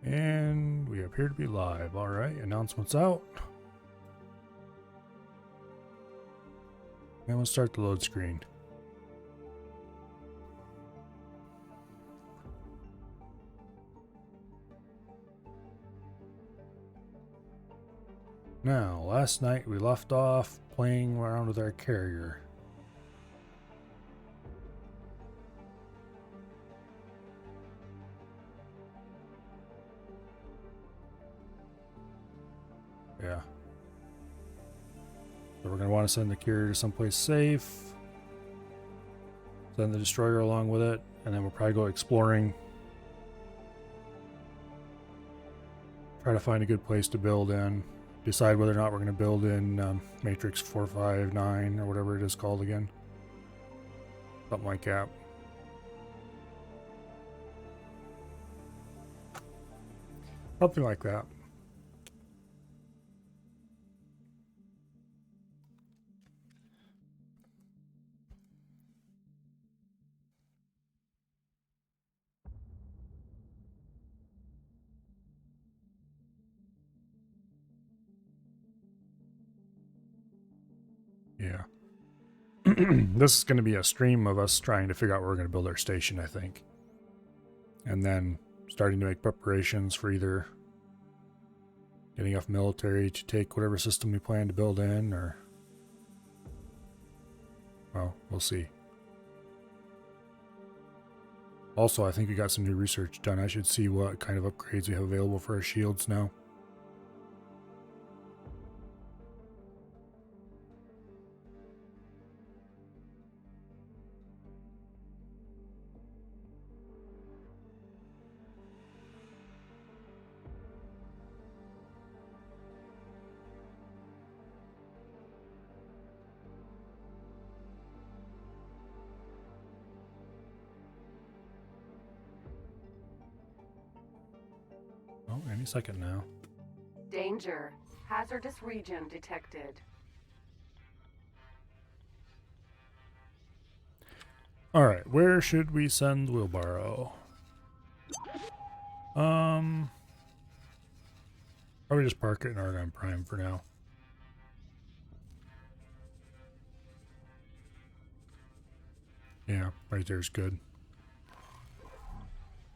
And we appear to be live. Alright, announcements out. And we'll start the load screen. Now, last night we left off playing around with our carrier. Yeah. So we're going to want to send the carrier to someplace safe. Send the destroyer along with it. And then we'll probably go exploring. Try to find a good place to build in. Decide whether or not we're going to build in Matrix 459 or whatever it is called again. Something like that. Something like that. Yeah. This is going to be a stream of us trying to figure out where we're going to build our station, I think. And then starting to make preparations for either getting enough military to take whatever system we plan to build in, or... well, we'll see. Also, I think we got some new research done. I should see what kind of upgrades we have available for our shields now. Oh, any second now. Danger. Hazardous region detected. Alright, where should we send Wheelbarrow? Probably just park it in Argon Prime for now. Yeah, right there's good.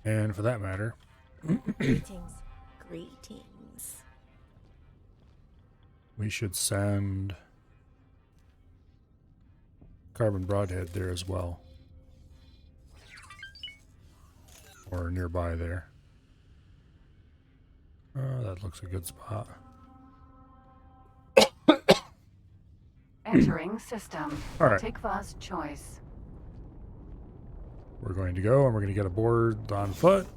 And for that matter... Greetings. Greetings. we should send Carbon Broadhead there as well. Or nearby there. That looks a good spot. Entering system. All right. Take fast choice. We're going to go and we're going to get aboard on foot.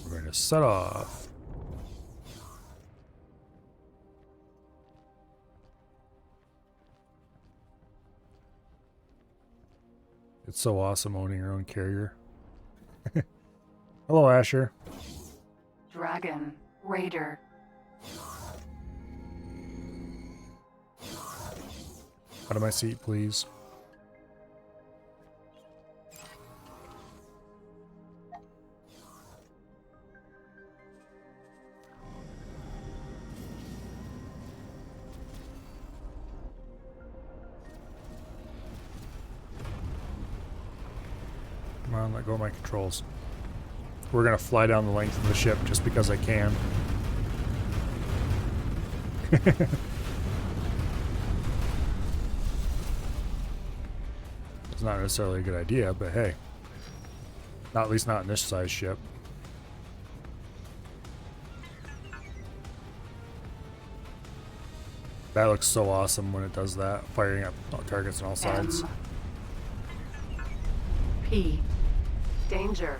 We're going to set off. It's so awesome owning your own carrier. Hello, Asher. Dragon. Raider. Out of my seat, please. Come on, let go of my controls. We're gonna fly down the length of the ship just because I can. It's not necessarily a good idea, but hey. Not at least not in this size ship. That looks so awesome when it does that, firing up targets on all sides. P. Danger.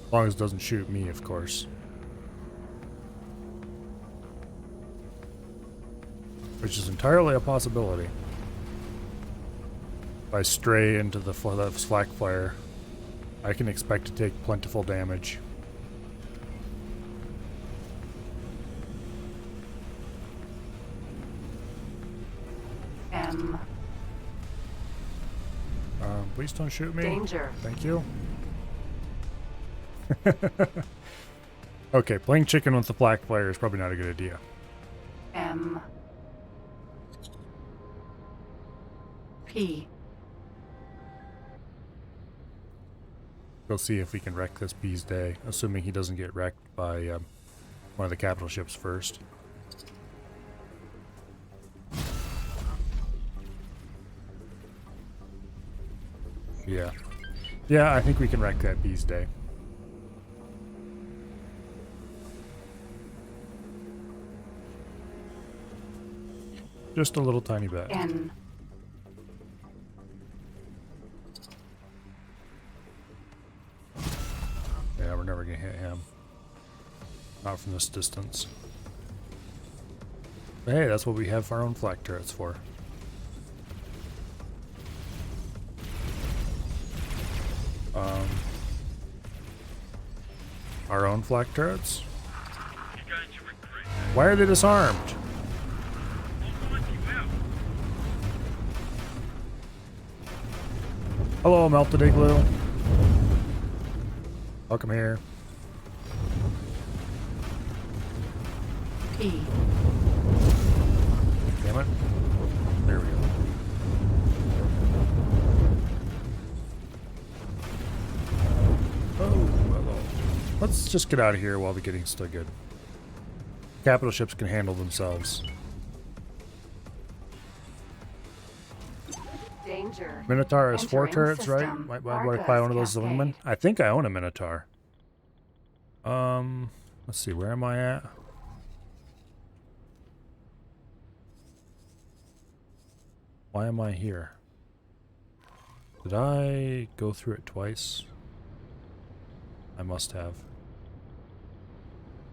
As long as it doesn't shoot me, of course. Which is entirely a possibility. If I stray into the flak fire, I can expect to take plentiful damage. M. Please don't shoot me. Danger. Thank you. Okay, playing chicken with the black player is probably not a good idea. M. P. We'll see if we can wreck this B's day, assuming he doesn't get wrecked by one of the capital ships first. Yeah. Yeah, I think we can wreck that B's day. Just a little tiny bit. N. Yeah, we're never gonna hit him. Not from this distance. But hey, that's what we have our own flak turrets for. Our own flak turrets? Why are they disarmed? Hello, melted igloo. Welcome here. P. Damn it. There we go. Oh, hello. Let's just get out of here while the getting's still good. Capital ships can handle themselves. Danger. Minotaur has 4 Entering turrets, right? system. Might buy Argus one of those as a Cascade. wingman. I think I own a Minotaur. Let's see, where am I at? Why am I here? Did I go through it twice? I must have.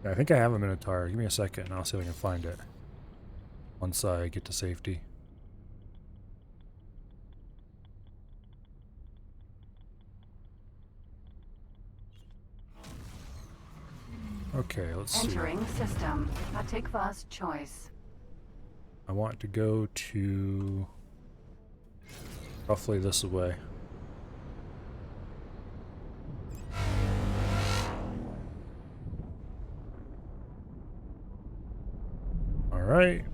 Yeah, I think I have a Minotaur. Give me a second and I'll see if I can find it. Once I get to safety. Okay, let's see. Entering system. Atikva's choice. I want to go to roughly this way. Alright.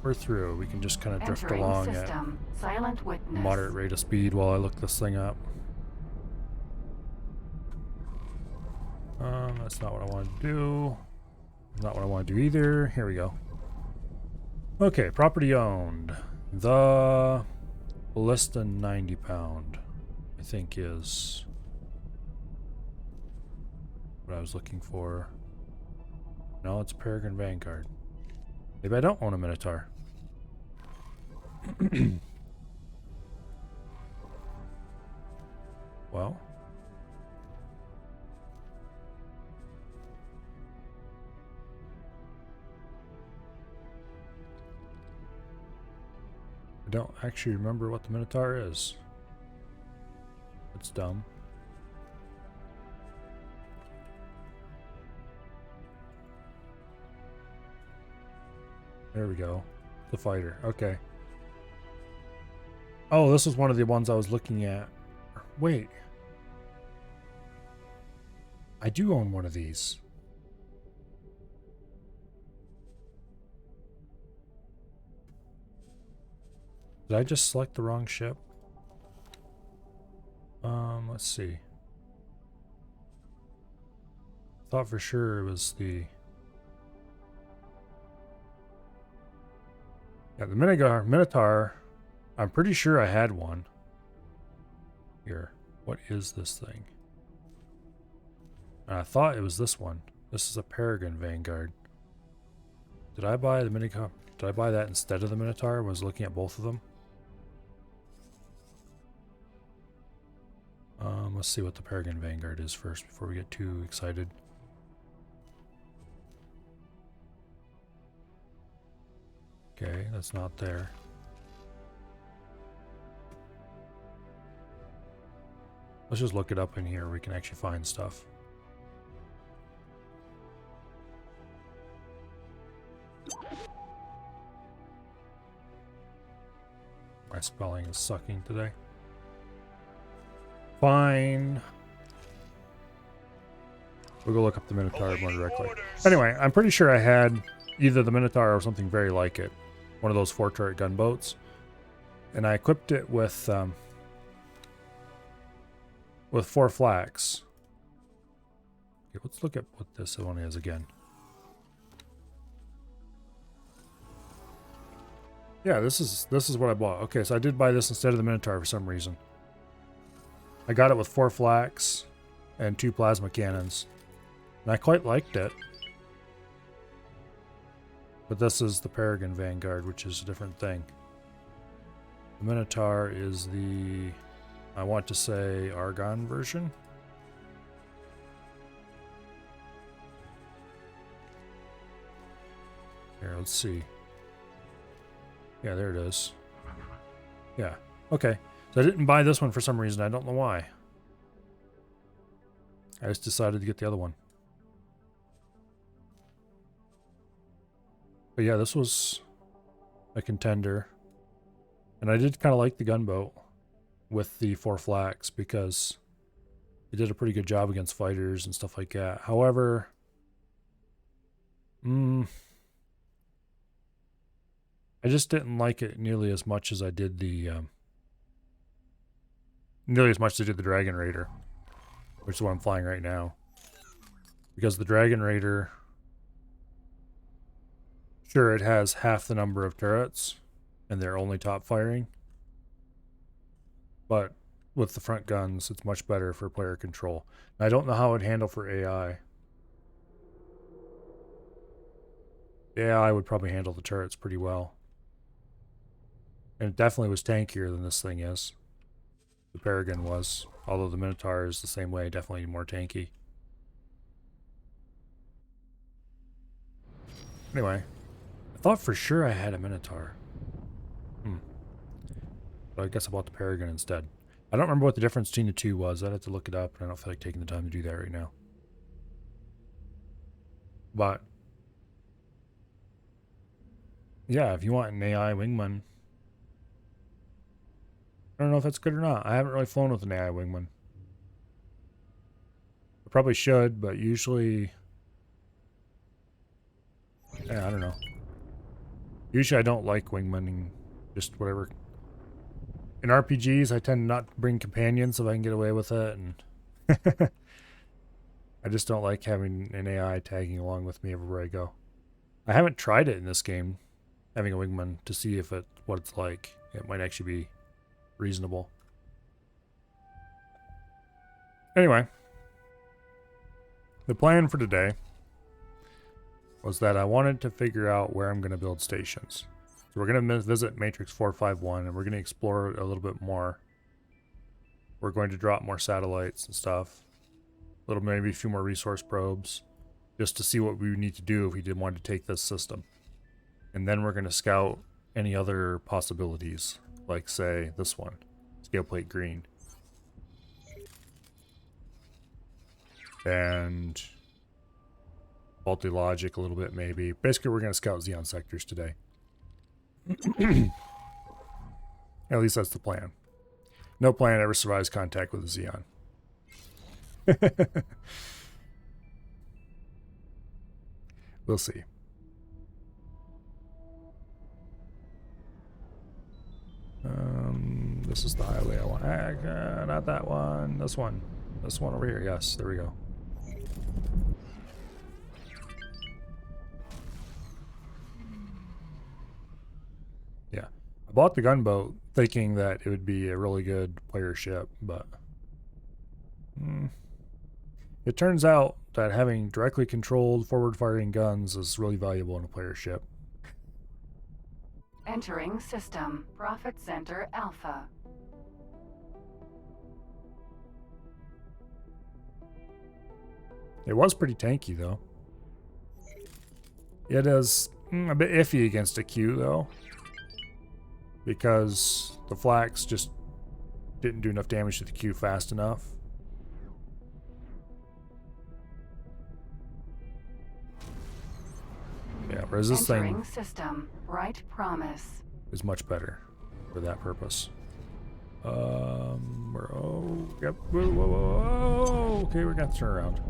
We're through. We can just kind of drift Entering along system. Silent at witness. moderate rate of speed while I look this thing up. That's not what I want to do. Not what I want to do either. Here we go. Okay, property owned. The Ballista 90 pound, I think, is what I was looking for. No, it's Peregrine Vanguard. Maybe I don't own a Minotaur. Well. I don't actually remember what the Minotaur is. It's dumb. There we go. The fighter. Okay. Oh, this was one of the ones I was looking at. Wait. I do own one of these. Did I just select the wrong ship? Let's see. Thought for sure it was the... Yeah, the Minotaur, I'm pretty sure I had one. Here, what is this thing? And I thought it was this one. This is a Peregrine Vanguard. Did I buy the Minotaur? Did I buy that instead of the Minotaur? I was looking at both of them. Let's see what the Peregrine Vanguard is first before we get too excited. Okay, that's not there. Let's just look it up in here where we can actually find stuff. My spelling is sucking today. Fine. We'll go look up the Minotaur more directly. Anyway, I'm pretty sure I had either the Minotaur or something very like it. One of those 4-turret gunboats. And I equipped it with 4 flaks. Okay, let's look at what this one is again. Yeah, this is what I bought. Okay, so I did buy this instead of the Minotaur for some reason. I got it with 4 flaks and 2 plasma cannons. And I quite liked it. But this is the Peregrine Vanguard, which is a different thing. The Minotaur is the, I want to say, Argon version. Here, let's see. Yeah, there it is. Yeah, okay. So I didn't buy this one for some reason. I don't know why. I just decided to get the other one. But yeah, this was a contender. And I did kind of like the gunboat with the 4 flaks because it did a pretty good job against fighters and stuff like that. However, I just didn't like it nearly as much as I did the Dragon Raider, which is what I'm flying right now. Because the Dragon Raider, sure, it has half the number of turrets, and they're only top firing. But with the front guns, it's much better for player control. I don't know how it would handle for AI. The AI would probably handle the turrets pretty well. And it definitely was tankier than this thing is. The Peregrine was. Although the Minotaur is the same way, definitely more tanky. Anyway, I thought for sure I had a Minotaur. But I guess I bought the Peregrine instead. I don't remember what the difference between the two was. I'd have to look it up, and I don't feel like taking the time to do that right now. But yeah, if you want an AI wingman, I don't know if that's good or not. I haven't really flown with an AI wingman. I probably should, but usually, yeah, I don't know. Usually I don't like wingmanning, just whatever. In RPGs, I tend not to bring companions if I can get away with it, and I just don't like having an AI tagging along with me everywhere I go. I haven't tried it in this game, having a wingman, to see if what it's like. It might actually be reasonable. Anyway, the plan for today was that I wanted to figure out where I'm going to build stations. So we're going to visit Matrix 451, and we're going to explore it a little bit more. We're going to drop more satellites and stuff. Maybe a few more resource probes, just to see what we would need to do if we did want to take this system. And then we're going to scout any other possibilities, like, say, this one, Scale Plate Green. And Faulty Logic a little bit, maybe. Basically, we're going to scout Xenon sectors today. At least that's the plan. No plan ever survives contact with a Xeon. We'll see. This is the highway I want. Not that one. This one. This one over here. Yes, there we go. Yeah. I bought the gunboat thinking that it would be a really good player ship, but it turns out that having directly controlled forward-firing guns is really valuable in a player ship. Entering system. Profit Center Alpha. It was pretty tanky, though. It is a bit iffy against a Q, though, because the flaks just didn't do enough damage to the Q fast enough. Yeah, whereas this Entering thing system. Right Promise. is much better. for that purpose. Oh, yep. Whoa, whoa, whoa. Okay, we got to turn around.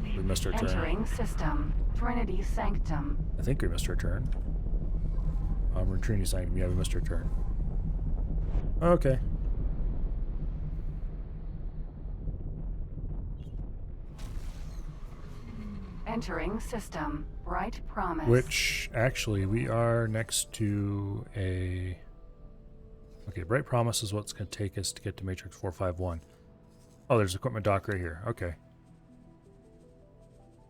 We missed our turn. Entering system. Trinity Sanctum. I think we missed our turn. We're in Trinity Sanctum. Yeah, we missed our turn. Okay. Entering system. Bright Promise. Which, actually, we are next to a... Okay, Bright Promise is what's going to take us to get to Matrix 451. Oh, there's equipment dock right here. Okay.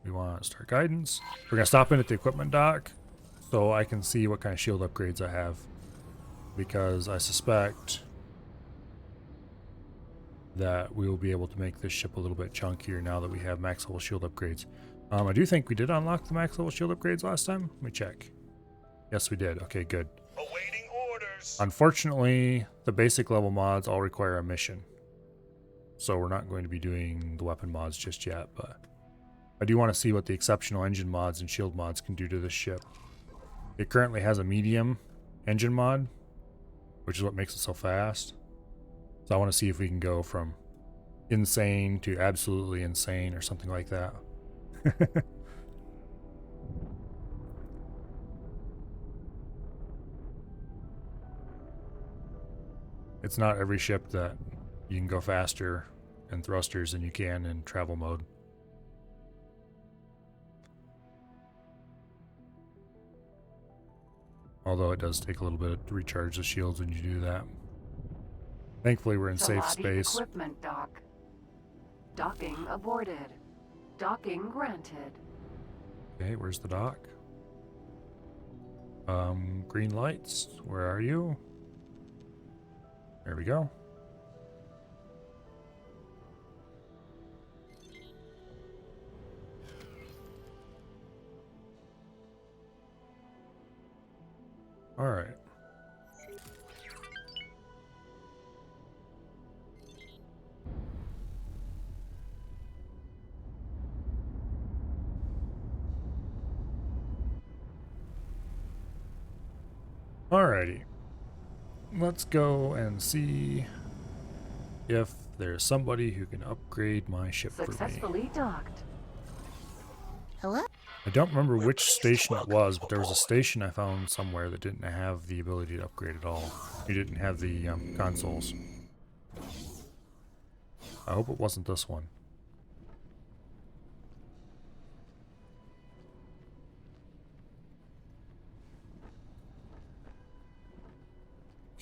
We want to start guidance. We're going to stop in at the equipment dock so I can see what kind of shield upgrades I have. Because I suspect that we will be able to make this ship a little bit chunkier now that we have max level shield upgrades. I do think we did unlock the max level shield upgrades last time. Let me check. Yes, we did. Okay, good. Awaiting orders. Unfortunately, the basic level mods all require a mission. So we're not going to be doing the weapon mods just yet, but I do want to see what the exceptional engine mods and shield mods can do to this ship. It currently has a medium engine mod, which is what makes it so fast. So I want to see if we can go from insane to absolutely insane or something like that. It's not every ship that you can go faster in thrusters than you can in travel mode. Although it does take a little bit to recharge the shields when you do that. Thankfully we're in safe Salati space. Equipment dock. Docking aborted. Docking granted. Okay, where's the dock? Green lights, where are you? There we go. All right. Alrighty. Let's go and see if there's somebody who can upgrade my ship for me. Successfully docked. Hello? I don't remember which station it was, but there was a station I found somewhere that didn't have the ability to upgrade at all. You didn't have the consoles. I hope it wasn't this one.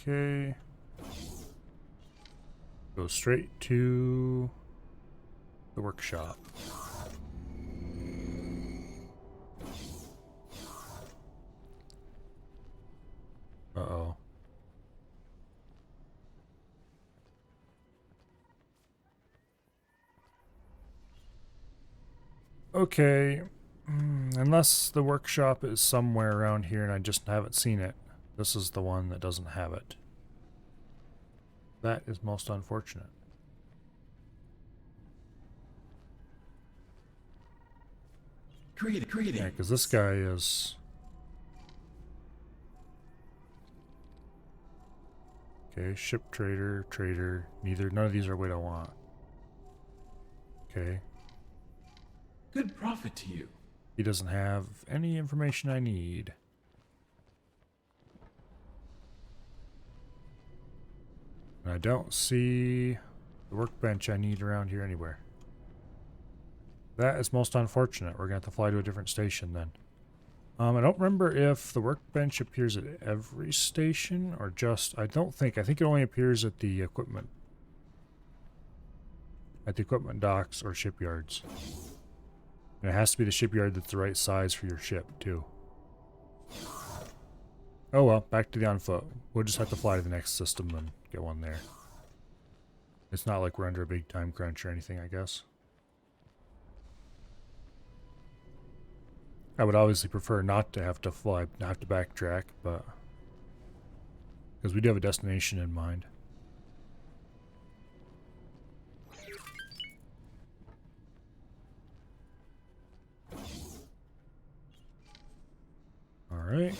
Okay. Go straight to the workshop. Uh-oh. Okay. Unless the workshop is somewhere around here and I just haven't seen it. This is the one that doesn't have it. That is most unfortunate. Greetings. Yeah, because this guy is... Okay, ship trader, trader. None of these are what I want. Okay. Good profit to you. He doesn't have any information I need. And I don't see the workbench I need around here anywhere. That is most unfortunate. We're going to have to fly to a different station then. I don't remember if the workbench appears at every station or just... I think it only appears at the equipment. At the equipment docks or shipyards. And it has to be the shipyard that's the right size for your ship too. Oh well, back to the on foot. We'll just have to fly to the next system and get one there. It's not like we're under a big time crunch or anything, I guess. I would obviously prefer not to have to fly, not have to backtrack, but... because we do have a destination in mind. Alright.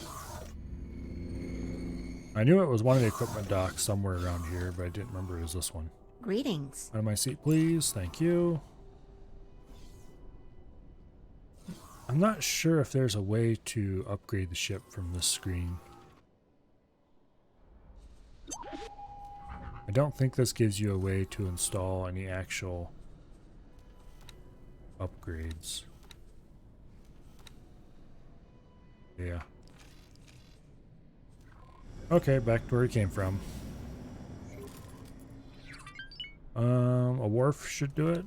I knew it was one of the equipment docks somewhere around here, but I didn't remember it was this one. Greetings. Out of my seat, please. Thank you. I'm not sure if there's a way to upgrade the ship from this screen. I don't think this gives you a way to install any actual upgrades. Yeah. Okay, back to where we came from. A wharf should do it.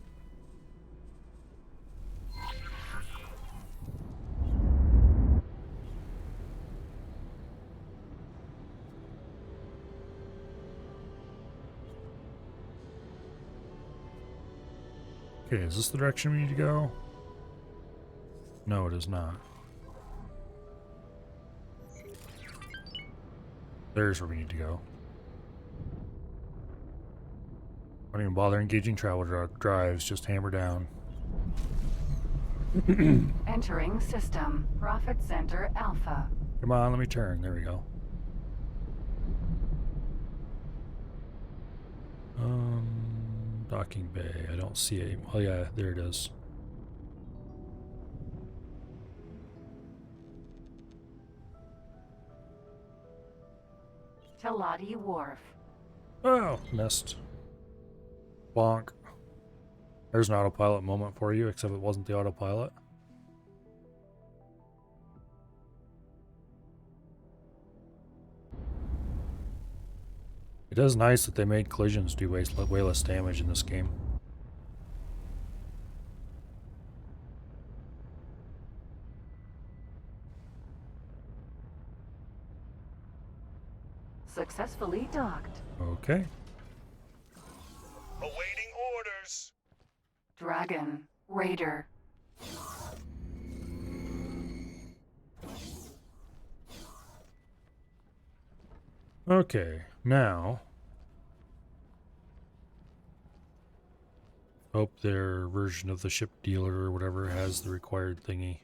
Okay, is this the direction we need to go? No, it is not. There's where we need to go. Don't even bother engaging travel drives, just hammer down. Entering system. Profit Center Alpha. Come on, let me turn. There we go. Docking bay. I don't see it. Oh yeah, there it is. Teladi Wharf. Oh, missed. Bonk. There's an autopilot moment for you, except it wasn't the autopilot. It is nice that they made collisions do way less damage in this game. Successfully docked. Okay. Awaiting orders. Dragon. Raider. Okay, now hope their version of the ship dealer or whatever has the required thingy.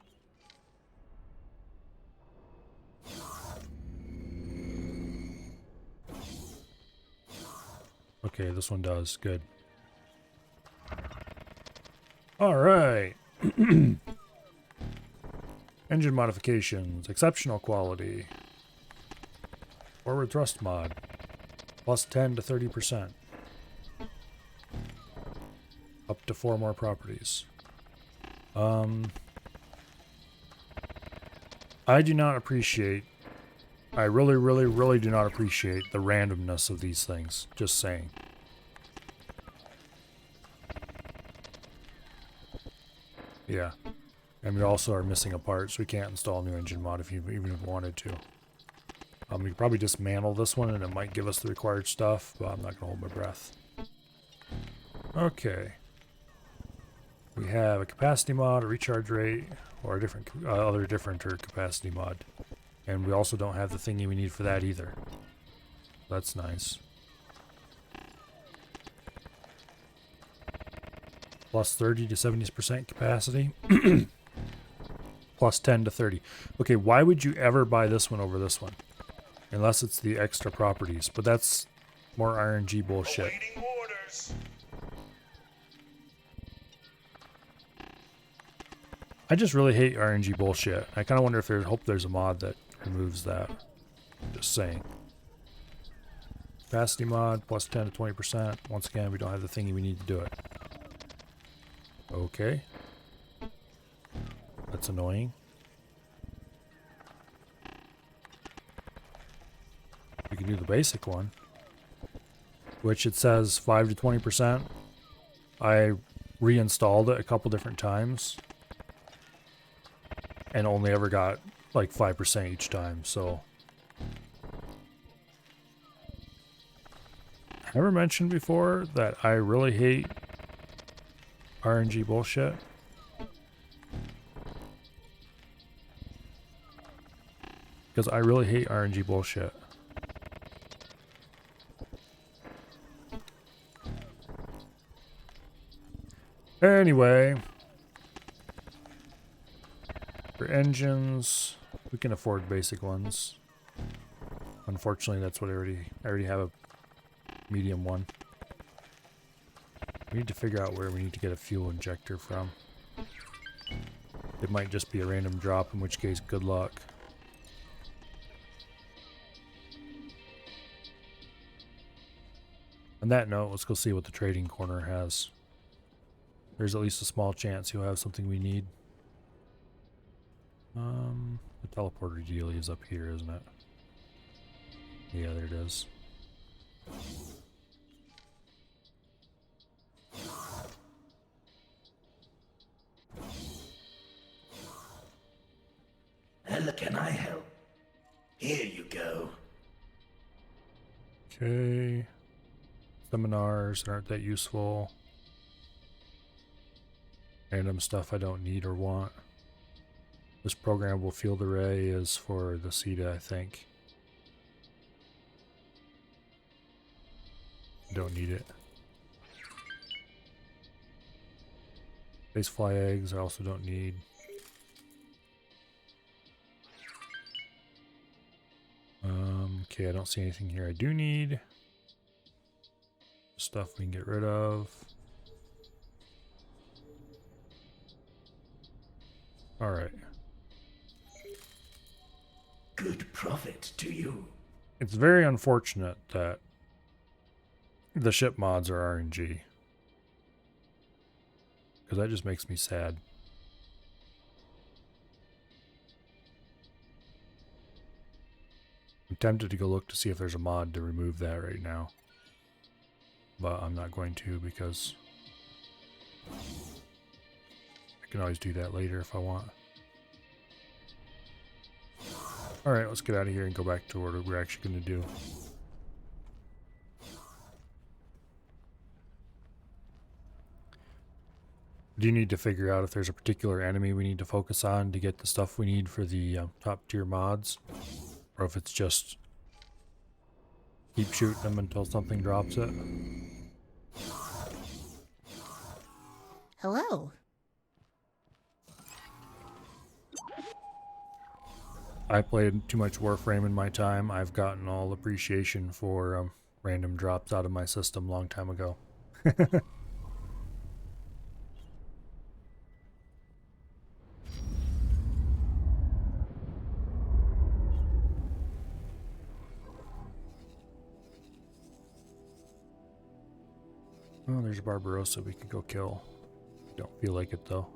Okay, this one does. Good. All right. Engine modifications. Exceptional quality. Forward thrust mod. Plus 10 to 30%. Up to 4 more properties. I do not appreciate... I really, really, really do not appreciate the randomness of these things. Just saying. Yeah. And we also are missing a part, so we can't install a new engine mod if you even if we wanted to. We could probably dismantle this one and it might give us the required stuff, but I'm not going to hold my breath. Okay. We have a capacity mod, a recharge rate, or a different other different capacity mod. And we also don't have the thingy we need for that either. That's nice. Plus 30 to 70% capacity. Plus 10 to 30. Okay, why would you ever buy this one over this one? Unless it's the extra properties, but that's more RNG bullshit. Awaiting orders. I just really hate RNG bullshit. I kind of wonder if there's a mod that removes that. Just saying. Capacity mod, plus 10 to 20%. Once again, we don't have the thingy we need to do it. Okay. That's annoying. We can do the basic one, which it says 5 to 20%. I reinstalled it a couple different times and only ever got like 5% each time, so. I ever mentioned before that I really hate RNG bullshit? Because I really hate RNG bullshit. Anyway, for engines, we can afford basic ones. Unfortunately, that's what I already have a medium one. We need to figure out where we need to get a fuel injector from. It might just be a random drop, in which case, good luck. On that note, let's go see what the trading corner has. There's at least a small chance he'll have something we need. The teleporter deal is up here, isn't it? Yeah, there it is. And can I help? Here you go. Okay. Seminars aren't that useful. Random stuff I don't need or want. This programmable field array is for the CETA, I think. Don't need it. Base fly eggs I also don't need. Okay, I don't see anything here I do need. Stuff we can get rid of. Alright. Good profit to you. It's very unfortunate that the ship mods are RNG. Because that just makes me sad. I'm tempted to go look to see if there's a mod to remove that right now. But I'm not going to because I can always do that later if I want. Alright, let's get out of here and go back to what we're actually going to do. Do you need to figure out if there's a particular enemy we need to focus on to get the stuff we need for the top tier mods? Or if it's just keep shooting them until something drops it? Hello. I played too much Warframe in my time. I've gotten all appreciation for random drops out of my system long time ago. Oh, there's a Barbarossa we could go kill. Don't feel like it though.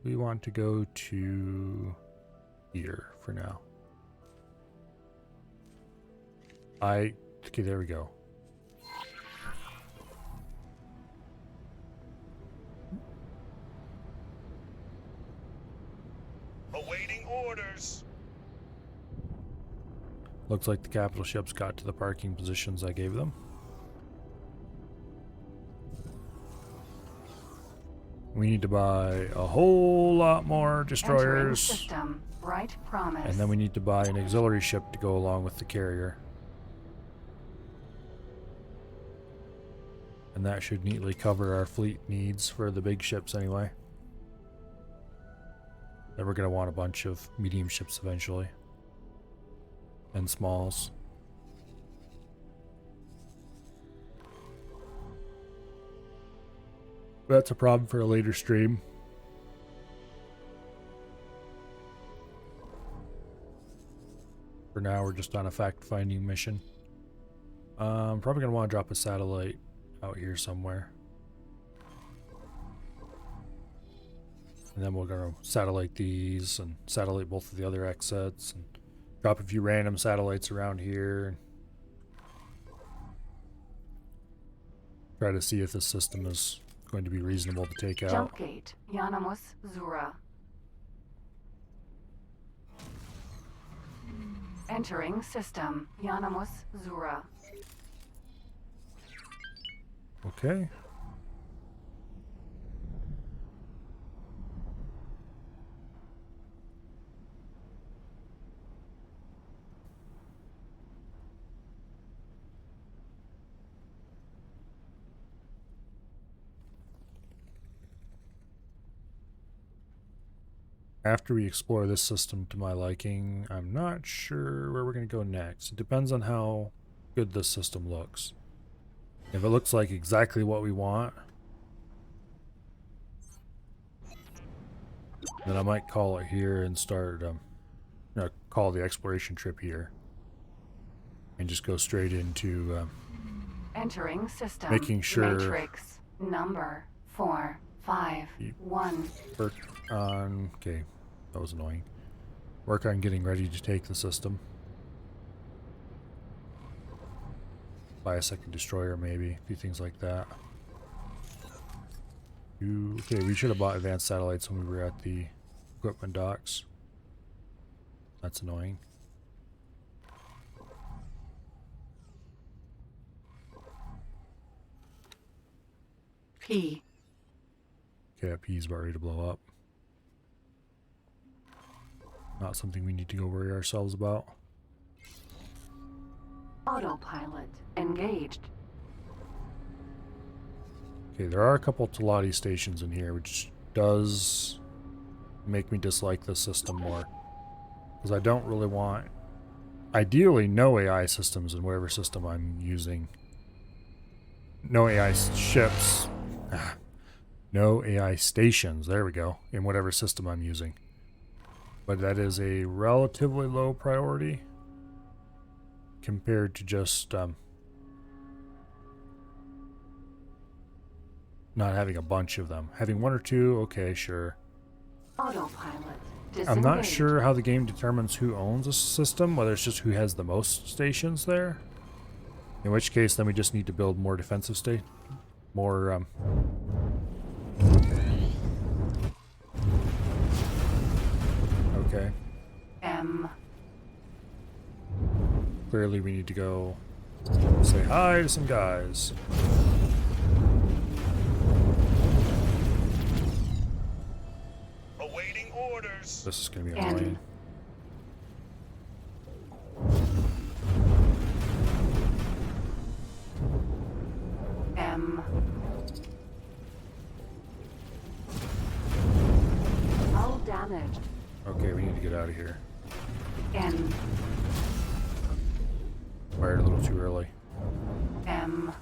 We want to go to here for now. Okay, there we go. Awaiting orders. Looks like the capital ships got to the parking positions I gave them. We need to buy a whole lot more Entering destroyers. system. Right promise. And then we need to buy an auxiliary ship to go along with the carrier. And that should neatly cover our fleet needs for the big ships anyway. Then we're going to want a bunch of medium ships eventually. And smalls. That's a problem for a later stream. For now, we're just on a fact-finding mission. Probably going to want to drop a satellite out here somewhere. And then we're going to satellite these and satellite both of the other exits and drop a few random satellites around here. Try to see if this system is going to be reasonable to take out. Jump gate. Yanamus Zura. Entering system. Yanamus Zura. Okay. after we explore this system to my liking, I'm not sure where we're going to go next. It depends on how good this system looks. If it looks like exactly what we want, then I might call it here and start, call the exploration trip here. And just go straight into Entering system. making sure Matrix number 451. work on, okay, that was annoying. Work on getting ready to take the system. Buy a second destroyer maybe, a few things like that. Okay, we should have bought advanced satellites when we were at the equipment docks. That's annoying. P. Okay, that P's about ready to blow up. Not something we need to go worry ourselves about. Autopilot engaged. Okay, there are a couple Talati stations in here, which does make me dislike this system more. Because I don't really want, ideally, no AI systems in whatever system I'm using. No AI ships. No AI stations, there we go, in whatever system I'm using. But that is a relatively low priority compared to just not having a bunch of them. Having one or two, okay, sure. Autopilot I'm not disengaged. sure how the game determines who owns a system, whether it's just who has the most stations there. In which case, then we just need to build more defensive more, okay. M. Clearly we need to go say hi to some guys. Awaiting orders. This is gonna be N. annoying. M. Hull damaged. Okay, we need to get out of here. N. Fired a little too early. M.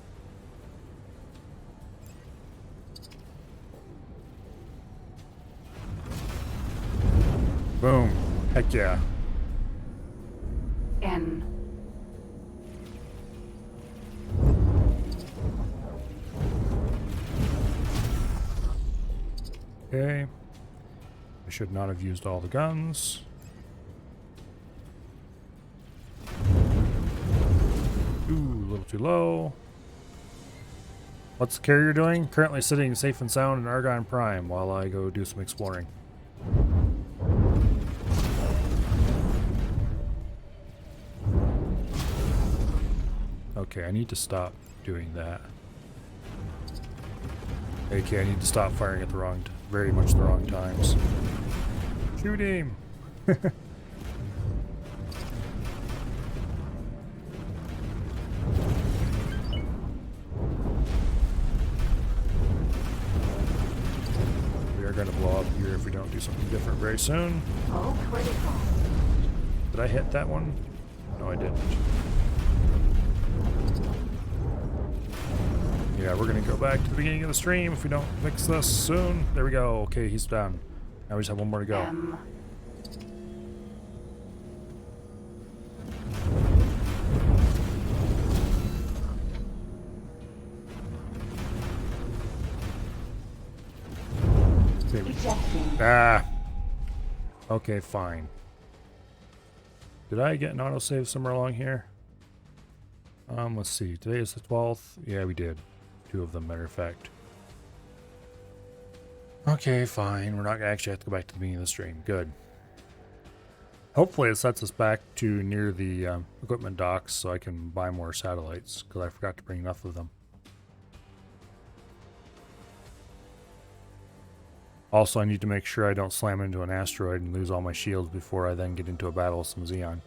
Boom. Heck yeah. N. Okay. I should not have used all the guns. Ooh, a little too low. What's the carrier doing? Currently sitting safe and sound in Argon Prime while I go do some exploring. Okay, I need to stop doing that. Okay, I need to stop firing at the wrong, very much the wrong times. Shoot him! We are going to blow up here if we don't do something different very soon. Oh, critical. Did I hit that one? No, I didn't. Yeah, we're going to go back to the beginning of the stream if we don't fix this soon. There we go. Okay, he's done. Now we just have one more to go. M. Okay. Ejecting. Ah. Okay, fine. Did I get an autosave somewhere along here? Let's see. Today is the 12th. Yeah, we did. 2 of them, matter of fact. Okay, fine. We're not gonna actually have to go back to the beginning of the stream. Good. Hopefully it sets us back to near the equipment docks so I can buy more satellites, because I forgot to bring enough of them. Also, I need to make sure I don't slam into an asteroid and lose all my shields before I then get into a battle with some Xenon.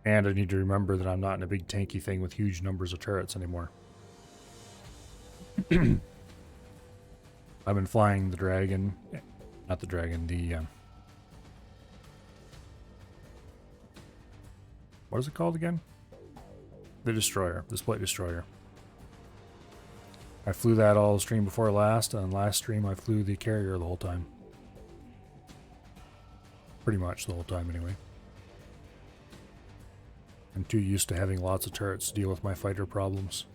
And I need to remember that I'm not in a big tanky thing with huge numbers of turrets anymore. I've been flying the dragon, not the dragon, what is it called again? The destroyer, the split destroyer. I flew that all stream before last, and last stream I flew the carrier the whole time. Pretty much the whole time anyway. I'm too used to having lots of turrets to deal with my fighter problems.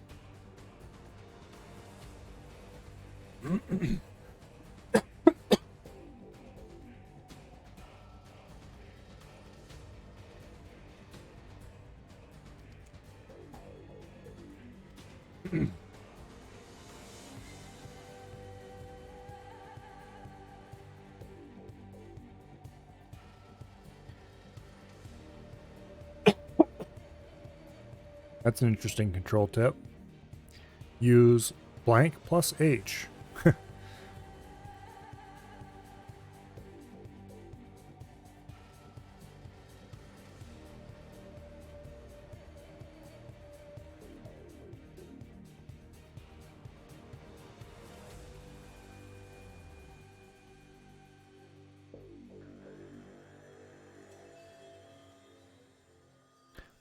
That's an interesting control tip. Use blank plus H.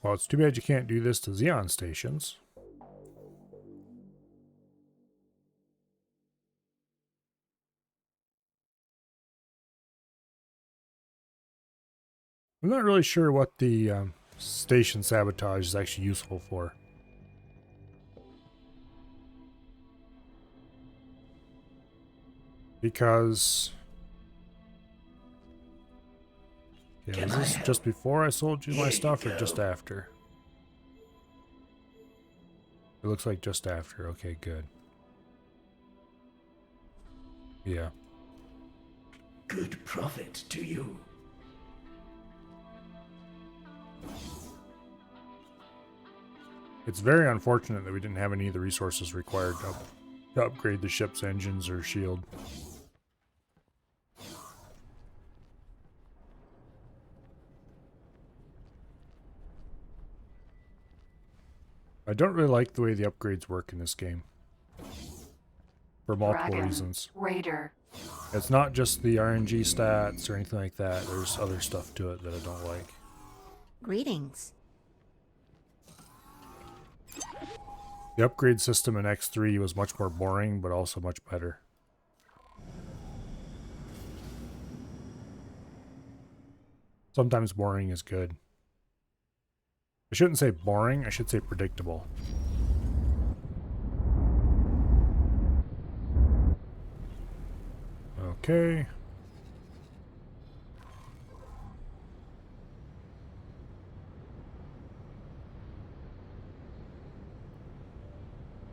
Well, it's too bad you can't do this to Xenon stations. I'm not really sure what the station sabotage is actually useful for. Because... yeah, was this just before I sold you my stuff or just after? It looks like just after. Okay, good. Yeah. Good profit to you. It's very unfortunate that we didn't have any of the resources required to upgrade the ship's engines or shield. I don't really like the way the upgrades work in this game. For multiple Dragon, reasons. Raider. It's not just the RNG stats or anything like that. There's other stuff to it that I don't like. Greetings. The upgrade system in X3 was much more boring, but also much better. Sometimes boring is good. I shouldn't say boring, I should say predictable. Okay.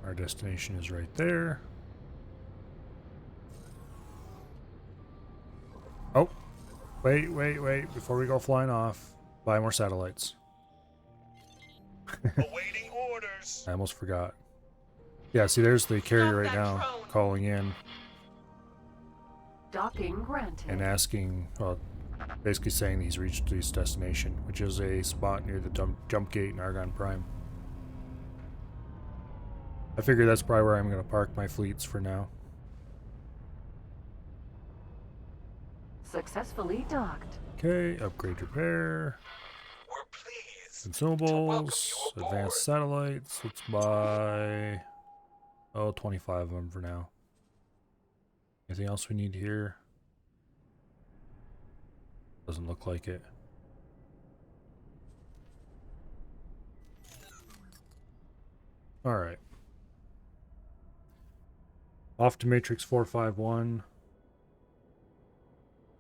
Our destination is right there. Oh, wait, before we go flying off, buy more satellites. Awaiting orders. I almost forgot. Yeah, see, there's the carrier right now calling in Docking granted. and asking, well, basically saying he's reached his destination, which is a spot near the jump gate in Argon Prime. I figure that's probably where I'm going to park my fleets for now. Successfully docked. Okay, upgrade repair. We're pleased. Consumables, advanced satellites. Let's buy, 25 of them for now. Anything else we need here? Doesn't look like it. All right. Off to Matrix 451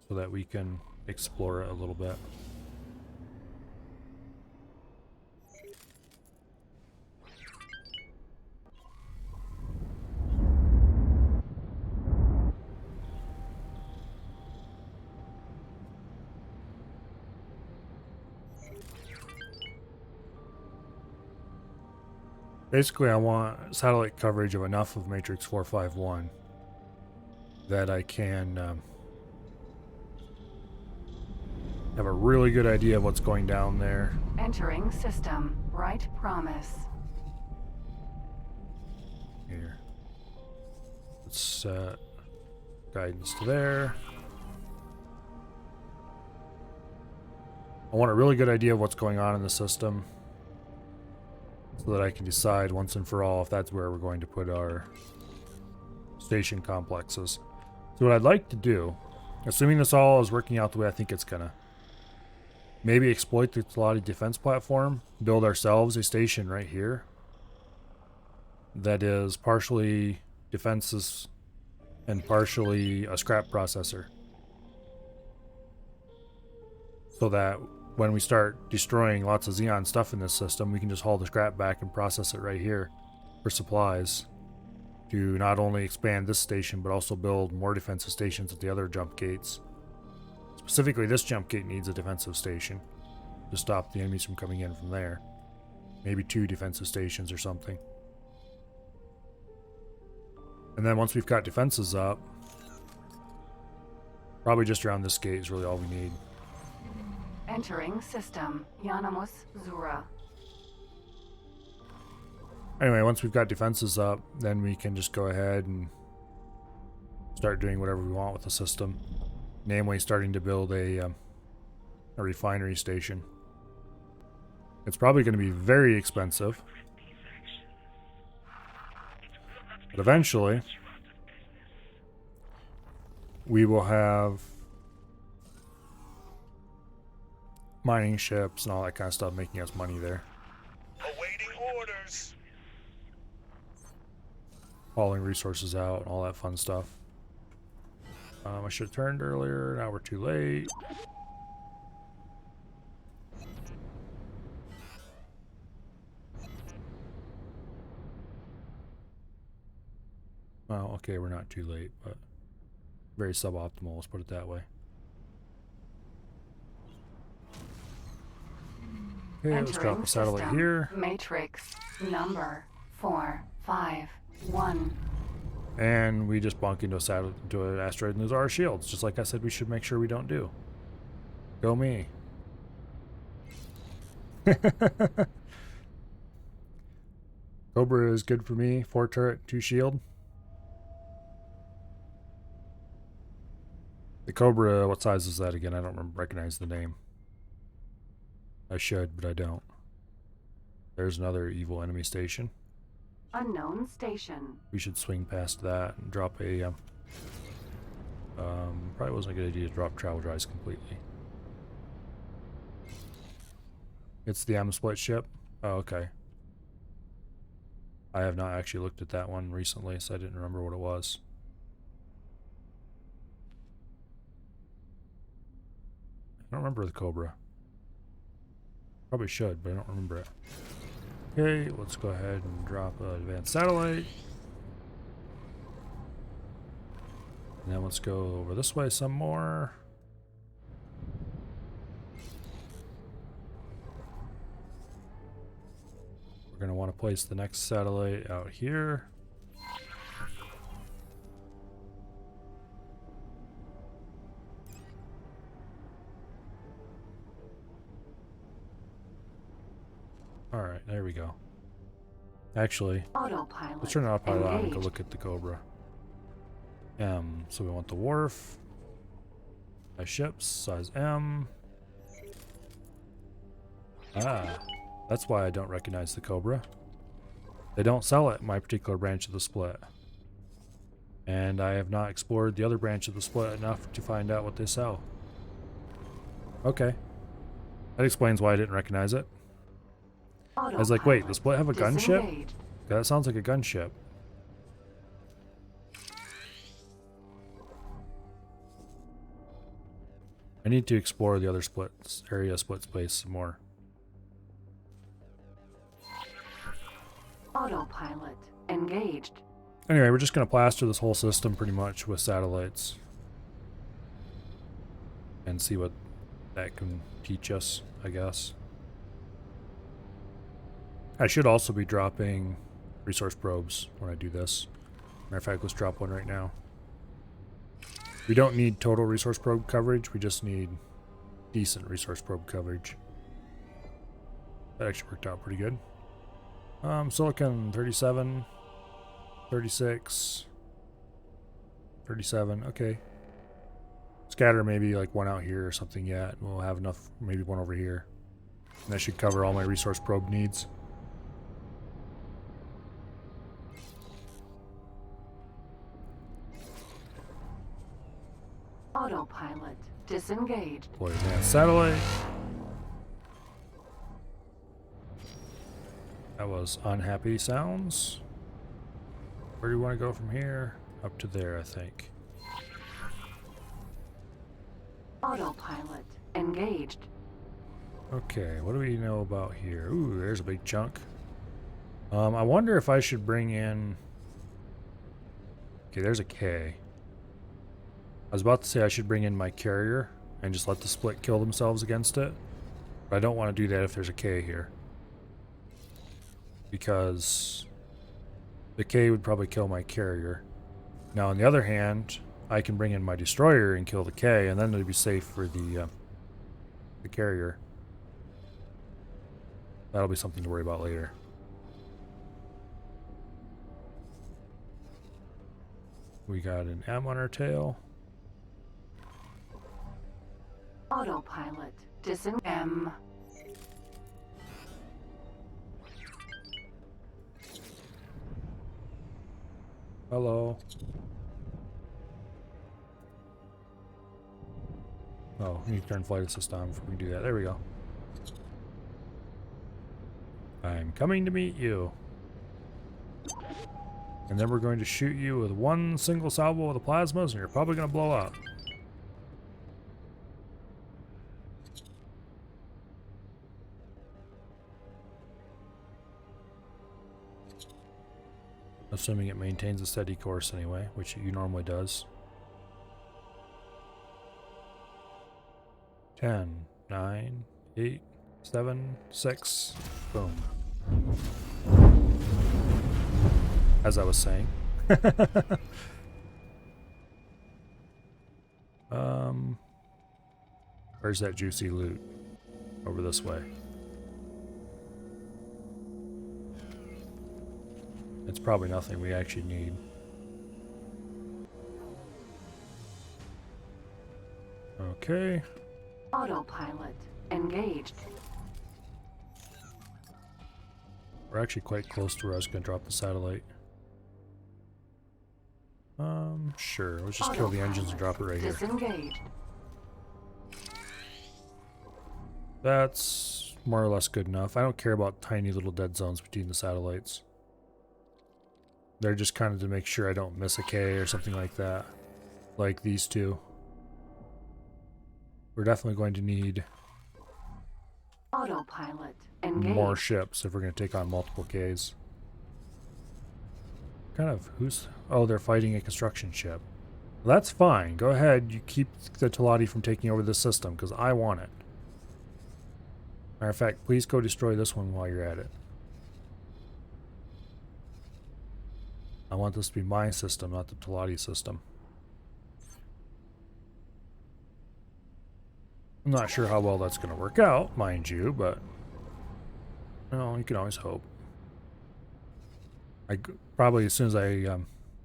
so that we can explore it a little bit. Basically, I want satellite coverage of enough of Matrix 451 that I can have a really good idea of what's going down there. Entering system. Right promise. Here. Let's set guidance to there. I want a really good idea of what's going on in the system so that I can decide once and for all if that's where we're going to put our station complexes. So what I'd like to do, assuming this all is working out the way I think it's gonna, maybe exploit the Talati defense platform, build ourselves a station right here that is partially defenses and partially a scrap processor. So that when we start destroying lots of Xenon stuff in this system, we can just haul the scrap back and process it right here for supplies to not only expand this station, but also build more defensive stations at the other jump gates. Specifically, this jump gate needs a defensive station to stop the enemies from coming in from there. Maybe 2 defensive stations or something. And then once we've got defenses up, probably just around this gate is really all we need. Entering system. Yanamus Zura. Anyway, once we've got defenses up, then we can just go ahead and start doing whatever we want with the system. Namely, starting to build a refinery station. It's probably going to be very expensive. But eventually, we will have mining ships and all that kind of stuff making us money there. Awaiting orders. Hauling resources out and all that fun stuff. I should have turned earlier. Now we're too late. Well, okay, we're not too late, but very suboptimal, let's put it that way. Okay, let's drop a satellite system. here. Matrix number 451. And we just bonk into an asteroid and lose our shields, just like I said we should make sure we don't do. Go me. Cobra is good for me. 4 turret, 2 shield. The Cobra, what size is that again? I don't recognize the name. I should, but I don't. There's another evil enemy station. Unknown station. We should swing past that and drop a... probably wasn't a good idea to drop travel drives completely. It's the M-split ship? Oh, okay. I have not actually looked at that one recently, so I didn't remember what it was. I don't remember the Cobra. Probably should, but I don't remember it. Okay, let's go ahead and drop an advanced satellite. And then let's go over this way some more. We're going to want to place the next satellite out here. Alright, there we go. Actually, Autopilot. let's turn autopilot on and go engaged. look at the Cobra. So we want the wharf. Size ships, size M. Ah, that's why I don't recognize the Cobra. They don't sell it in my particular branch of the split. And I have not explored the other branch of the split enough to find out what they sell. Okay. That explains why I didn't recognize it. I was like, wait, does Split have a gunship? Disengage. That sounds like a gunship. I need to explore the other split space some more. Autopilot engaged. Anyway, we're just going to plaster this whole system pretty much with satellites. And see what that can teach us, I guess. I should also be dropping resource probes when I do this. Matter of fact, let's drop one right now. We don't need total resource probe coverage, we just need decent resource probe coverage. That actually worked out pretty good. Silicon 37, 36, 37. Okay. Scatter maybe like one out here or something yet. We'll have enough, maybe one over here. And that should cover all my resource probe needs. Autopilot disengaged. Deploy advanced satellite. That was unhappy sounds. Where do you want to go from here? Up to there, I think. Autopilot engaged. Okay, what do we know about here? Ooh, there's a big chunk. I wonder if I should bring in... Okay, there's a K. I was about to say I should bring in my carrier and just let the split kill themselves against it. But I don't want to do that if there's a K here. Because the K would probably kill my carrier. Now, on the other hand, I can bring in my destroyer and kill the K, and then it'll be safe for the carrier. That'll be something to worry about later. We got an M on our tail. Autopilot disengage. Hello. Oh, we need to turn flight assist on before we do that. There we go. I'm coming to meet you. And then we're going to shoot you with one single salvo of the plasmas, and you're probably going to blow up. Assuming it maintains a steady course anyway, which it normally does. 10, 9, 8, 7, 6, boom. As I was saying. Where's that juicy loot? Over this way. It's probably nothing we actually need. Okay. Autopilot engaged. We're actually quite close to where I was going to drop the satellite. Sure. Let's just kill the engines and drop it right here. Disengaged. That's more or less good enough. I don't care about tiny little dead zones between the satellites. They're just kind of to make sure I don't miss a K or something like that. Like these two. We're definitely going to need Autopilot engaged. more ships if we're going to take on multiple Ks. Kind of, who's... Oh, they're fighting a construction ship. Well, that's fine. Go ahead. You keep the Teladi from taking over this system, because I want it. Matter of fact, please go destroy this one while you're at it. I want this to be my system, not the Teladi system. I'm not sure how well that's going to work out, mind you, but... Well, you can always hope. Probably as soon as I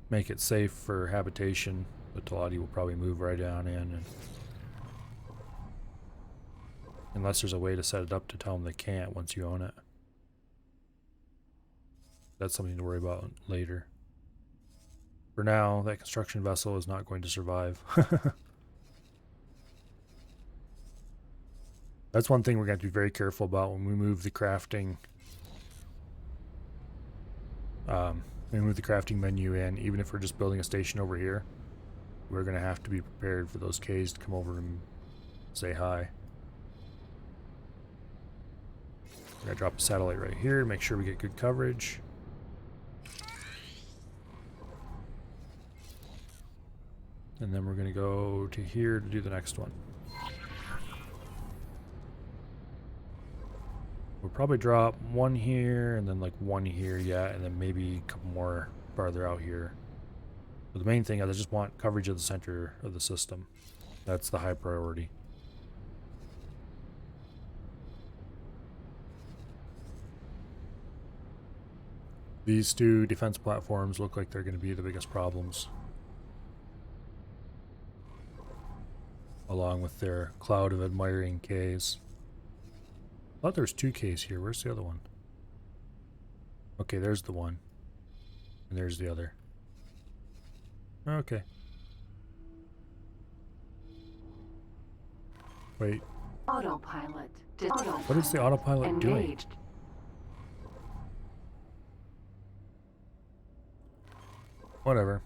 make it safe for habitation, the Teladi will probably move right down in. And unless there's a way to set it up to tell them they can't once you own it. That's something to worry about later. For now, that construction vessel is not going to survive. That's one thing we're going to be very careful about when we move the crafting. We move the crafting menu in, even if we're just building a station over here. We're going to have to be prepared for those Ks to come over and say hi. We're going to drop a satellite right here, make sure we get good coverage. And then we're going to go to here to do the next one. We'll probably drop one here, and then like one here, yeah, and then maybe a couple more farther out here. But the main thing is I just want coverage of the center of the system. That's the high priority. These two defense platforms look like they're going to be the biggest problems. along with their cloud of admiring Ks. I thought there was 2 Ks here. Where's the other one? Okay, there's the one. And there's the other. Okay. Wait, Autopilot. what is the autopilot doing? Engaged. Whatever.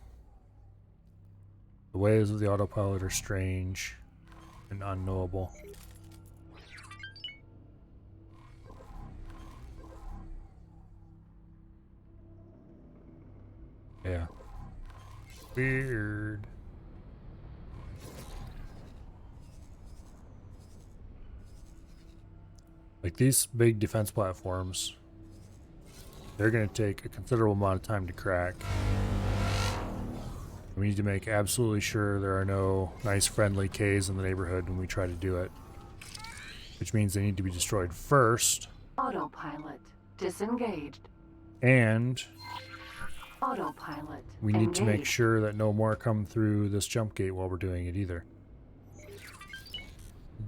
The ways of the autopilot are strange and unknowable. Yeah. Weird. Like these big defense platforms, they're going to take a considerable amount of time to crack. We need to make absolutely sure there are no nice friendly Ks in the neighborhood when we try to do it. Which means they need to be destroyed first. Autopilot. Disengaged. And Autopilot. we need to make Engaged. sure that no more come through this jump gate while we're doing it either.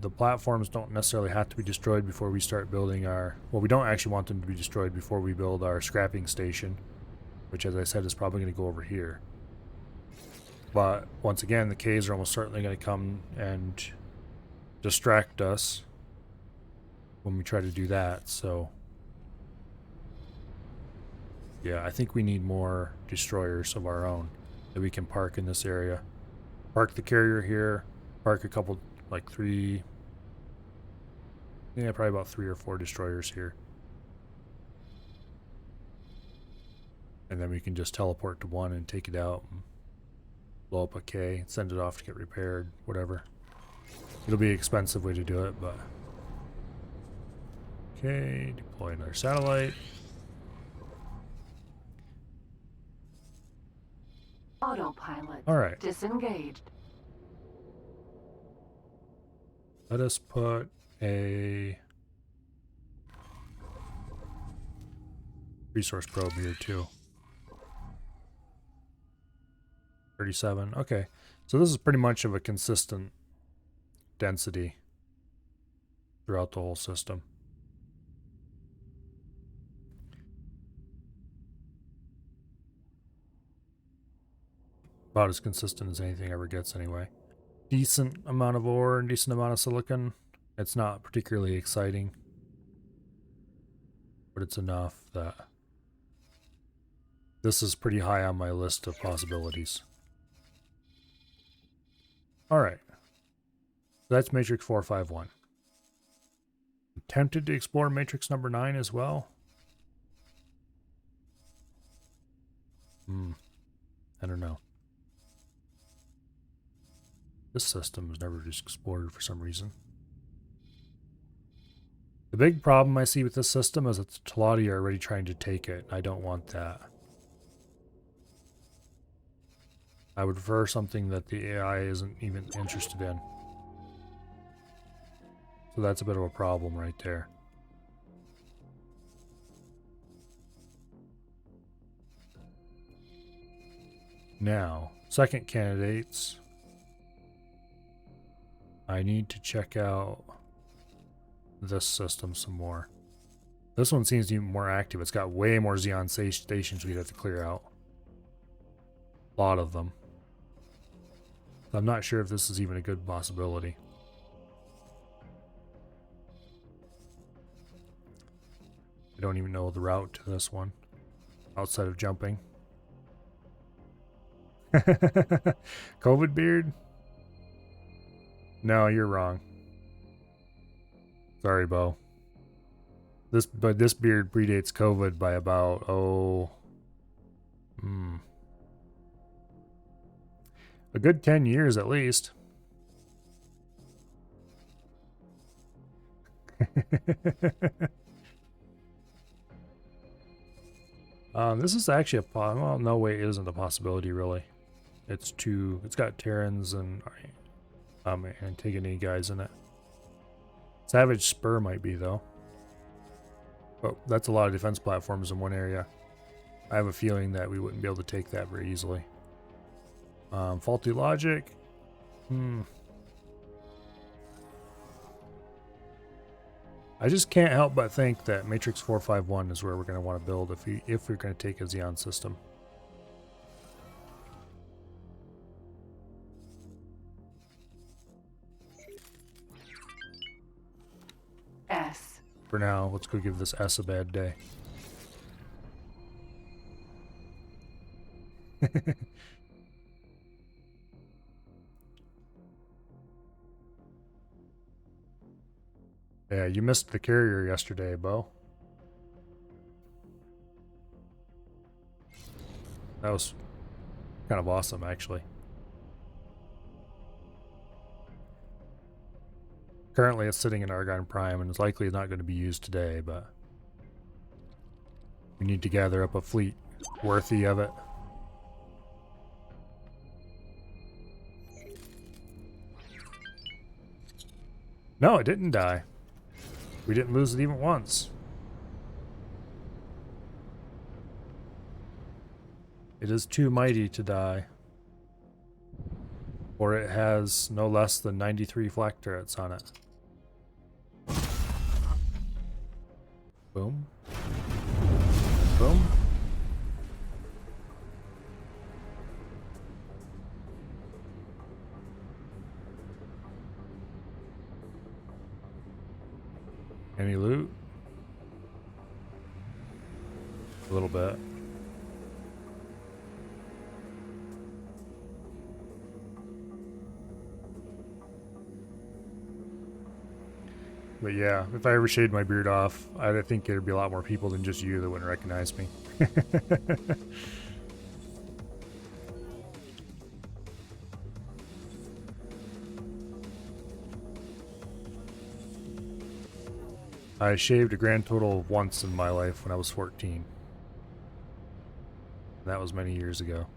The platforms don't necessarily have to be destroyed before we start building our... Well, we don't actually want them to be destroyed before we build our scrapping station, which, as I said, is probably going to go over here. But once again, the Ks are almost certainly going to come and distract us when we try to do that. So, yeah, I think we need more destroyers of our own that we can park in this area. Park the carrier here, park a couple, like 3, yeah, probably about 3 or 4 destroyers here. And then we can just teleport to one and take it out. And blow up a K, send it off to get repaired, whatever. It'll be an expensive way to do it, but... Okay, deploy another satellite. Autopilot. Alright, Disengaged. let us put a resource probe here too. 37. Okay. So this is pretty much of a consistent density throughout the whole system. About as consistent as anything ever gets anyway. Decent amount of ore and decent amount of silicon. It's not particularly exciting, but it's enough that this is pretty high on my list of possibilities. Alright, so that's Matrix 451. I'm tempted to explore Matrix number 9 as well. I don't know. This system was never just explored for some reason. The big problem I see with this system is that the Teladi are already trying to take it. I don't want that. I would prefer something that the AI isn't even interested in. So that's a bit of a problem right there. Now, second candidates. I need to check out this system some more. This one seems even more active. It's got way more Xenon stations we'd have to clear out. A lot of them. I'm not sure if this is even a good possibility. I don't even know the route to this one, outside of jumping. COVID beard? No, you're wrong. Sorry, Bo. This beard predates COVID by about a good 10 years at least. This is actually well, no way, it isn't a possibility really. It's got Terrans and Antigone guys in it. Savage Spur might be though. But that's a lot of defense platforms in one area. I have a feeling that we wouldn't be able to take that very easily. Faulty logic. I just can't help but think that Matrix 451 is where we're going to want to build if we're going to take a Xeon system. S. For now, let's go give this S a bad day. Yeah, you missed the carrier yesterday, Bo. That was kind of awesome, actually. Currently, it's sitting in Argon Prime and is likely not going to be used today, but we need to gather up a fleet worthy of it. No, it didn't die. We didn't lose it even once. It is too mighty to die. Or it has no less than 93 flak turrets on it. Boom. Boom. Any loot? A little bit. But yeah, if I ever shaved my beard off, I think there'd be a lot more people than just you that wouldn't recognize me. I shaved a grand total of once in my life when I was 14. That was many years ago.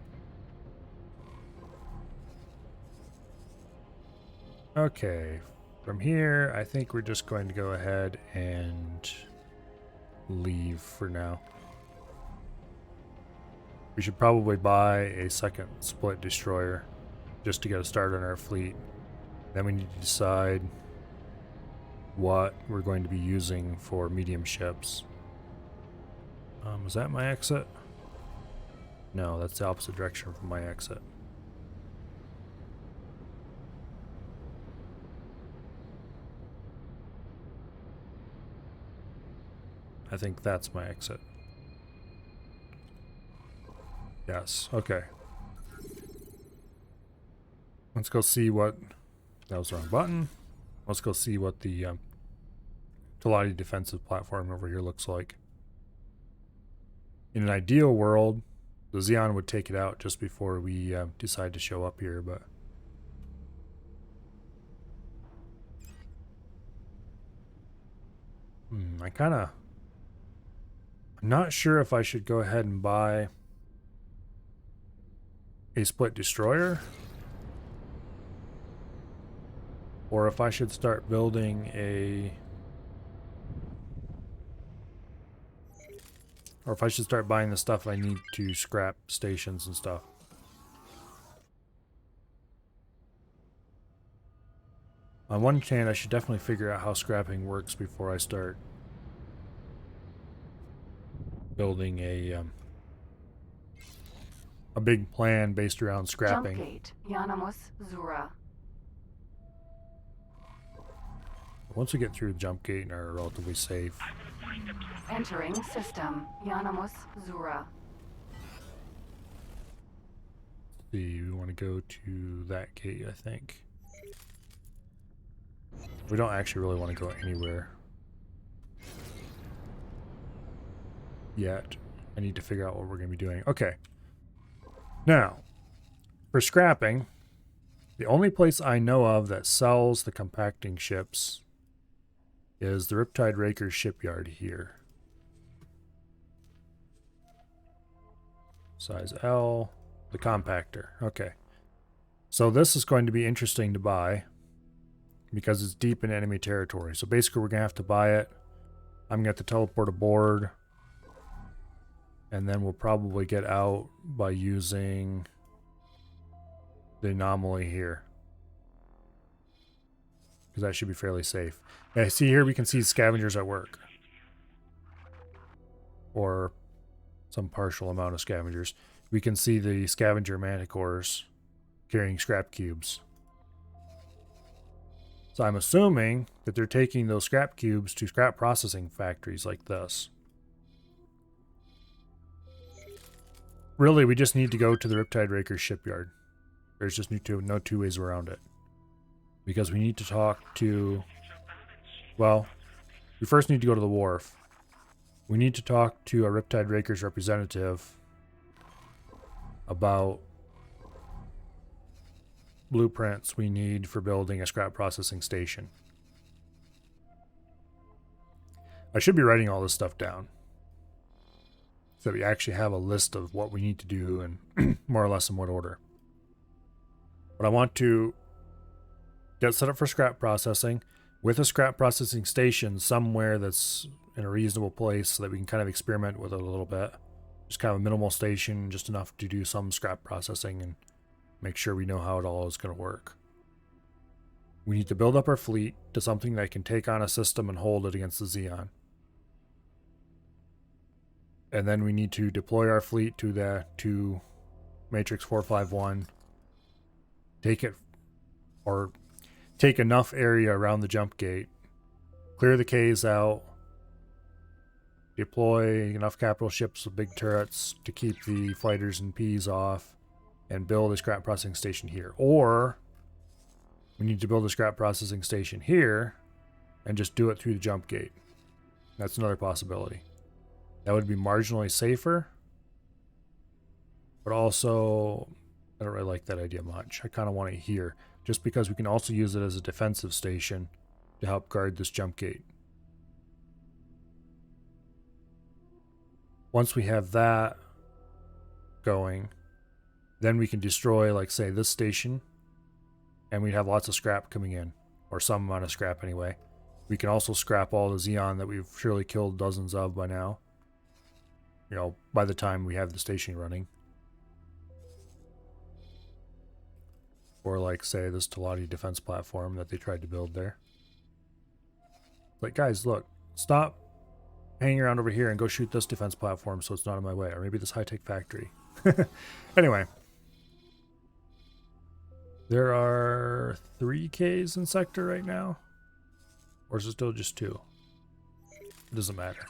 Okay, from here, I think we're just going to go ahead and leave for now. We should probably buy a second split destroyer just to get a start on our fleet. Then we need to decide what we're going to be using for medium ships. Is that my exit? No, that's the opposite direction from my exit. I think that's my exit. Yes, okay. Let's go see what... That was the wrong button. Let's go see what the Talati defensive platform over here looks like. In an ideal world, the Xeon would take it out just before we decide to show up here, but... I'm not sure if I should go ahead and buy a split destroyer, or if I should start building or if I should start buying the stuff I need to scrap stations and stuff. On one hand, I should definitely figure out how scrapping works before I start building a big plan based around scrapping. Jump gate. Yanamus Zura. Once we get through the jump gate and are relatively safe. Entering system. Yanamus Zura. See, we want to go to that gate, I think. We don't actually really want to go anywhere yet. I need to figure out what we're going to be doing. Okay. Now, for scrapping, the only place I know of that sells the compacting ships is the Riptide Raker's shipyard here. Size L, the compactor. Okay. So this is going to be interesting to buy because it's deep in enemy territory. So basically we're going to have to buy it. I'm going to have to teleport aboard. And then we'll probably get out by using the anomaly here. because that should be fairly safe. Yeah, see here we can see scavengers at work. Or some partial amount of scavengers. We can see the scavenger manticores carrying scrap cubes. So I'm assuming that they're taking those scrap cubes to scrap processing factories like this. Really, we just need to go to the Riptide Raker's shipyard. There's just no two ways around it. Because we need to talk to... Well, we first need to go to the wharf. We need to talk to a Riptide Raker's representative about blueprints we need for building a scrap processing station. I should be writing all this stuff down so that we actually have a list of what we need to do and more or less in what order. But I want to get set up for scrap processing with a scrap processing station somewhere that's in a reasonable place so that we can kind of experiment with it a little bit. Just kind of a minimal station, just enough to do some scrap processing and make sure we know how it all is going to work. We need to build up our fleet to something that can take on a system and hold it against the Xenon. And then we need to deploy our fleet to Matrix 451. Take enough area around the jump gate. Clear the Ks out. Deploy enough capital ships with big turrets to keep the fighters and Ps off. And build a scrap processing station here. Or we need to build a scrap processing station here and just do it through the jump gate. That's another possibility. That would be marginally safer. But also, I don't really like that idea much. I kind of want it here. Just because we can also use it as a defensive station to help guard this jump gate. Once we have that going, then we can destroy, like, say, this station, and we'd have lots of scrap coming in, or some amount of scrap anyway. We can also scrap all the Xeon that we've surely killed dozens of by now. You know, by the time we have the station running. Or like, say, this Talati defense platform that they tried to build there. Like, guys, look, stop hanging around over here and go shoot this defense platform so it's not in my way. Or maybe this high-tech factory. Anyway. There are 3 Ks in sector right now. Or is it still just 2? It doesn't matter.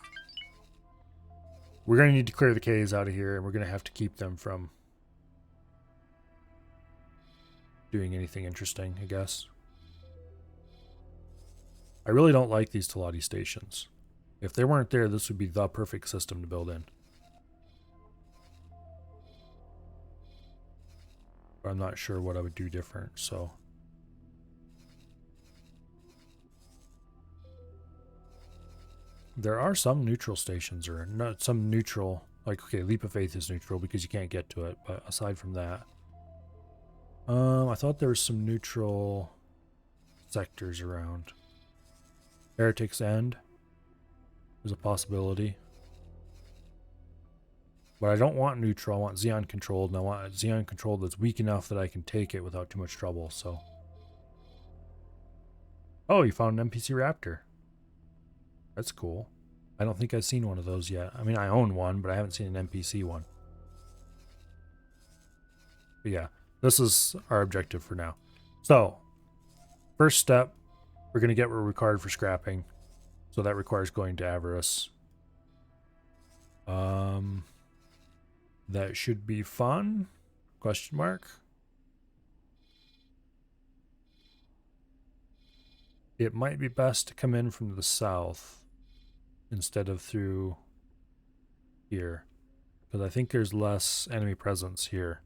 We're going to need to clear the Ks out of here, and we're going to have to keep them from doing anything interesting, I guess. I really don't like these Talati stations. If they weren't there, this would be the perfect system to build in. But I'm not sure what I would do different, so... There are some neutral stations, or not some neutral... Like, okay, Leap of Faith is neutral because you can't get to it, but aside from that... I thought there was some neutral sectors around. Heretic's End is a possibility. But I don't want neutral, I want Xeon controlled, and I want a Xeon controlled that's weak enough that I can take it without too much trouble, so... Oh, you found an NPC Raptor. That's cool. I don't think I've seen one of those yet. I mean, I own one, but I haven't seen an NPC one. But yeah, this is our objective for now. So, first step, we're going to get what required for scrapping. So that requires going to Avarice. That should be fun? Question mark. It might be best to come in from the south instead of through here, because I think there's less enemy presence here.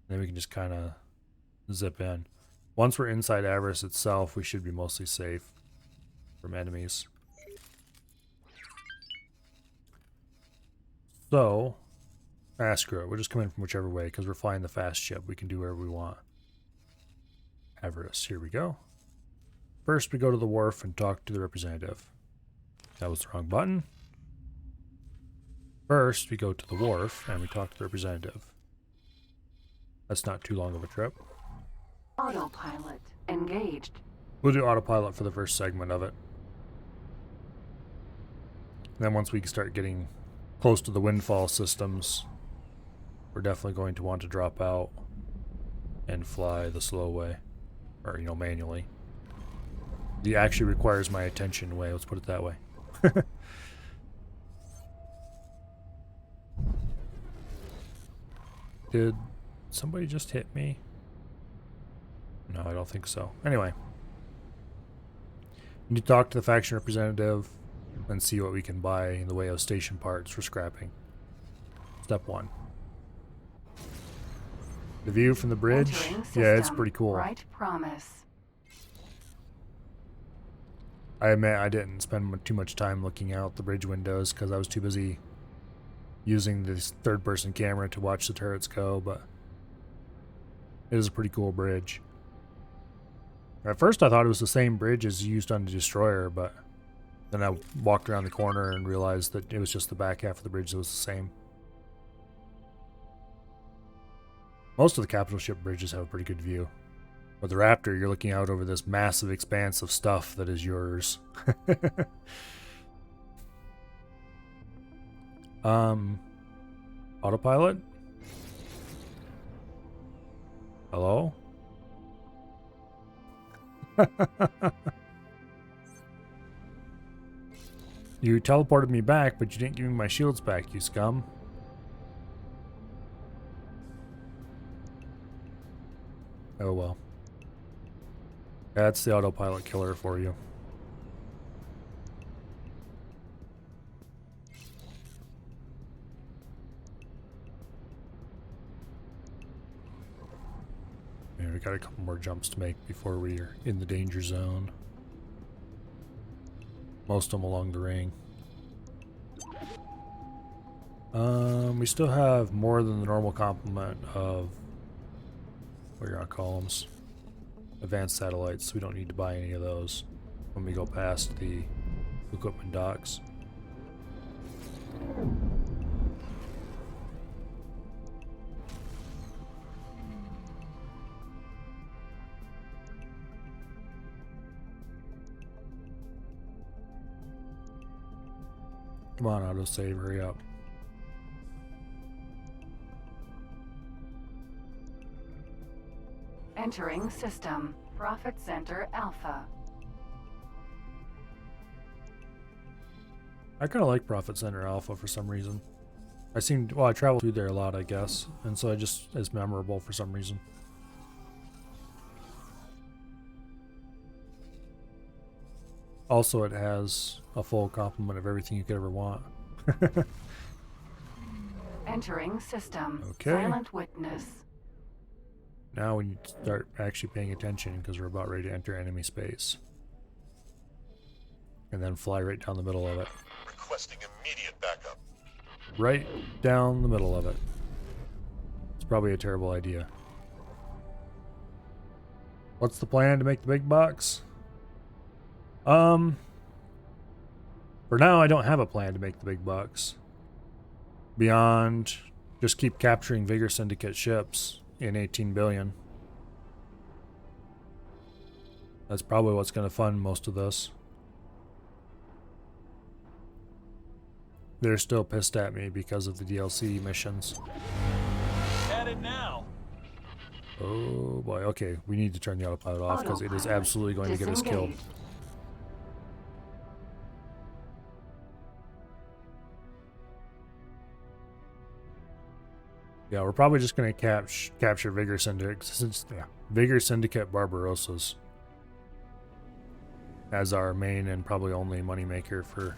Then we can just kind of zip in. Once we're inside Avarice itself, we should be mostly safe from enemies. So, screw it. We'll just come in from whichever way, because we're flying the fast ship. We can do whatever we want. Avarice, here we go. First, we go to the wharf and talk to the representative. That was the wrong button. First, we go to the wharf and we talk to the representative. That's not too long of a trip. Autopilot engaged. We'll do autopilot for the first segment of it. And then once we start getting close to the windfall systems, we're definitely going to want to drop out and fly the slow way. Or, you know, manually. It actually requires my attention way, let's put it that way. Did somebody just hit me? No, I don't think so. Anyway. You need to talk to the faction representative and see what we can buy in the way of station parts for scrapping. Step 1. The view from the bridge? Yeah, it's pretty cool. Right promise. I admit I didn't spend too much time looking out the bridge windows because I was too busy using this third-person camera to watch the turrets go, but it is a pretty cool bridge. At first I thought it was the same bridge as used on the destroyer, but then I walked around the corner and realized that it was just the back half of the bridge that was the same. Most of the capital ship bridges have a pretty good view. With the Raptor, you're looking out over this massive expanse of stuff that is yours. Autopilot? Hello? You teleported me back, but you didn't give me my shields back, you scum. Oh well. That's the autopilot killer for you. Yeah, we got a couple more jumps to make before we are in the danger zone. Most of them along the ring. We still have more than the normal complement of what you're gonna call them, advanced satellites. We don't need to buy any of those when we go past the equipment docks. Come on, autosave, hurry up. Entering system. Profit Center Alpha. I kind of like Profit Center Alpha for some reason. I travel through there a lot, I guess, and so it's memorable for some reason. Also, it has a full complement of everything you could ever want. Entering system. Okay. Silent witness. Now we need to start actually paying attention because we're about ready to enter enemy space. And then fly right down the middle of it. Requesting immediate backup. Right down the middle of it. It's probably a terrible idea. What's the plan to make the big bucks? For now, I don't have a plan to make the big bucks. Beyond just keep capturing Vigor Syndicate ships in 18 billion. That's probably what's going to fund most of this. They're still pissed at me because of the DLC missions. At it now. Oh boy, okay, we need to turn the autopilot off because it is absolutely going to get us killed. Yeah, we're probably just going to capture Vigor Syndicate, Vigor Syndicate Barbarossas as our main and probably only moneymaker for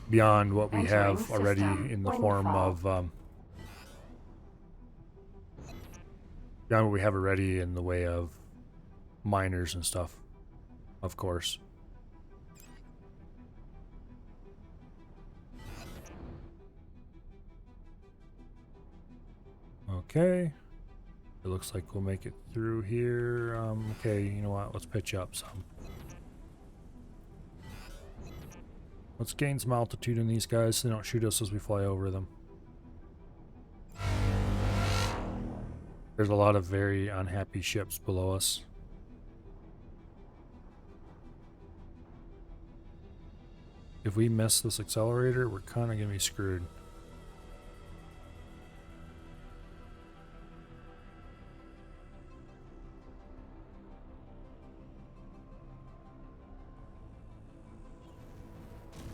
beyond what we have already in the form of beyond what we have already in the way of miners and stuff, of course. Okay, it looks like we'll make it through here. Okay, you know what? Let's pitch up some. Let's gain some altitude in these guys so they don't shoot us as we fly over them. There's a lot of very unhappy ships below us. if we miss this accelerator, we're kind of going to be screwed.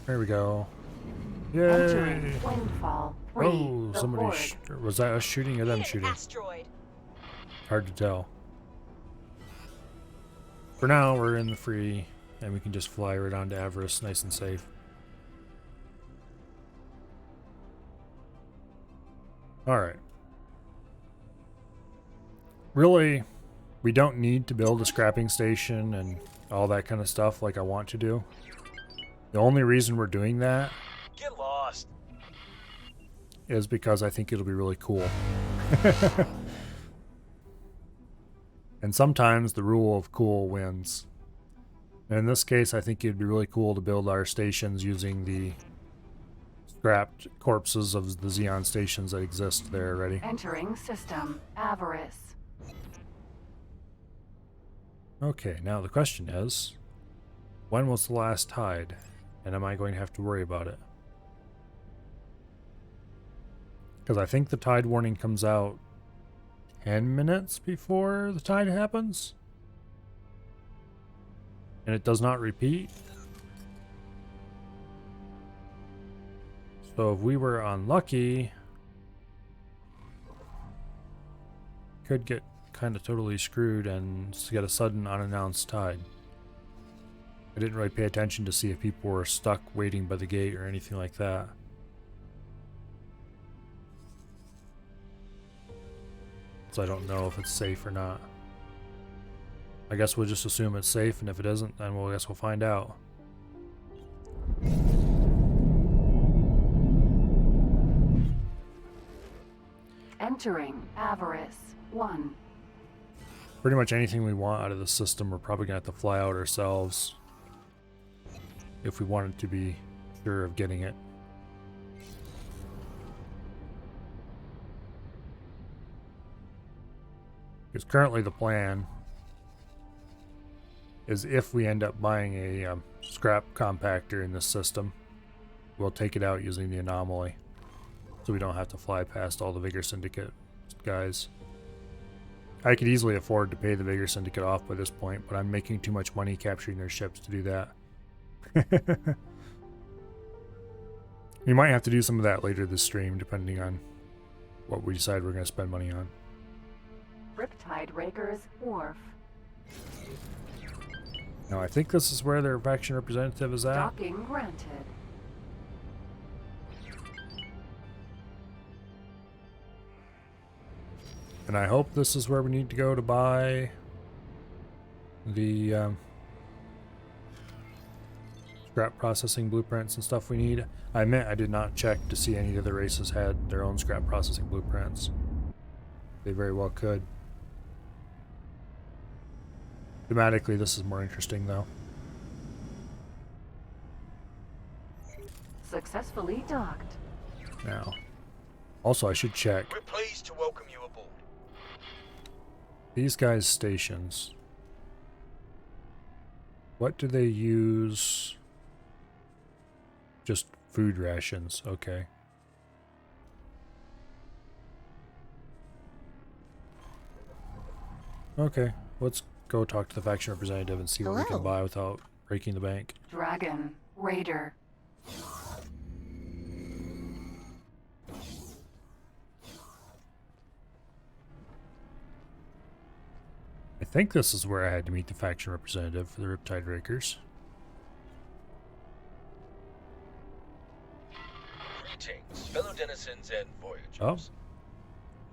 There we go. Yay! Entering Windfall 3. Oh, the somebody Horde. was that us shooting or them Hit an shooting? asteroid. Hard to tell. For now, we're in the free, and we can just fly right on to Avarice, nice and safe. Alright. Really, we don't need to build a scrapping station and all that kind of stuff like I want to do. The only reason we're doing that Get lost. is because I think it'll be really cool. And sometimes the rule of cool wins. And in this case, I think it'd be really cool to build our stations using the scrapped corpses of the Xenon stations that exist there already. Entering system. Avarice. Okay, now the question is, when was the last tide? And am I going to have to worry about it? Because I think the tide warning comes out 10 minutes before the tide happens. And it does not repeat. So if we were unlucky, could get kind of totally screwed and get a sudden unannounced tide. I didn't really pay attention to see if people were stuck waiting by the gate or anything like that. So I don't know if it's safe or not. I guess we'll just assume it's safe, and if it isn't, then I guess we'll find out. Entering Avarice 1. Pretty much anything we want out of the system, we're probably going to have to fly out ourselves if we wanted to be sure of getting it. Because currently the plan is if we end up buying a scrap compactor in this system, we'll take it out using the anomaly. So we don't have to fly past all the Vigor Syndicate guys. I could easily afford to pay the Vigor Syndicate off by this point, but I'm making too much money capturing their ships to do that. We might have to do some of that later this stream, depending on what we decide we're going to spend money on. Riptide Raker's Wharf. Now, I think this is where their faction representative is at. Docking granted. And I hope this is where we need to go to buy the scrap processing blueprints and stuff we need. I admit I did not check to see any other races had their own scrap processing blueprints. They very well could. Thematically, this is more interesting, though. Successfully docked. Now, also I should check We're pleased to welcome you aboard. these guys' stations. What do they use? Just food rations, okay. Okay, let's go talk to the faction representative and see what we can Hello. buy without breaking the bank. Dragon Raider. I think this is where I had to meet the faction representative for the Riptide Rakers. Greetings, fellow denizens and voyagers. Oh,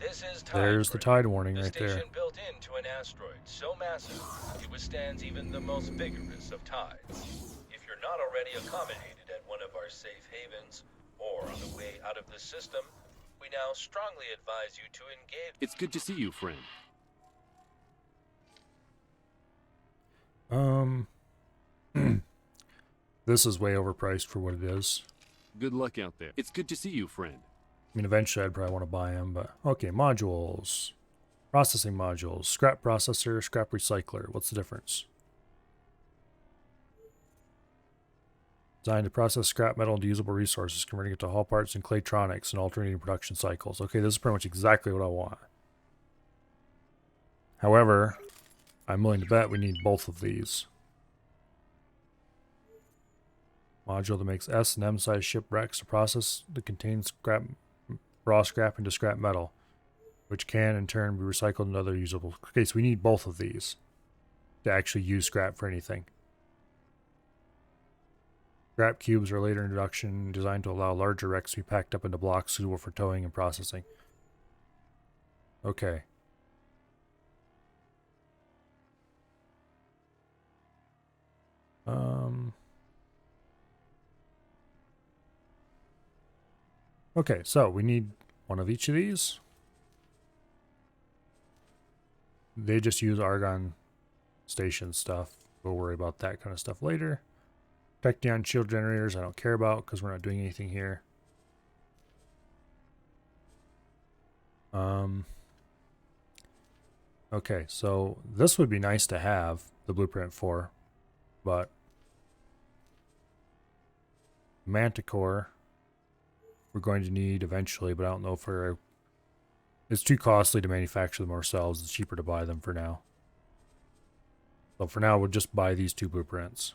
This is Tide there's the Break, tide warning the right station there. built into an asteroid so massive it withstands even the most vigorous of tides. If you're not already accommodated at one of our safe havens or on the way out of the system, we now strongly advise you to engage. It's good to see you, friend. This is way overpriced for what it is. Good luck out there. It's good to see you, friend. I mean, eventually I'd probably want to buy them, but... Okay, modules. Processing modules. Scrap processor, scrap recycler. What's the difference? Designed to process scrap metal into usable resources, converting it to hull parts and claytronics and alternating production cycles. Okay, this is pretty much exactly what I want. However, I'm willing to bet we need both of these. Module that makes S and M size shipwrecks, a process that contains scrap, raw scrap into scrap metal, which can in turn be recycled into other usable. Okay, so we need both of these to actually use scrap for anything. Scrap cubes are a later introduction designed to allow larger wrecks to be packed up into blocks suitable for towing and processing. Okay. Okay, so we need one of each of these. They just use argon station stuff. We'll worry about that kind of stuff later. Tachyon shield generators I don't care about because we're not doing anything here. Okay, so this would be nice to have the blueprint for, but Manticore we're going to need eventually, but I don't know if it's too costly to manufacture them ourselves. It's cheaper to buy them for now. So for now, we'll just buy these two blueprints.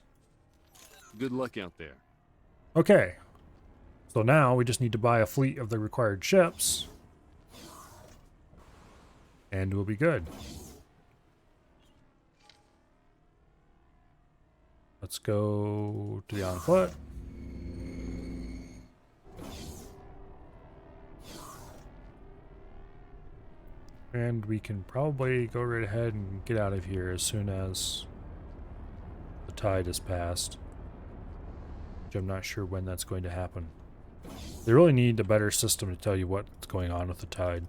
Good luck out there. Okay. So now we just need to buy a fleet of the required ships. And we'll be good. Let's go to the on foot. And we can probably go right ahead and get out of here as soon as the tide has passed. Which I'm not sure when that's going to happen. They really need a better system to tell you what's going on with the tide.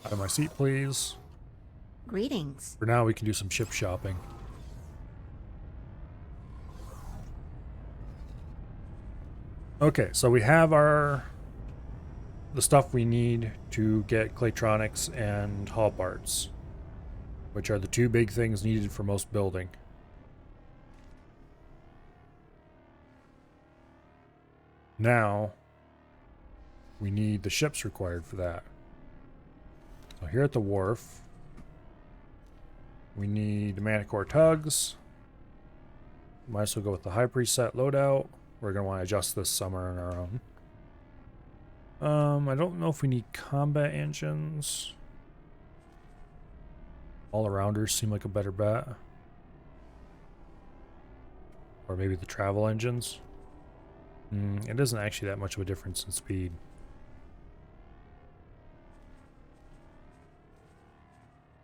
Out of my seat, please. Greetings. For now, we can do some ship shopping. Okay, so we have the stuff we need to get claytronics and hull parts, which are the two big things needed for most building. Now, we need the ships required for that. So here at the wharf, we need Manticore tugs. Might as well go with the high preset loadout. We're going to want to adjust this summer on our own. I don't know if we need combat engines. All-arounders seem like a better bet. Or maybe the travel engines. It isn't actually that much of a difference in speed.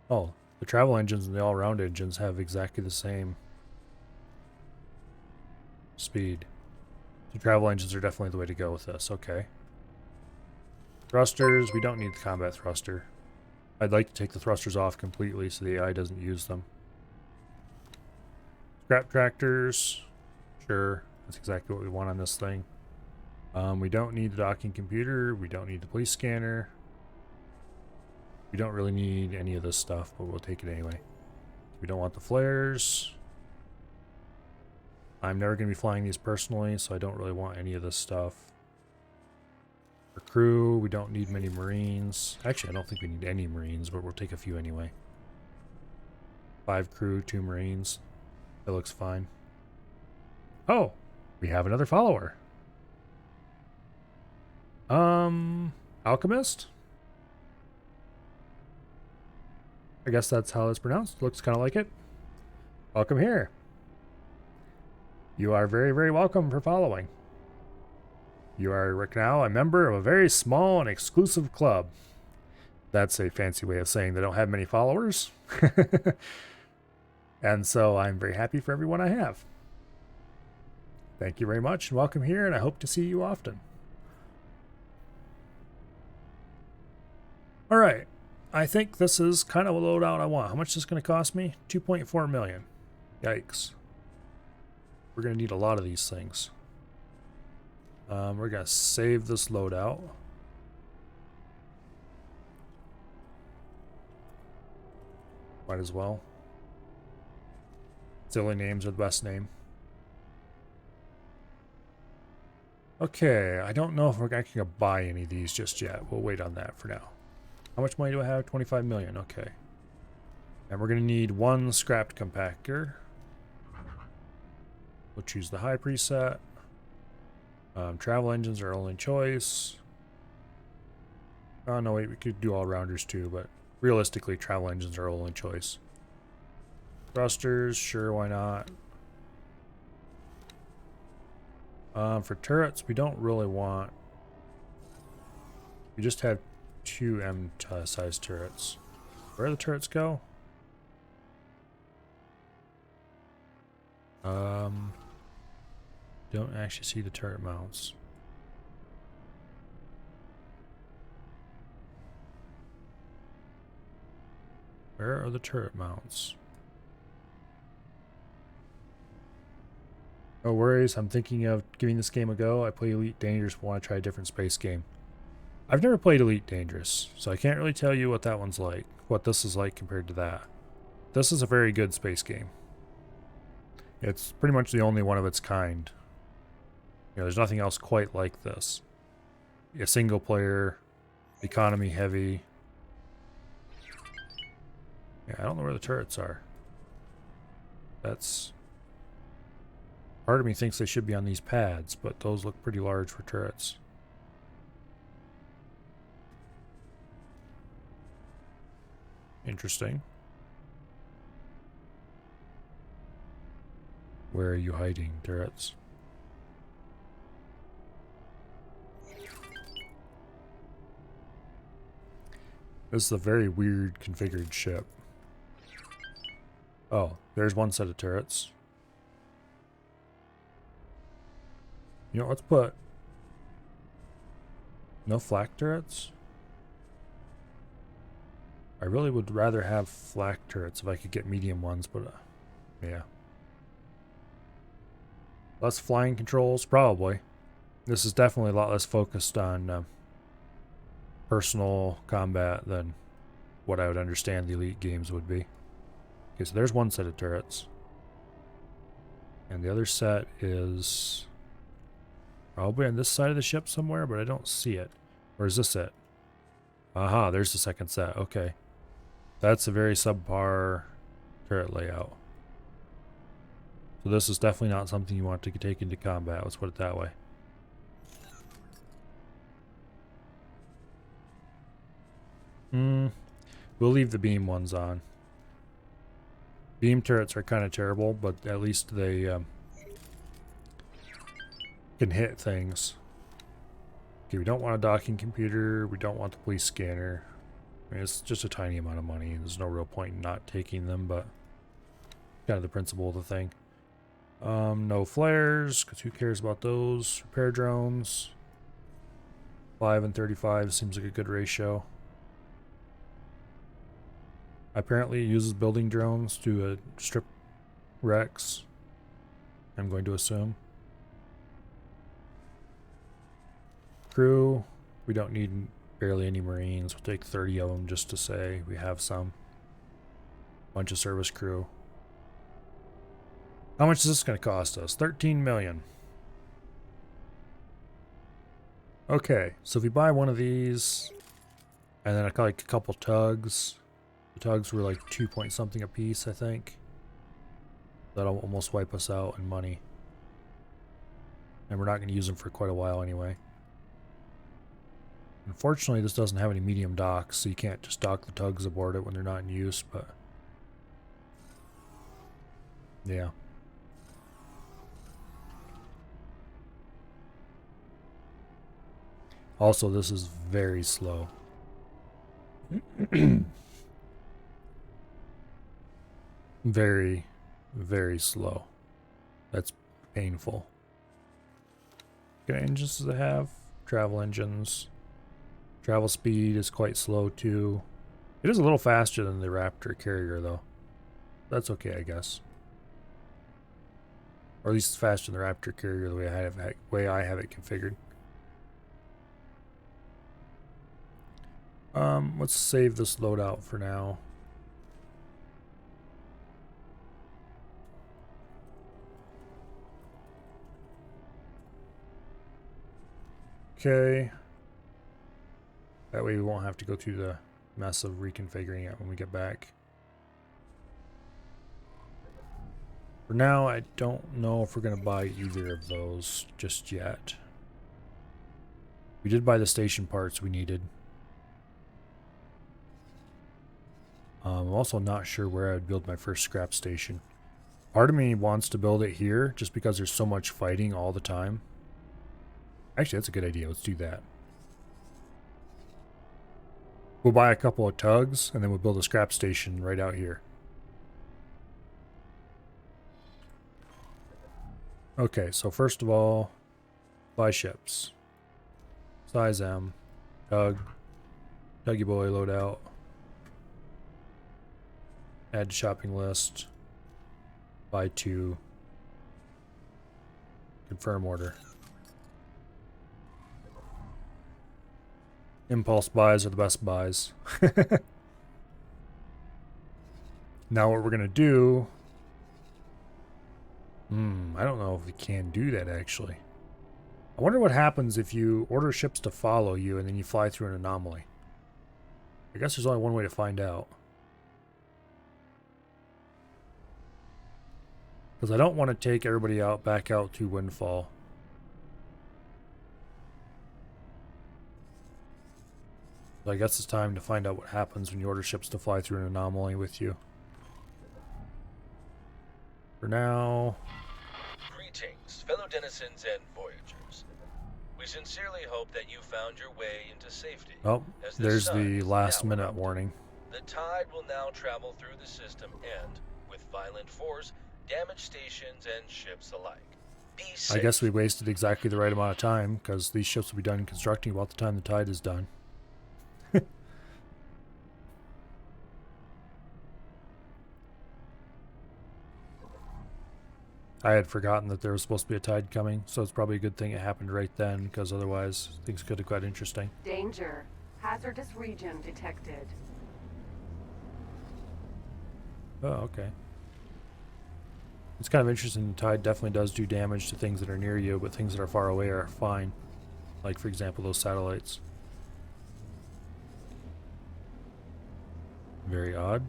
Oh, the travel engines and the all-around engines have exactly the same speed. The travel engines are definitely the way to go with this. Okay. Thrusters, we don't need the combat thruster. I'd like to take the thrusters off completely so the AI doesn't use them. Scrap tractors, sure, that's exactly what we want on this thing. We don't need the docking computer, we don't need the police scanner. We don't really need any of this stuff, but we'll take it anyway. We don't want the flares. I'm never going to be flying these personally, so I don't really want any of this stuff. For crew, we don't need many Marines. Actually, I don't think we need any Marines, but we'll take a few anyway. 5 crew, 2 Marines. That looks fine. Oh, we have another follower. Alchemist? I guess that's how it's pronounced. Looks kind of like it. Welcome here. You are very, very welcome for following. You are now a member of a very small and exclusive club. That's a fancy way of saying they don't have many followers. And so I'm very happy for everyone I have. Thank you very much and welcome here, and I hope to see you often. All right. I think this is kind of a loadout I want. How much is this going to cost me? 2.4 million. Yikes. We're going to need a lot of these things. We're going to save this loadout. Might as well. Silly names are the best name. Okay, I don't know if we're actually going to buy any of these just yet. We'll wait on that for now. How much money do I have? 25 million. Okay. And we're going to need one scrapped compactor. We'll choose the high preset. Travel engines are our only choice. Oh, no, wait, we could do all-rounders too, but realistically, travel engines are our only choice. Thrusters, sure, why not? For turrets, we don't really want... We just have 2 M-sized turrets. Where do the turrets go? Don't actually see the turret mounts. Where are the turret mounts? No worries, I'm thinking of giving this game a go. I play Elite Dangerous, but want to try a different space game. I've never played Elite Dangerous, so I can't really tell you what that one's like, what this is like compared to that. This is a very good space game. It's pretty much the only one of its kind. You know, there's nothing else quite like this. A single player, economy heavy. Yeah, I don't know where the turrets are. That's... Part of me thinks they should be on these pads, but those look pretty large for turrets. Interesting. Where are you hiding, turrets? This is a very weird configured ship. Oh, there's one set of turrets. You know, let's put... No flak turrets? I really would rather have flak turrets if I could get medium ones, but yeah. Less flying controls? Probably. This is definitely a lot less focused on personal combat than what I would understand the Elite games would be. Okay, so there's one set of turrets. And the other set is probably on this side of the ship somewhere, but I don't see it. Or is this it? Aha, there's the second set. Okay. That's a very subpar turret layout. So this is definitely not something you want to take into combat. Let's put it that way. We'll leave the beam ones on. Beam turrets are kind of terrible, but at least they can hit things. Okay, we don't want a docking computer. We don't want the police scanner. I mean, it's just a tiny amount of money. There's no real point in not taking them, but kind of the principle of the thing. No flares, because who cares about those? Repair drones. 5 and 35 seems like a good ratio. Apparently it uses building drones to strip wrecks, I'm going to assume. Crew, we don't need barely any Marines. We'll take 30 of them just to say we have some. Bunch of service crew. How much is this going to cost us? 13 million. Okay, so if we buy one of these, and then like a couple tugs. The tugs were like 2 point something a piece, I think. That'll almost wipe us out in money. And we're not going to use them for quite a while anyway. Unfortunately, this doesn't have any medium docks, so you can't just dock the tugs aboard it when they're not in use, but... yeah. Also, this is very slow. Very, very slow. That's painful. What kind of engines does it have? Travel engines. Travel speed is quite slow too. It is a little faster than the Raptor carrier though. That's okay, I guess. Or at least it's faster than the Raptor carrier the way I have it configured. Let's save this loadout for now. okay. That way we won't have to go through the mess of reconfiguring it when we get back. For now, I don't know if we're going to buy either of those just yet. We did buy the station parts we needed. I'm also not sure where I would build my first scrap station. Part of me wants to build it here just because there's so much fighting all the time. Actually, that's a good idea. Let's do that. We'll buy a couple of tugs and then we'll build a scrap station right out here. Okay, so first of all, buy ships. Size M. Tug. Tuggy boy loadout. Add to shopping list. Buy 2. Confirm order. Impulse buys are the best buys. Now what we're going to do... I don't know if we can do that actually. I wonder what happens if you order ships to follow you and then you fly through an anomaly. I guess there's only one way to find out. Because I don't want to take everybody out back out to Windfall. So I guess it's time to find out what happens when you order ships to fly through an anomaly with you. For now... Greetings, fellow denizens and voyagers. We sincerely hope that you found your way into safety. Oh, as the there's sun the is last now minute erupting. warning. The tide will now travel through the system and, with violent force, damage stations and ships alike. Be safe. I guess we wasted exactly the right amount of time, because these ships will be done constructing about the time the tide is done. I had forgotten that there was supposed to be a tide coming, so it's probably a good thing it happened right then, because otherwise things could have got interesting. Danger. Hazardous region detected. Oh, okay. It's kind of interesting. The tide definitely does do damage to things that are near you, but things that are far away are fine. Like, for example, those satellites. Very odd.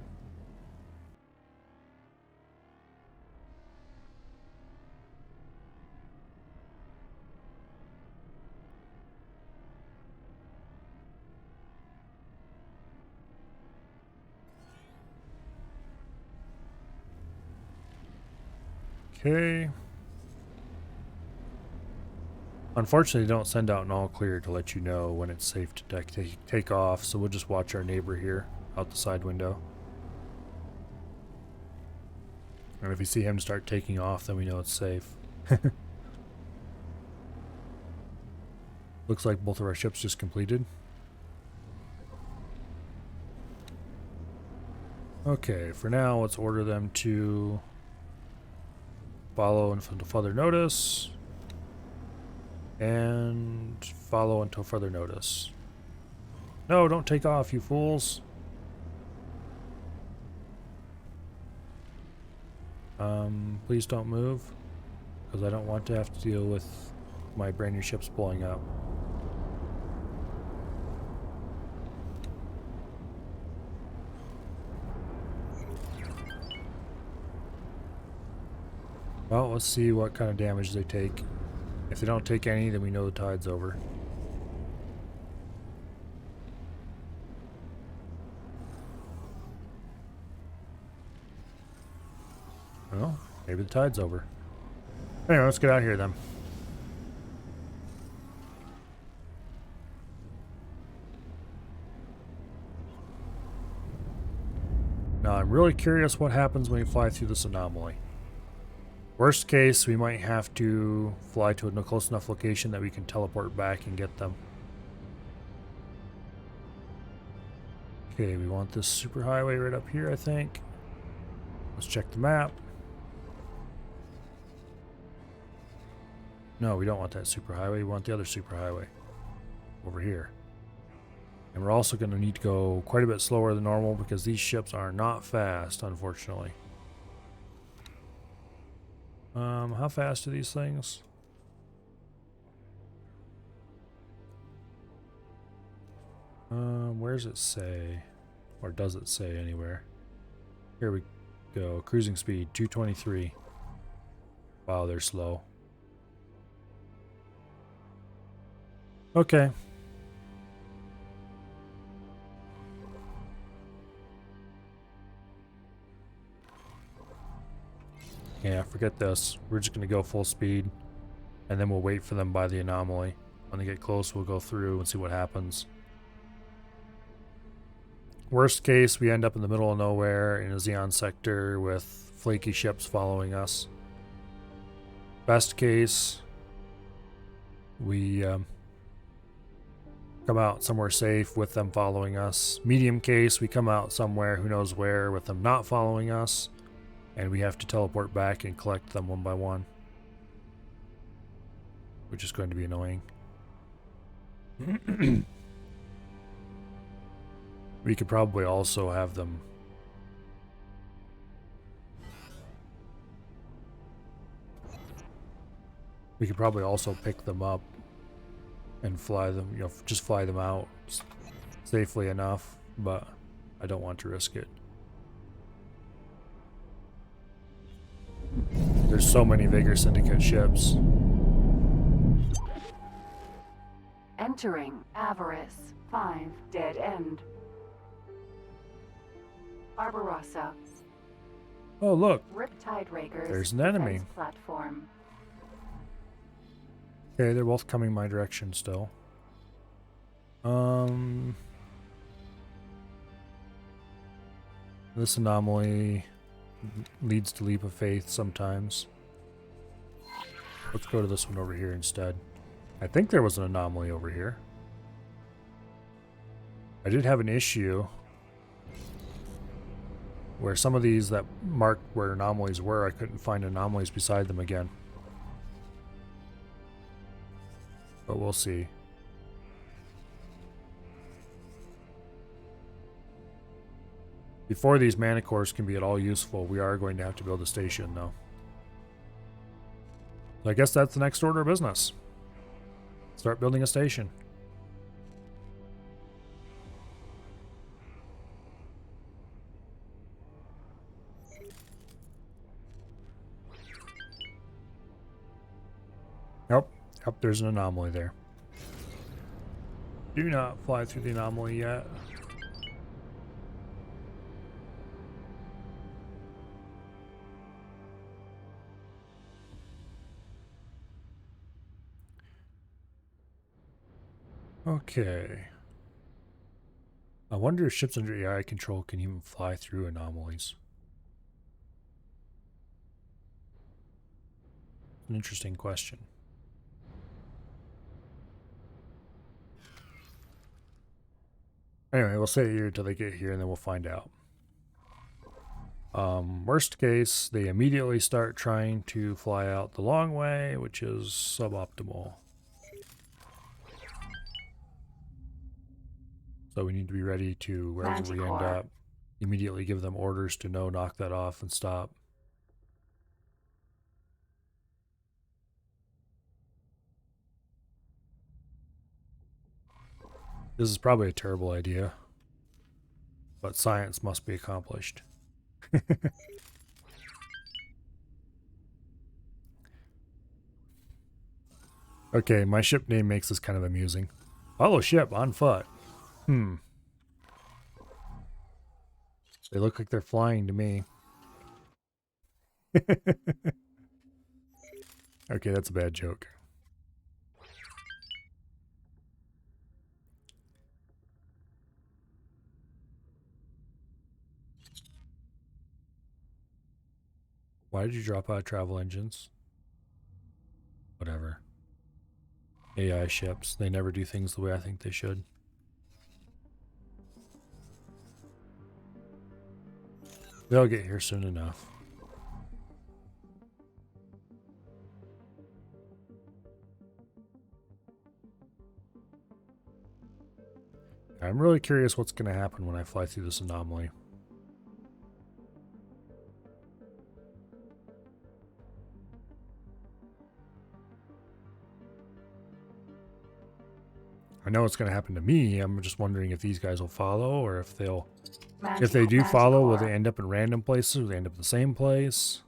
Okay. Unfortunately, they don't send out an all clear to let you know when it's safe to take off, so we'll just watch our neighbor here out the side window. And if we see him start taking off, then we know it's safe. Looks like both of our ships just completed. Okay, for now, let's order them to follow until further notice. And follow until further notice. No, don't take off, you fools. Please don't move, because I don't want to have to deal with my brand new ships blowing up. Well, let's see what kind of damage they take. If they don't take any, then we know the tide's over. Well, maybe the tide's over. Anyway, let's get out of here then. Now, I'm really curious what happens when you fly through this anomaly. Worst case, we might have to fly to a close enough location that we can teleport back and get them. Okay, we want this superhighway right up here, I think. Let's check the map. No, we don't want that superhighway. We want the other superhighway over here. And we're also going to need to go quite a bit slower than normal because these ships are not fast, unfortunately. How fast are these things? Where's it say? Or does it say anywhere? Here we go. Cruising speed 223. Wow, they're slow. Okay. Yeah, forget this. We're just going to go full speed. And then we'll wait for them by the anomaly. When they get close, we'll go through and see what happens. Worst case, we end up in the middle of nowhere in a Xenon sector with flaky ships following us. Best case, we come out somewhere safe with them following us. Medium case, we come out somewhere who knows where with them not following us. And we have to teleport back and collect them one by one. Which is going to be annoying. We could probably also have them we could probably also pick them up and fly them, you know, just fly them out safely enough, but I don't want to risk it. There's so many Vigor Syndicate ships. Entering Avarice 5 Dead End. Barbarossa. Oh, look. Riptide Rakers. There's an enemy. Defense platform. Okay, they're both coming my direction still. This anomaly leads to leap of faith sometimes. Let's go to this one over here instead. I think there was an anomaly over here. I did have an issue where some of these that marked where anomalies were, I couldn't find anomalies beside them again. But we'll see. Before these mana cores can be at all useful, we are going to have to build a station though. So I guess that's the next order of business. Start building a station. Nope. Yep, there's an anomaly there. Do not fly through the anomaly yet. Okay. I wonder if ships under AI control can even fly through anomalies. An interesting question. Anyway, we'll sit here until they get here and then we'll find out. Worst case, they immediately start trying to fly out the long way, which is suboptimal. So we need to be ready to, wherever we end up, immediately give them orders to no, knock that off and stop. This is probably a terrible idea, but science must be accomplished. Okay, my ship name makes this kind of amusing. Follow ship on foot. They look like they're flying to me. Okay, that's a bad joke. Why did you drop out of travel engines? Whatever. AI ships, they never do things the way I think they should. They'll get here soon enough. I'm really curious what's going to happen when I fly through this anomaly. I know it's going to happen to me. I'm just wondering if these guys will follow, or if they'll... Manti- If they do follow, will Manticore. they end up in random places? Will they end up in the same place?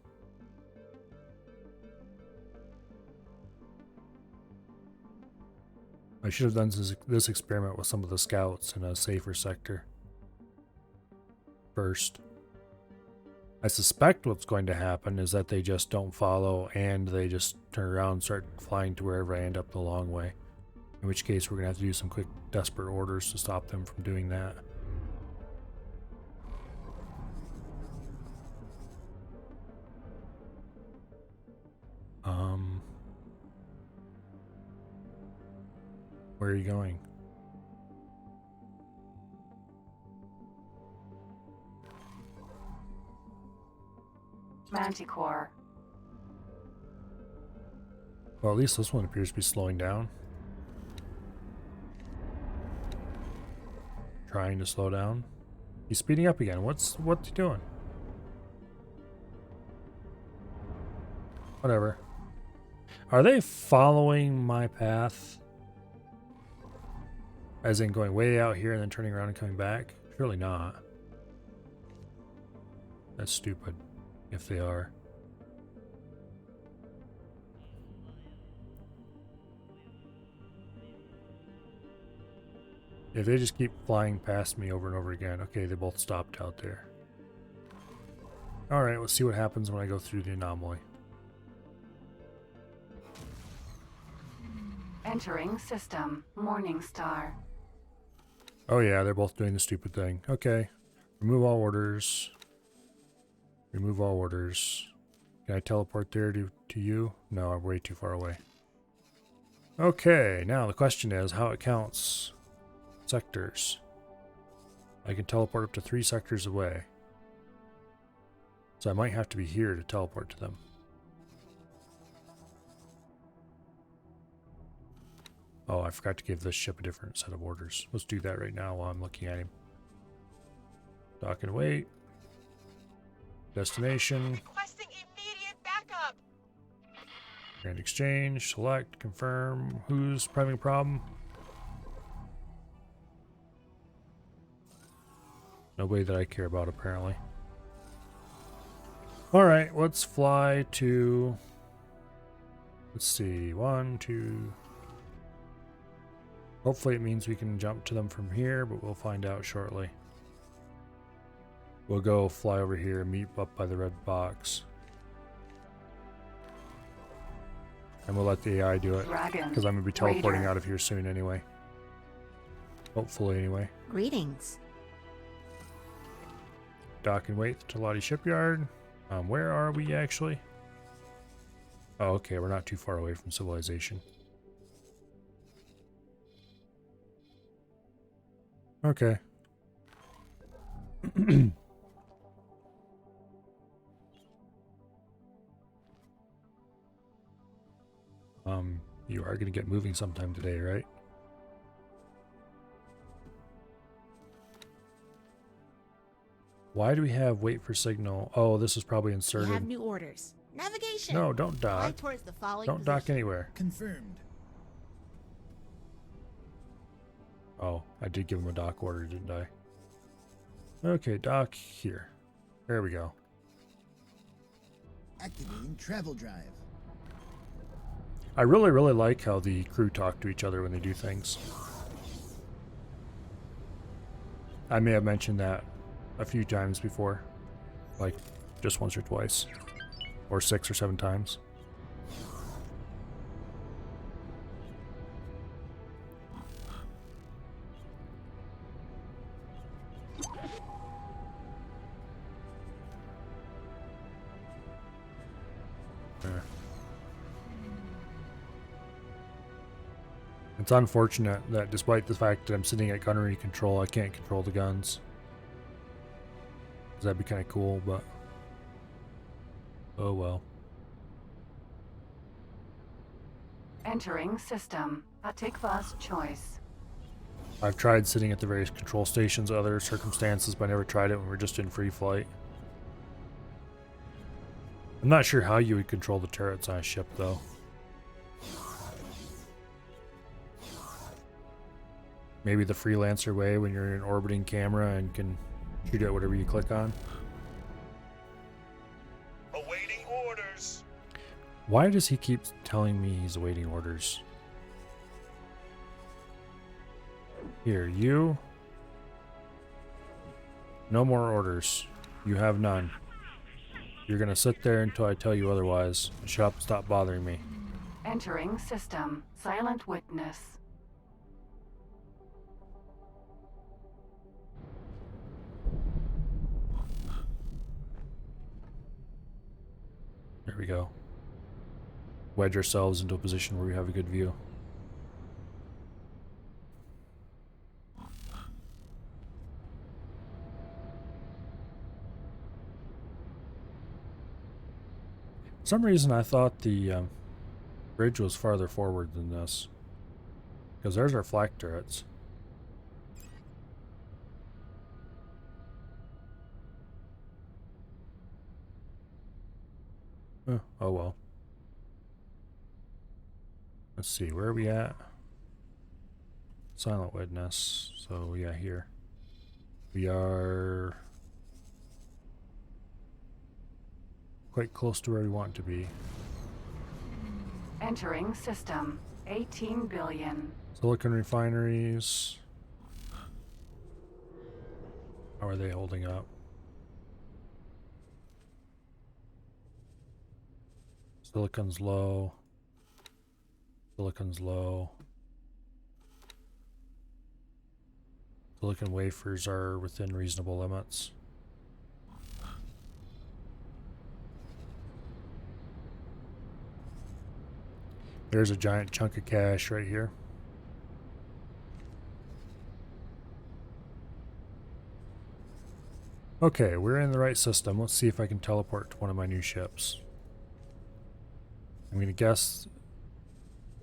I should have done this experiment with some of the scouts in a safer sector first. I suspect what's going to happen is that they just don't follow and they just turn around and start flying to wherever I end up the long way. In which case we're going to have to do some quick desperate orders to stop them from doing that. Where are you going? Manticore. Well, at least this one appears to be slowing down. Trying to slow down. He's speeding up again. What's he doing? Whatever. Are they following my path? As in going way out here and then turning around and coming back? Surely not. That's stupid. If they are. If they just keep flying past me over and over again. Okay, they both stopped out there. Alright, let's see what happens when I go through the anomaly. Entering system. Morningstar. Oh yeah, they're both doing the stupid thing. Okay. Remove all orders. Remove all orders. Can I teleport there to you? No, I'm way too far away. Okay, now the question is how it counts sectors. I can teleport up to 3 sectors away. So I might have to be here to teleport to them. Oh, I forgot to give this ship a different set of orders. Let's do that right now while I'm looking at him. Dock and wait. Destination. Requesting immediate backup. Grand exchange. Select. Confirm. Who's having a problem? Nobody that I care about, apparently. Alright, let's fly to... Let's see. 1, 2... Hopefully it means we can jump to them from here, but we'll find out shortly. We'll go fly over here and meet up by the red box. And we'll let the AI do it, Dragon. because I'm going to be teleporting Raider. out of here soon anyway. Hopefully anyway. Greetings. Dock and wait to Lottie Shipyard. Where are we actually? Oh, okay, we're not too far away from civilization. Okay. You are going to get moving sometime today, right? Why do we have wait for signal? Oh, this is probably We inserted. have new orders. Navigation. No, don't Fly dock. towards the following Don't dock position. anywhere. Confirmed. Oh, I did give him a dock order, didn't I? Okay, dock here. There we go. Activating travel drive. I really like how the crew talk to each other when they do things. I may have mentioned that a few times before. Like, just once or twice. Or 6 or 7 times. It's unfortunate that despite the fact that I'm sitting at gunnery control, I can't control the guns. 'Cause that'd be kind of cool, but... oh well. Entering system. Atikva's choice. I've tried sitting at the various control stations other circumstances, but I never tried it when we're just in free flight. I'm not sure how you would control the turrets on a ship, though. maybe the freelancer way when you're in an orbiting camera and can shoot at whatever you click on. Awaiting orders. Why does he keep telling me he's awaiting orders? Here, you. No more orders. You have none. You're gonna sit there until I tell you otherwise. Shut up and stop bothering me. Entering system. Silent witness. There we go. Wedge ourselves into a position where we have a good view. For some reason I thought the bridge was farther forward than this. Because there's our flak turrets. Oh well. Let's see, where are we at? Silent witness. So yeah, here. We are quite close to where we want to be. Entering system. 18 billion. Silicon refineries. How are they holding up? Silicon's low. Silicon's low. Silicon wafers are within reasonable limits. There's a giant chunk of cash right here. Okay, we're in the right system. Let's see if I can teleport to one of my new ships. I'm going to guess...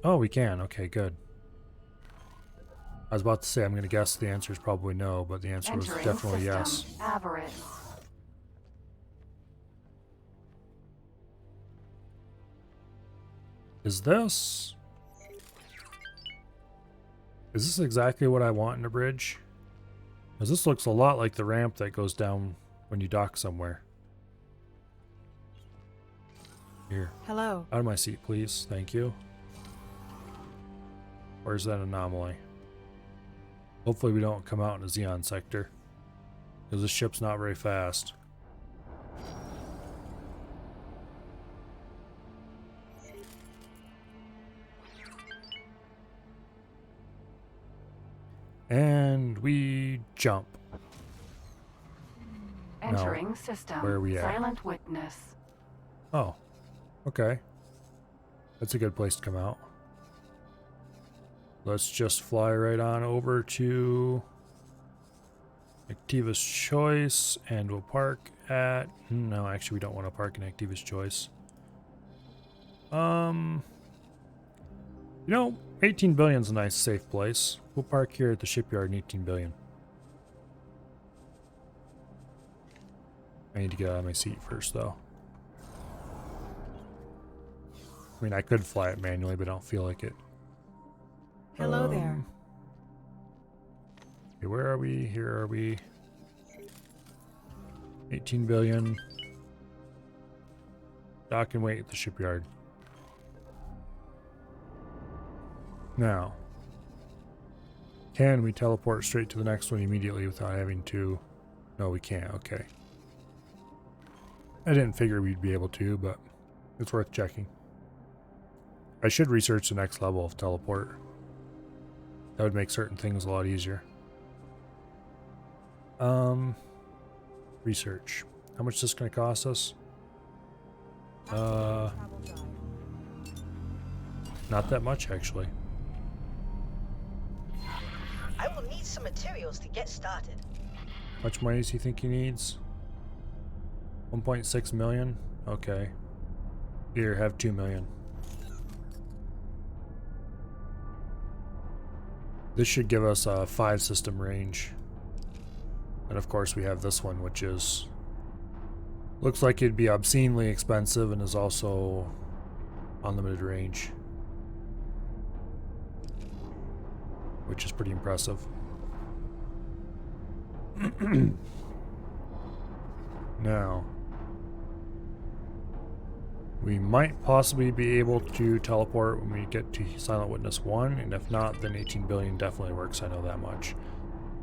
Oh, we can. Okay, good. I was about to say I'm going to guess the answer is probably no, but the answer was definitely yes. Avarice. Is this exactly what I want in a bridge? Because this looks a lot like the ramp that goes down when you dock somewhere. Here. Hello. Out of my seat, please. Thank you. Where's that anomaly? Hopefully we don't come out in a Xenon sector. Because this ship's not very fast. And we jump. Entering system. Where are we at? Silent witness. Oh. Okay. That's a good place to come out. Let's just fly right on over to Activa's Choice, and we'll park at... No, actually we don't want to park in Activa's Choice. You know, 18 billion is a nice safe place. We'll park here at the shipyard in 18 billion. I need to get out of my seat first, though. I mean, I could fly it manually, but I don't feel like it. Hello there. Okay, where are we? Here are we. 18 billion. Dock and wait at the shipyard. Now, can we teleport straight to the next one immediately without having to... No, we can't. Okay. I didn't figure we'd be able to, but it's worth checking. I should research the next level of teleport. That would make certain things a lot easier. Research. How much is this going to cost us? Not that much, actually. I will need some materials to get started. How much money does he think he needs? 1.6 million? Okay. Here, have 2 million. This should give us a 5 system range. And of course we have this one, which is... Looks like it'd be obscenely expensive and is also unlimited range. which is pretty impressive. Now, we might possibly be able to teleport when we get to Silent Witness 1, and if not, then 18 billion definitely works, I know that much.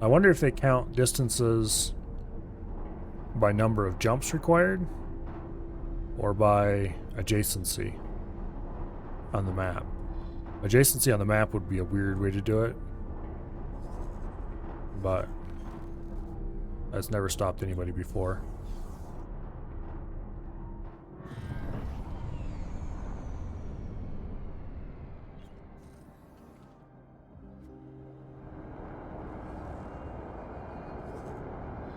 I wonder if they count distances by number of jumps required, or by adjacency on the map. Adjacency on the map would be a weird way to do it, but that's never stopped anybody before.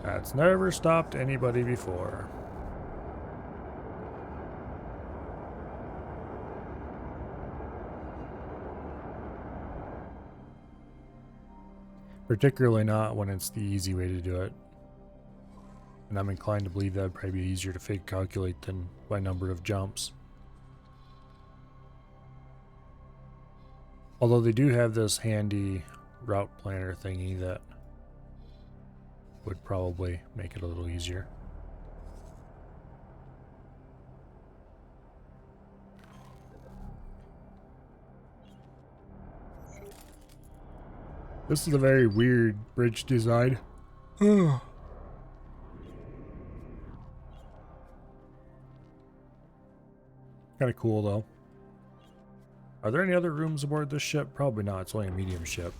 That's never stopped anybody before. Particularly not when it's the easy way to do it. And I'm inclined to believe that would probably be easier to calculate than by number of jumps. Although they do have this handy route planner thingy that would probably make it a little easier. This is a very weird bridge design. Kind of cool though. Are there any other rooms aboard this ship? Probably not. It's only a medium ship.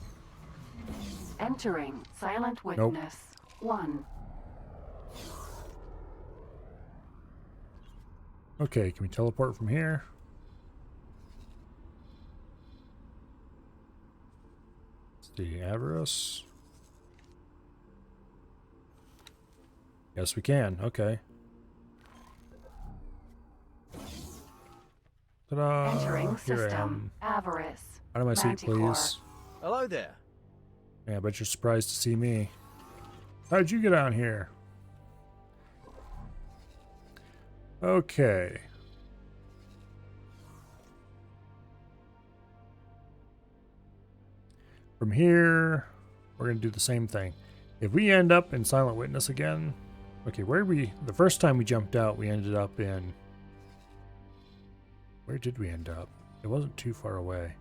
Entering Silent Witness 1. Okay, can we teleport from here? The Avarice. Yes, we can. Okay. Ta-da! Entering Here I system. am. Avarice. Out of my seat, Manticore. please. Hello there. Yeah, I bet you're surprised to see me. How'd you get on here? Okay. From here, we're going to do the same thing. If we end up in Silent Witness again... Okay, the first time we jumped out, we ended up in... Where did we end up? It wasn't too far away.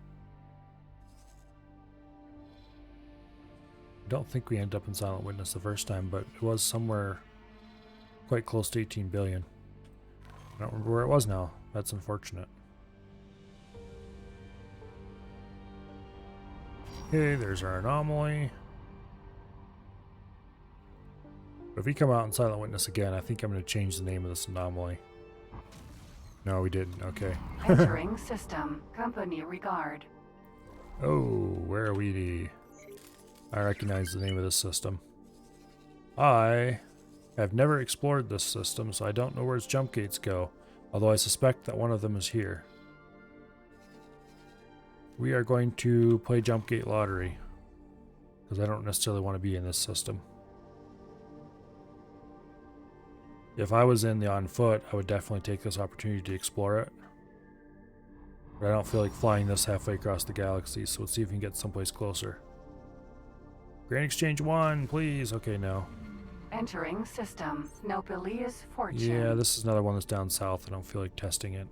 I don't think we ended up in Silent Witness the first time, but it was somewhere quite close to 18 billion. I don't remember where it was now. That's unfortunate. Okay, there's our anomaly. But if we come out in Silent Witness again, I think I'm going to change the name of this anomaly. No, we didn't. Okay. Entering system. Company regard. Oh, where are we? I recognize the name of this system. I have never explored this system, so I don't know where its jump gates go, although I suspect that one of them is here. We are going to play Jump Gate Lottery, because I don't necessarily want to be in this system. If I was in the On Foot, I would definitely take this opportunity to explore it. But I don't feel like flying this halfway across the galaxy, so let's see if we can get someplace closer. Grand Exchange 1, please. Okay, no. Entering system. Nopalia's Fortune. Yeah, this is another one that's down south. I don't feel like testing it.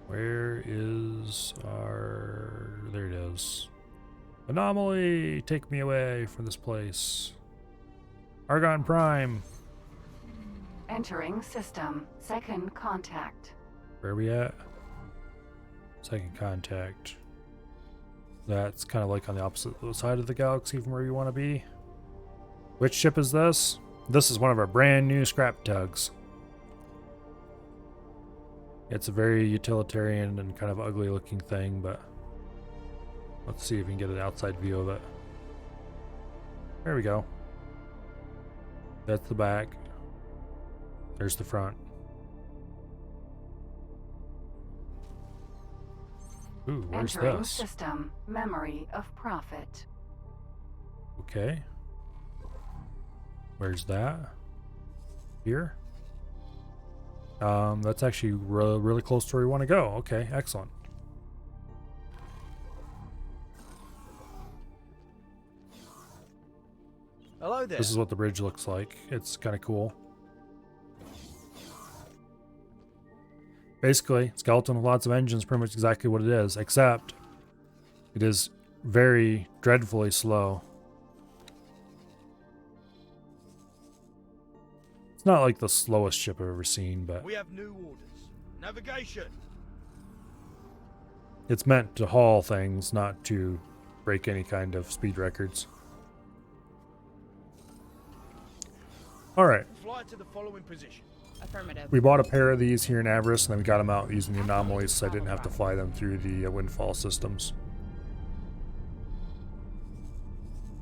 Where is our... There it is. Anomaly! Take me away from this place. Argon Prime! Entering system. Second contact. Where are we at? Second contact. That's kind of like on the opposite side of the galaxy from where you want to be. Which ship is this? This is one of our brand new scrap tugs. It's a very utilitarian and kind of ugly looking thing, but let's see if we can get an outside view of it. There we go. That's the back. There's the front. Ooh, where's Entering this? system. Memory of Prophet. Okay. Where's that? Here? That's actually really close to where we want to go. Okay, excellent. there. This is what the bridge looks like. It's kind of cool. Basically, skeleton with lots of engines, pretty much exactly what it is, except it is very dreadfully slow. It's not like the slowest ship I've ever seen, but We have new orders. Navigation. it's meant to haul things, not to break any kind of speed records. Alright, Fly to the following position. Affirmative. we bought a pair of these here in Avarice, and then we got them out using the anomalies, so I didn't have to fly them through the windfall systems.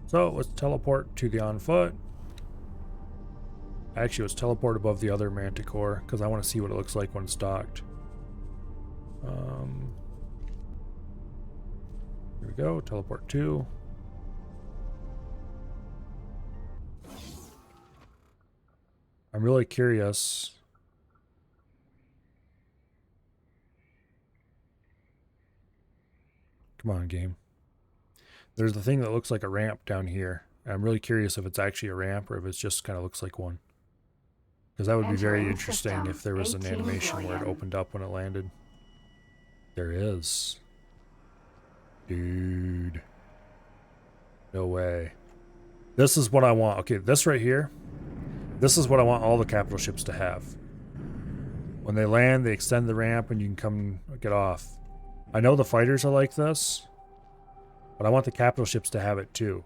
So let's teleport to the on foot. Actually, let's teleport above the other manticore because I want to see what it looks like when it's docked. Here we go. Teleport 2. I'm really curious. Come on, game. There's the thing that looks like a ramp down here. I'm really curious if it's actually a ramp or if it just kind of looks like one. Because that would be very Entering interesting system, if there was an 18 animation where it billion. opened up when it landed. There is. Dude. No way. This is what I want. Okay, this right here. This is what I want all the capital ships to have. When they land, they extend the ramp and you can come get off. I know the fighters are like this, but I want the capital ships to have it too.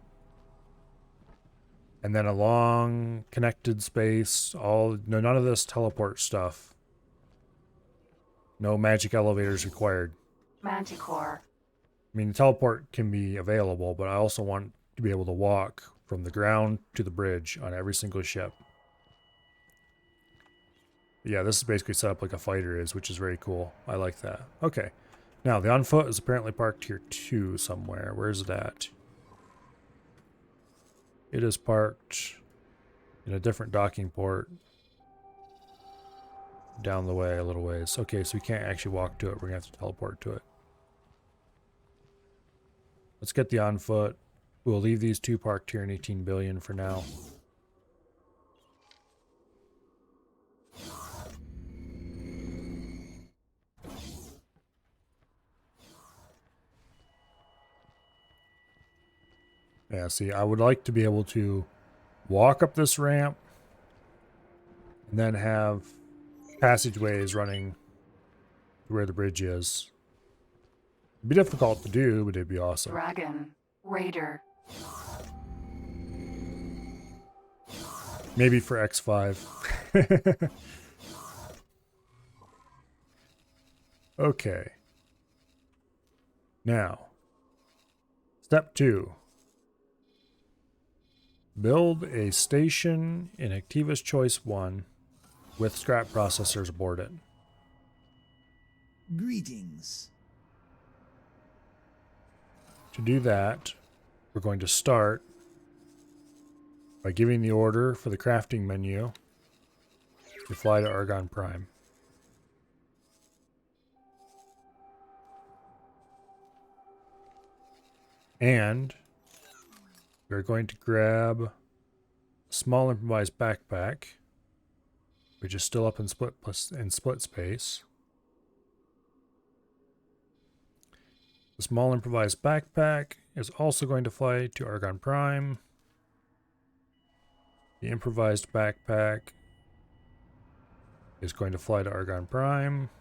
And then a long connected space, none of this teleport stuff. No magic elevators required. Manticore. I mean, the teleport can be available, but I also want to be able to walk from the ground to the bridge on every single ship. Yeah, this is basically set up like a fighter is, which is very cool. I like that. Okay. Now, the on foot is apparently parked here too somewhere. Where is it at? It is parked in a different docking port down the way a little ways. Okay, so we can't actually walk to it. We're going to have to teleport to it. Let's get the on foot. We'll leave these two parked here in 18 billion for now. Yeah, see, I would like to be able to walk up this ramp and then have passageways running to where the bridge is. It'd be difficult to do, but it'd be awesome. Dragon. Raider. Maybe for X5. Okay. Now, step 2. Build a station in Activus Choice 1 with scrap processors aboard it. Greetings. To do that, we're going to start by giving the order for the crafting menu to fly to Argon Prime. And we're going to grab a small improvised backpack, which is still up in split space. The small improvised backpack is also going to fly to Argon Prime. The improvised backpack is going to fly to Argon Prime.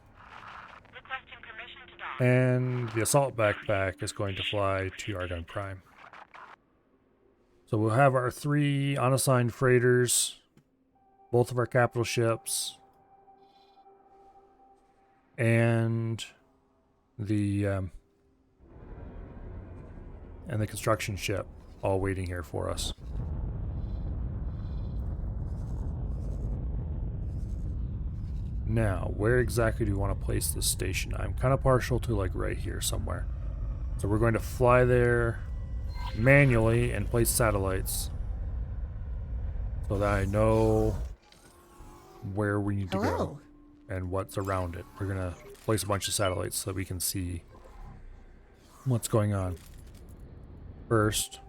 Requesting permission to dock. And the assault backpack is going to fly to Argon Prime. So we'll have our 3 unassigned freighters, both of our capital ships, and the construction ship all waiting here for us. Now, where exactly do we want to place this station? I'm kind of partial to like right here somewhere. So we're going to fly there manually and place satellites so that I know where we need to go and what's around it. We're going to place a bunch of satellites so that we can see what's going on. First,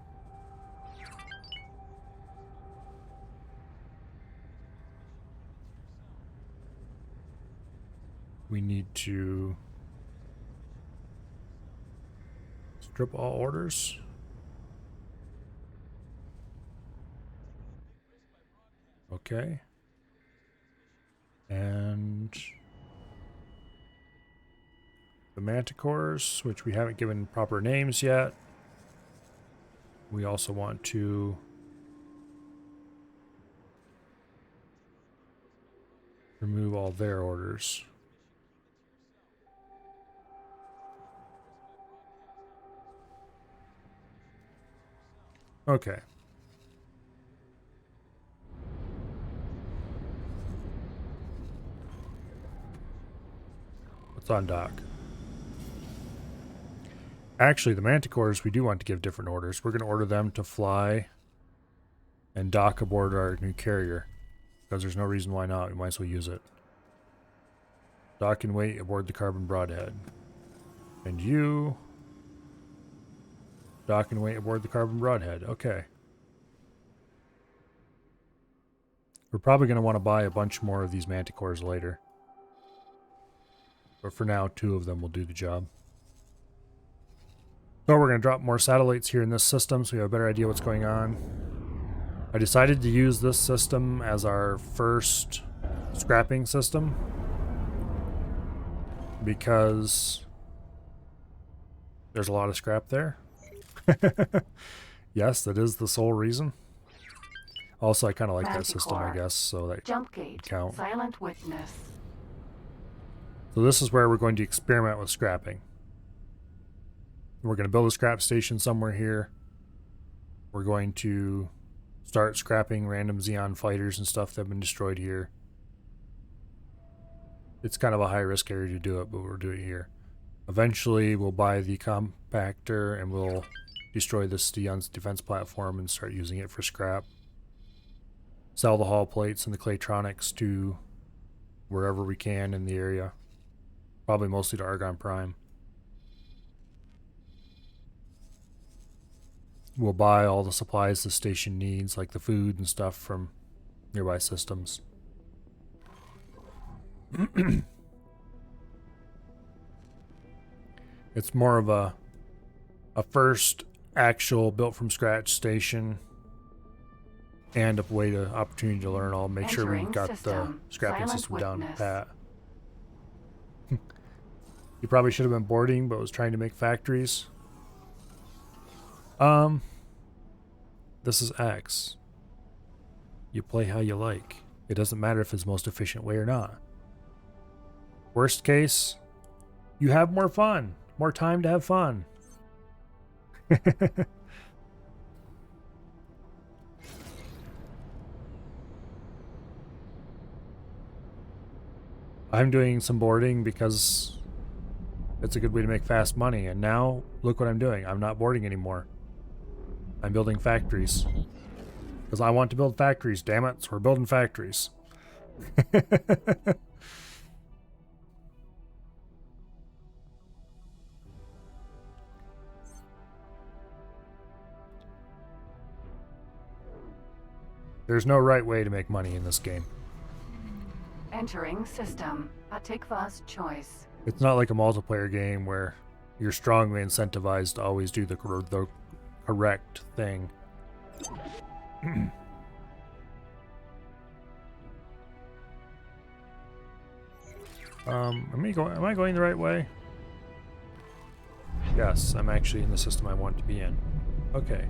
We need to strip all orders. Okay. And the manticores, which we haven't given proper names yet. We also want to remove all their orders. Okay. What's on dock? Actually, the manticores, we do want to give different orders. We're going to order them to fly and dock aboard our new carrier, because there's no reason why not. We might as well use it. Dock and wait aboard the Carbon Broadhead. And you dock and wait aboard the Carbon Broadhead. Okay. We're probably going to want to buy a bunch more of these manticores later. But for now, 2 of them will do the job. So we're going to drop more satellites here in this system so we have a better idea what's going on. I decided to use this system as our first scrapping system because there's a lot of scrap there. Yes, that is the sole reason. Also, I kind of like that system, I guess, so that Jump gate. count. Silent witness. So this is where we're going to experiment with scrapping. We're going to build a scrap station somewhere here. We're going to start scrapping random Xenon fighters and stuff that have been destroyed here. It's kind of a high risk area to do it, but we'll do it here. Eventually, we'll buy the compactor and we'll destroy this Xenon's defense platform and start using it for scrap. Sell the hull plates and the claytronics to wherever we can in the area. Probably mostly to Argon Prime. We'll buy all the supplies the station needs, like the food and stuff from nearby systems. It's more of a first actual built from scratch station and a way to opportunity to learn all. Make sure we Entering got system. the scrapping Silent system down witness. pat. You probably should have been boarding, but was trying to make factories. This is X. You play how you like. It doesn't matter if it's the most efficient way or not. Worst case, you have more fun. More time to have fun. I'm doing some boarding because it's a good way to make fast money. And now, look what I'm doing. I'm not boarding anymore. I'm building factories. Because I want to build factories, damn it. So we're building factories. There's no right way to make money in this game. Entering system. Atikva's choice. It's not like a multiplayer game where you're strongly incentivized to always do the correct thing. Am I going the right way? Yes, I'm actually in the system I want to be in. Okay.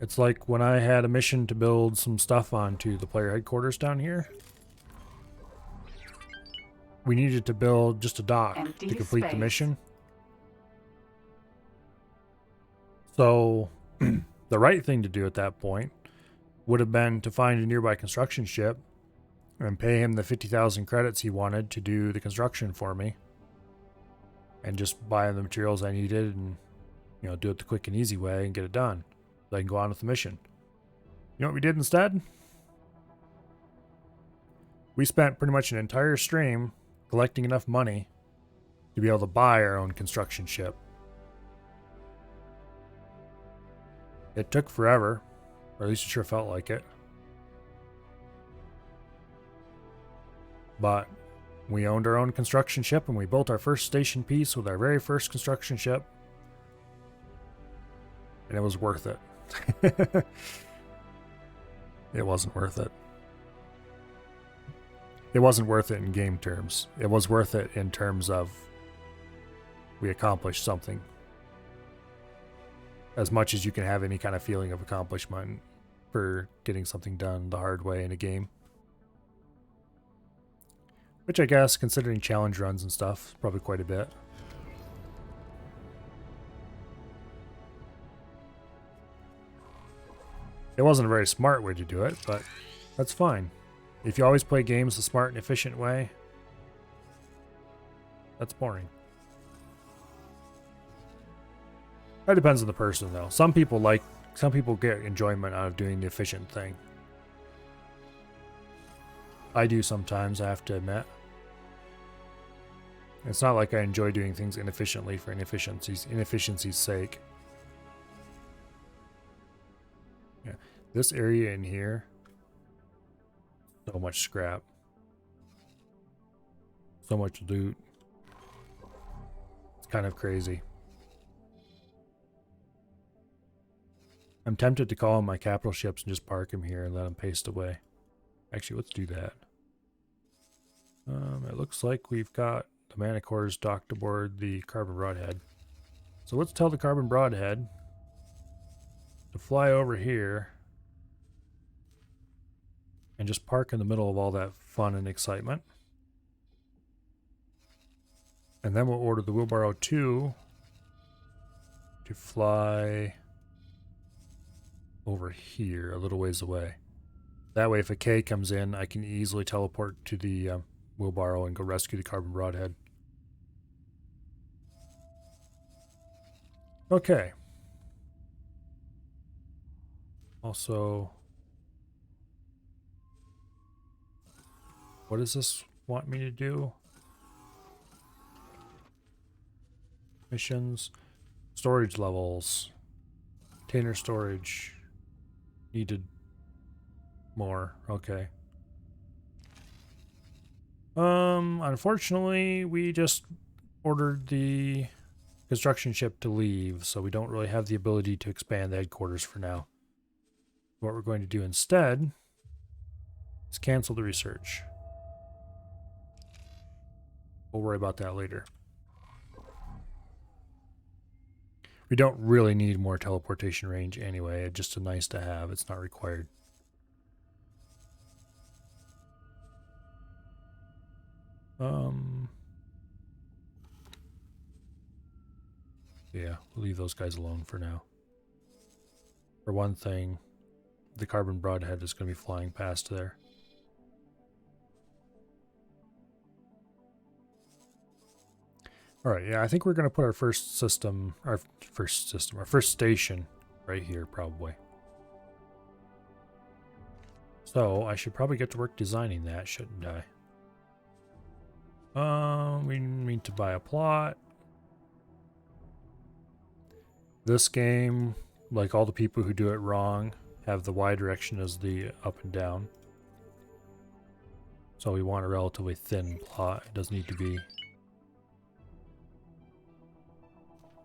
It's like when I had a mission to build some stuff onto the player headquarters down here. We needed to build just a dock Empty to complete the space. mission. So, the right thing to do at that point would have been to find a nearby construction ship and pay him the 50,000 credits he wanted to do the construction for me. And just buy the materials I needed and, you know, do it the quick and easy way and get it done. So I can go on with the mission. You know what we did instead? We spent pretty much an entire stream collecting enough money to be able to buy our own construction ship. It took forever, or at least it sure felt like it. But we owned our own construction ship, and we built our first station piece with our very first construction ship. And it was worth it. It wasn't worth it. It wasn't worth it in game terms. It was worth it in terms of we accomplished something. As much as you can have any kind of feeling of accomplishment for getting something done the hard way in a game. Which I guess, considering challenge runs and stuff, is probably quite a bit. It wasn't a very smart way to do it, but that's fine. If you always play games the smart and efficient way, that's boring. That depends on the person, though. Some people get enjoyment out of doing the efficient thing. I do sometimes, I have to admit. It's not like I enjoy doing things inefficiently for inefficiency's sake. Yeah, this area in here, so much scrap, so much loot. It's kind of crazy. I'm tempted to call in my capital ships and just park them here and let them paste away. Actually, let's do that. It looks like we've got the Manticores docked aboard the Carbon Broadhead. So let's tell the Carbon Broadhead to fly over here and just park in the middle of all that fun and excitement. And then we'll order the Wheelbarrow 2 to fly over here a little ways away. That way if a K comes in, I can easily teleport to the Wheelbarrow and go rescue the Carbon Broadhead. Okay. Also, what does this want me to do? Missions, storage levels, container storage, needed more. Okay. Unfortunately, we just ordered the construction ship to leave, so we don't really have the ability to expand the headquarters for now. What we're going to do instead is cancel the research. We'll worry about that later. We don't really need more teleportation range anyway. It's just a nice to have. It's not required. Yeah, we'll leave those guys alone for now. For one thing, the Carbon Broadhead is going to be flying past there. Alright, yeah, I think we're going to put our first station right here, probably. So, I should probably get to work designing that, shouldn't I? We need to buy a plot. This game, like all the people who do it wrong, have the Y direction as the up and down. So we want a relatively thin plot. It doesn't need to be.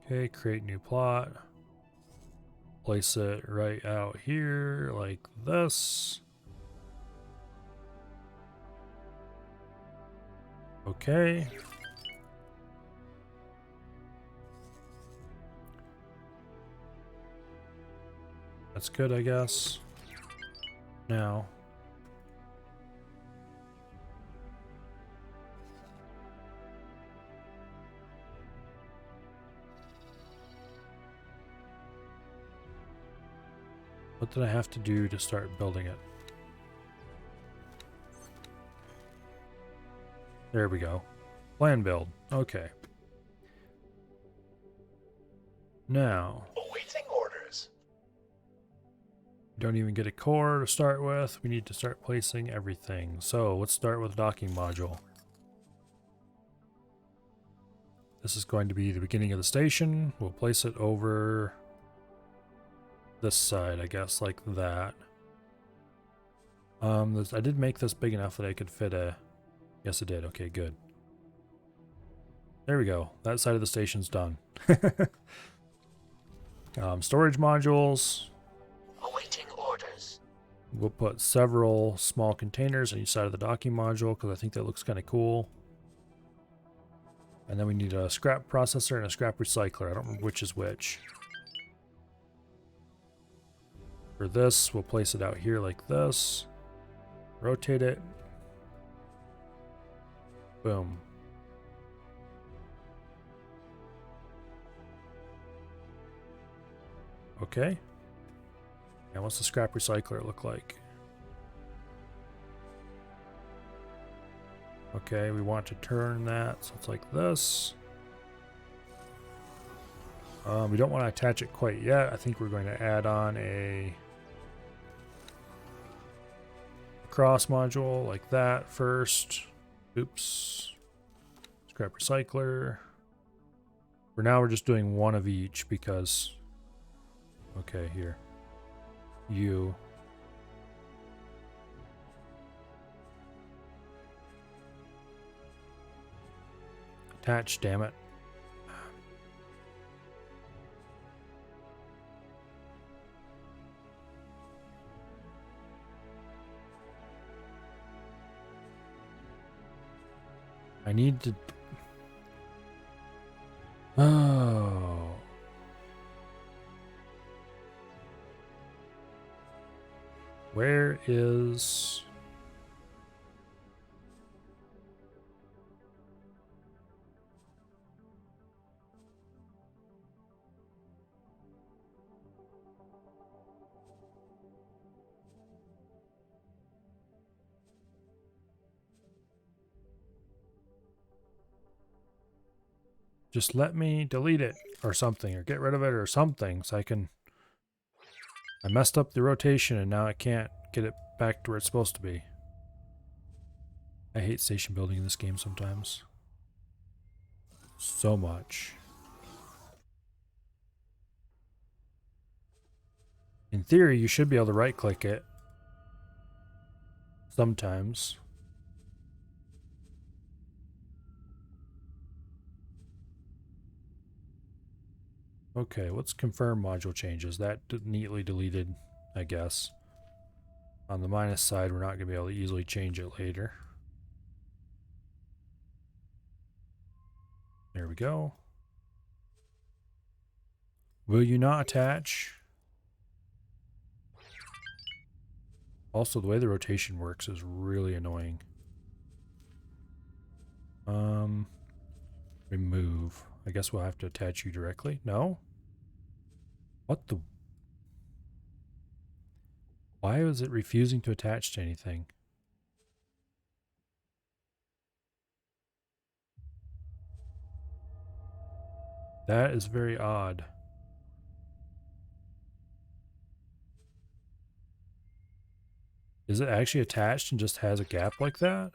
Okay, create new plot. Place it right out here like this. Okay. That's good, I guess. Now. What did I have to do to start building it? There we go. Plan build. Okay. Now. Awaiting orders. Don't even get a core to start with. We need to start placing everything. So let's start with docking module. This is going to be the beginning of the station. We'll place it over this side, I guess, like that. I did make this big enough that I could fit a... Yes, it did. Okay, good. There we go. That side of the station's done. Storage modules. Awaiting orders. We'll put several small containers on each side of the docking module because I think that looks kind of cool. And then we need a scrap processor and a scrap recycler. I don't remember which is which. For this, we'll place it out here like this. Rotate it. Boom. Okay. And what's the scrap recycler look like? Okay, we want to turn that so it's like this. We don't want to attach it quite yet. I think we're going to add on a cross module like that first. Oops. Scrap recycler. For now, we're just doing one of each because... Okay, here. You. Attach, damn it. I need to... Oh. Where is... Just let me delete it or something, or get rid of it or something so I can... I messed up the rotation and now I can't get it back to where it's supposed to be. I hate station building in this game sometimes. So much. In theory, you should be able to right-click it. Sometimes. Okay, let's confirm module changes. That neatly deleted, I guess. On the minus side, we're not going to be able to easily change it later. There we go. Will you not attach? Also, the way the rotation works is really annoying. Remove. I guess we'll have to attach you directly. No? What the... Why was it refusing to attach to anything? That is very odd. Is it actually attached and just has a gap like that?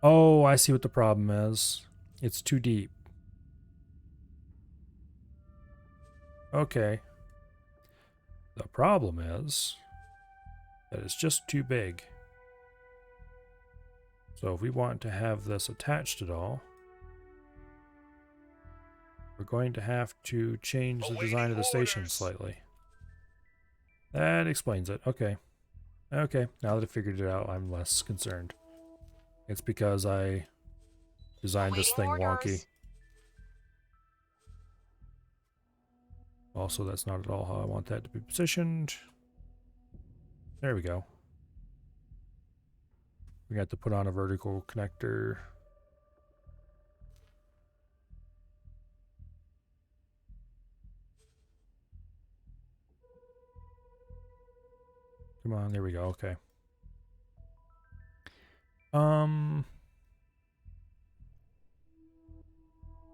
Oh, I see what the problem is. It's too deep. Okay. The problem is that it's just too big. So if we want to have this attached at all, we're going to have to change the design of the station slightly. That explains it. Okay. Okay, now that I figured it out, I'm less concerned. It's because I designed this thing wonky. Also, that's not at all how I want that to be positioned. There we go. We got to put on a vertical connector. Come on, there we go. Okay.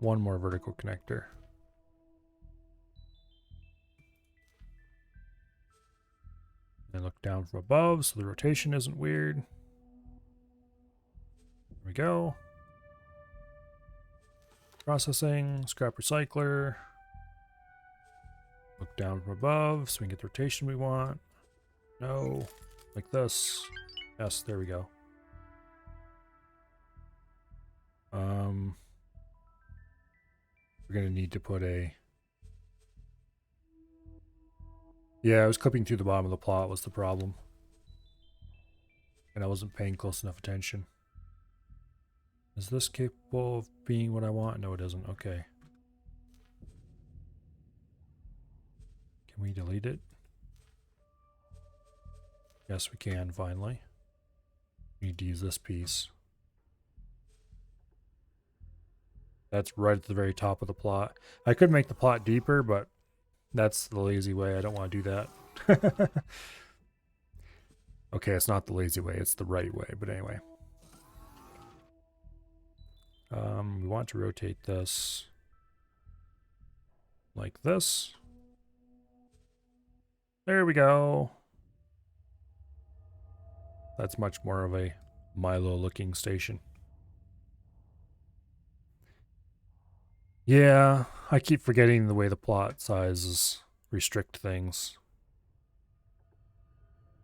One more vertical connector. And look down from above so the rotation isn't weird. There we go. Processing, scrap recycler. Look down from above so we can get the rotation we want. No. Like this. Yes, there we go. We're gonna need to put a... Yeah, I was clipping through the bottom of the plot was the problem. And I wasn't paying close enough attention. Is this capable of being what I want? No, it isn't. Okay. Can we delete it? Yes, we can, finally. We need to use this piece. That's right at the very top of the plot. I could make the plot deeper, but that's the lazy way. I don't want to do that. Okay, it's not the lazy way. It's the right way. But anyway. We want to rotate this like this. There we go. That's much more of a Milo-looking station. Yeah, I keep forgetting the way the plot sizes restrict things.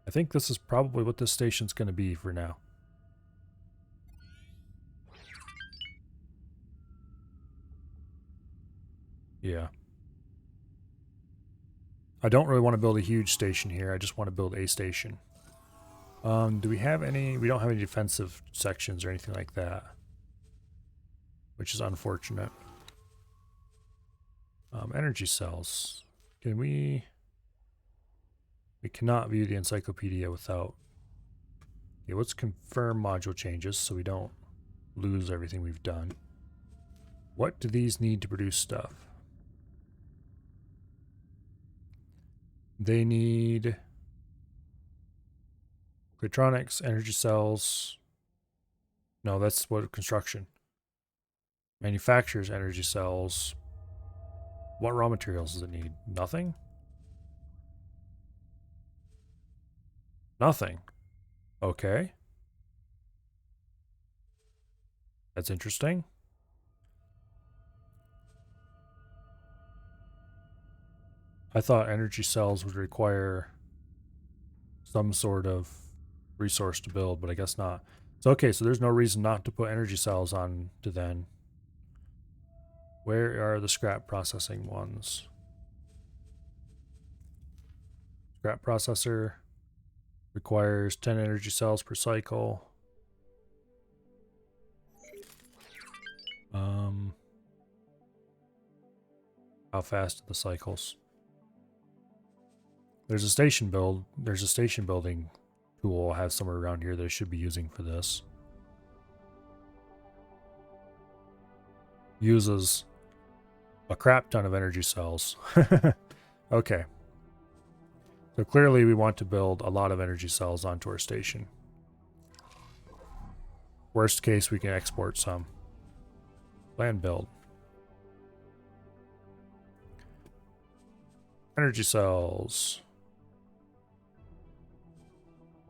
I think this is probably what this station's going to be for now. Yeah. I don't really want to build a huge station here. I just want to build a station. Do we have any... We don't have any defensive sections or anything like that. Which is unfortunate. Energy cells. Can we... We cannot view the encyclopedia without... Okay, let's confirm module changes so we don't lose everything we've done. What do these need to produce stuff? They need... Electronics, energy cells. No, that's what construction. Manufactures energy cells. What raw materials does it need? Nothing? Nothing. Okay. That's interesting. I thought energy cells would require some sort of resource to build, but I guess not. So okay, so there's no reason not to put energy cells on to then. Where are the scrap processing ones? Scrap processor requires 10 energy cells per cycle. How fast are the cycles? There's a station build. There's a station building tool I have somewhere around here that I should be using for this. Uses a crap ton of energy cells. Okay. So clearly we want to build a lot of energy cells onto our station. Worst case, we can export some. Plan build. Energy cells.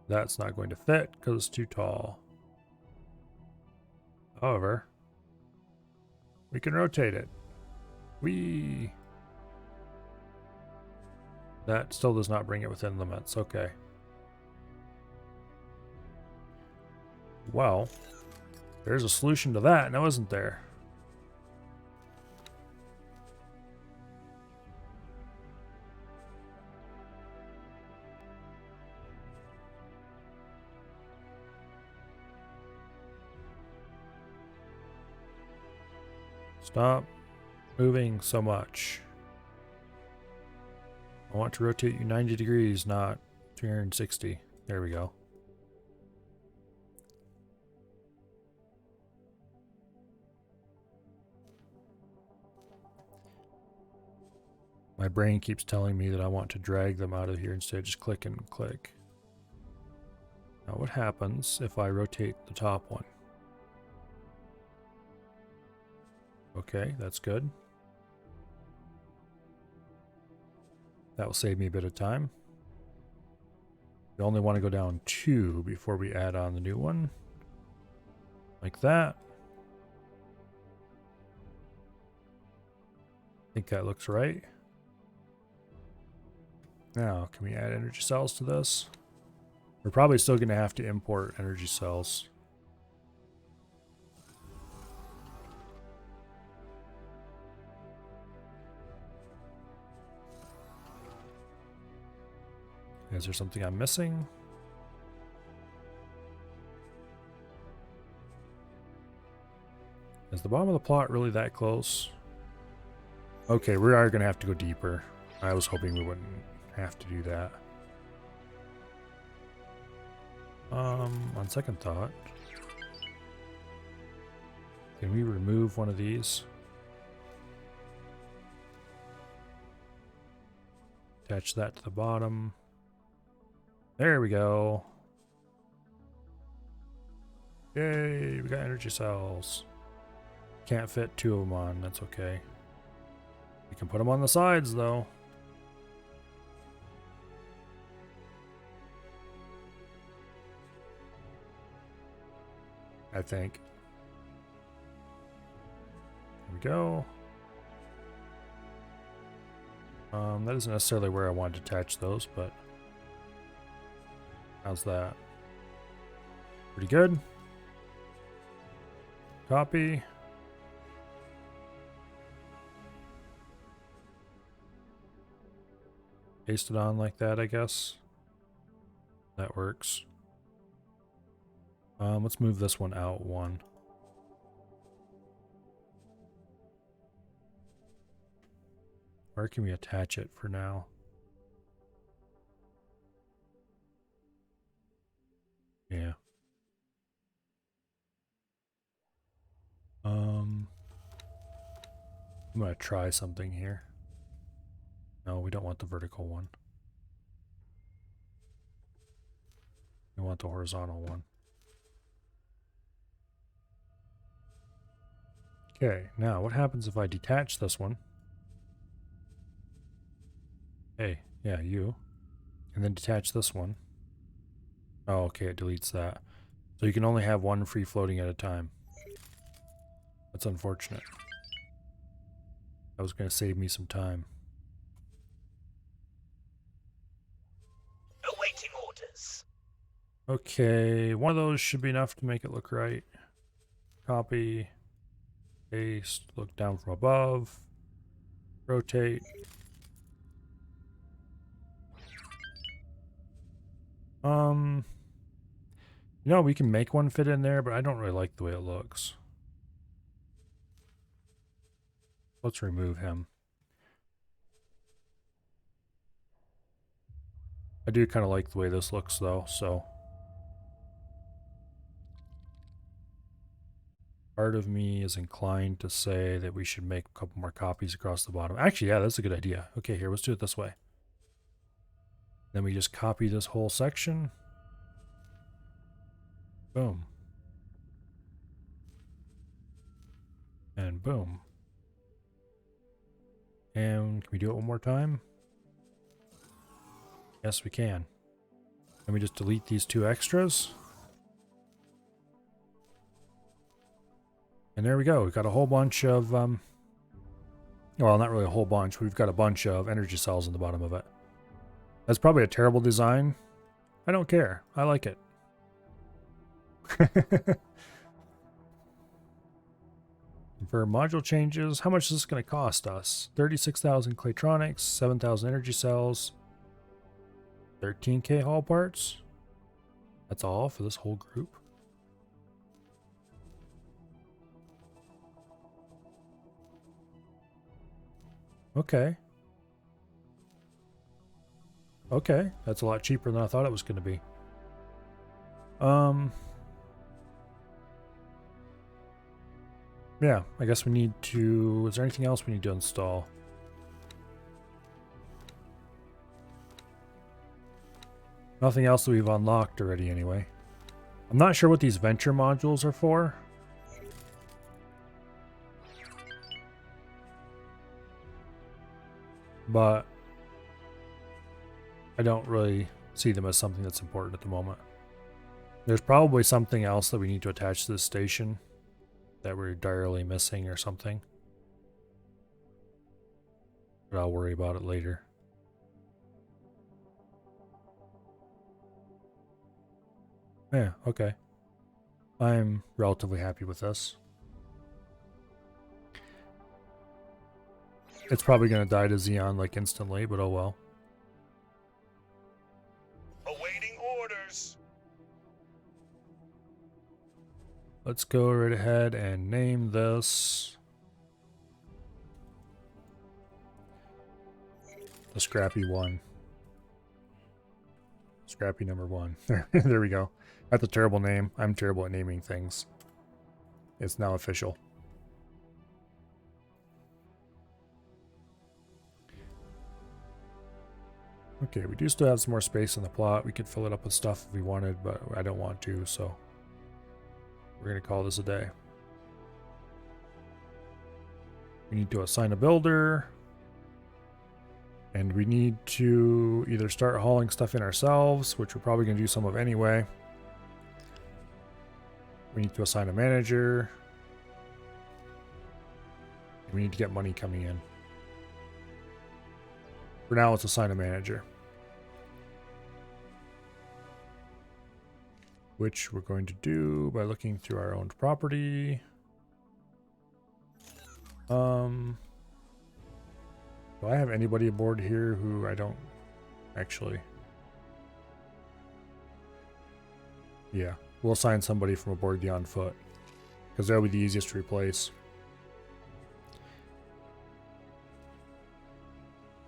That's not going to fit because it's too tall. However, we can rotate it. That still does not bring it within limits. Okay. Well, there's a solution to that now, isn't there? Stop moving so much. I want to rotate you 90 degrees, not 360. There we go. My brain keeps telling me that I want to drag them out of here instead of just click and click. Now what happens if I rotate the top one? Okay, that's good. That will save me a bit of time. We only want to go down 2 before we add on the new one. Like that. I think that looks right. Now, can we add energy cells to this? We're probably still going to have to import energy cells. Is there something I'm missing? Is the bottom of the plot really that close? Okay, we are going to have to go deeper. I was hoping we wouldn't have to do that. On second thought, can we remove one of these? Attach that to the bottom. There we go. Yay, we got energy cells. Can't fit 2 of them on, that's okay. We can put them on the sides though. I think. There we go. That isn't necessarily where I wanted to attach those, but how's that? Pretty good. Copy. Paste it on like that, I guess. That works. Let's move this one out one. Where can we attach it for now? Yeah. I'm gonna try something here. No, we don't want the vertical one. We want the horizontal one. Okay, now what happens if I detach this one? Hey, yeah, you. And then detach this one. Oh, okay, it deletes that. So you can only have one free floating at a time. That's unfortunate. That was going to save me some time. Awaiting orders. Okay, one of those should be enough to make it look right. Copy. Paste. Look down from above. Rotate. You know, we can make one fit in there, but I don't really like the way it looks. Let's remove him. I do kind of like the way this looks though, so. Part of me is inclined to say that we should make a couple more copies across the bottom. Actually, yeah, that's a good idea. Okay, here, let's do it this way. Then we just copy this whole section. Boom. And boom. And can we do it one more time? Yes, we can. Let me just delete these 2 extras. And there we go. We've got a whole bunch of, well, not really a whole bunch, but we've got a bunch of energy cells in the bottom of it. That's probably a terrible design. I don't care. I like it. For module changes, how much is this going to cost us? 36,000 Claytronics, 7,000 energy cells, 13k hull parts. That's all for this whole group. Okay. Okay, that's a lot cheaper than I thought it was going to be. Yeah, I guess we need to... Is there anything else we need to install? Nothing else that we've unlocked already anyway. I'm not sure what these venture modules are for. But I don't really see them as something that's important at the moment. There's probably something else that we need to attach to this station that we're direly missing or something. But I'll worry about it later. Yeah, okay. I'm relatively happy with this. It's probably going to die to Xenon like instantly, but oh well. Awaiting orders. Let's go right ahead and name this the Scrappy 1. Scrappy number 1. There we go. That's a terrible name. I'm terrible at naming things. It's now official. Okay, we do still have some more space in the plot. We could fill it up with stuff if we wanted, but I don't want to, so we're going to call this a day. We need to assign a builder. And we need to either start hauling stuff in ourselves, which we're probably going to do some of anyway. We need to assign a manager. And we need to get money coming in. For now, let's assign a manager. Which we're going to do by looking through our owned property. Do I have anybody aboard here who I don't actually? Yeah, we'll assign somebody from aboard the On Foot because that'll be the easiest to replace.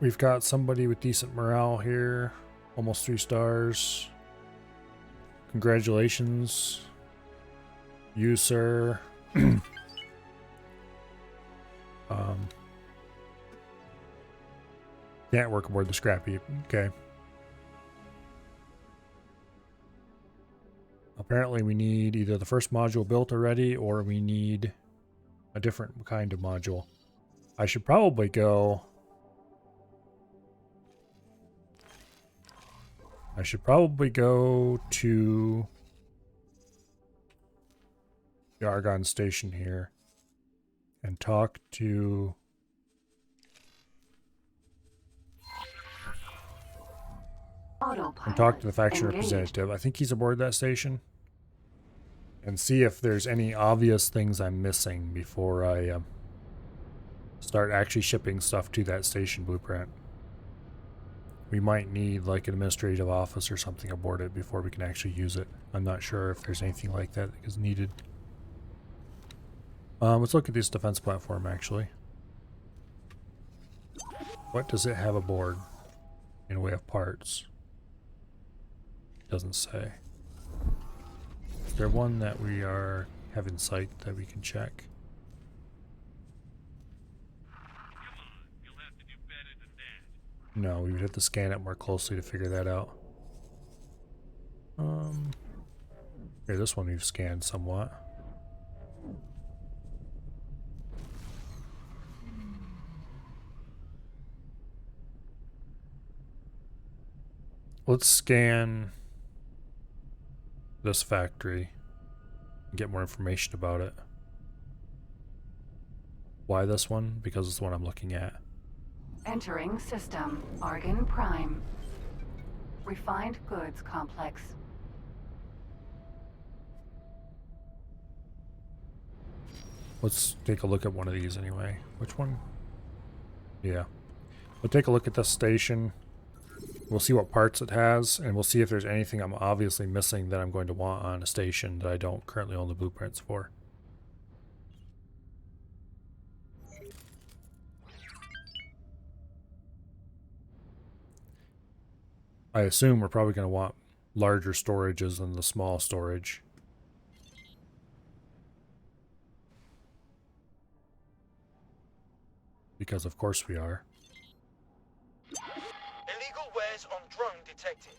We've got somebody with decent morale here, almost 3 stars. Congratulations, you sir. Can't work aboard the Scrappy. Okay. Apparently we need either the first module built already or we need a different kind of module. I should probably go... to the Argon station here and talk to... and talk to the faction representative. I think he's aboard that station. And see if there's any obvious things I'm missing before I start actually shipping stuff to that station blueprint. We might need like an administrative office or something aboard it before we can actually use it. I'm not sure if there's anything like that is needed. Let's look at this defense platform actually. What does it have aboard in way of parts? Doesn't say. Is there one that we have in sight that we can check? No, we would have to scan it more closely to figure that out. Here, this one we've scanned somewhat. Let's scan this factory and get more information about it. Why this one? Because it's the one I'm looking at. Entering system. Argon Prime. Refined goods complex. Let's take a look at one of these anyway. Which one? Yeah. We'll take a look at this station. We'll see what parts it has, and we'll see if there's anything I'm obviously missing that I'm going to want on a station that I don't currently own the blueprints for. I assume we're probably going to want larger storages than the small storage. Because of course we are. Illegal wares on drone detected.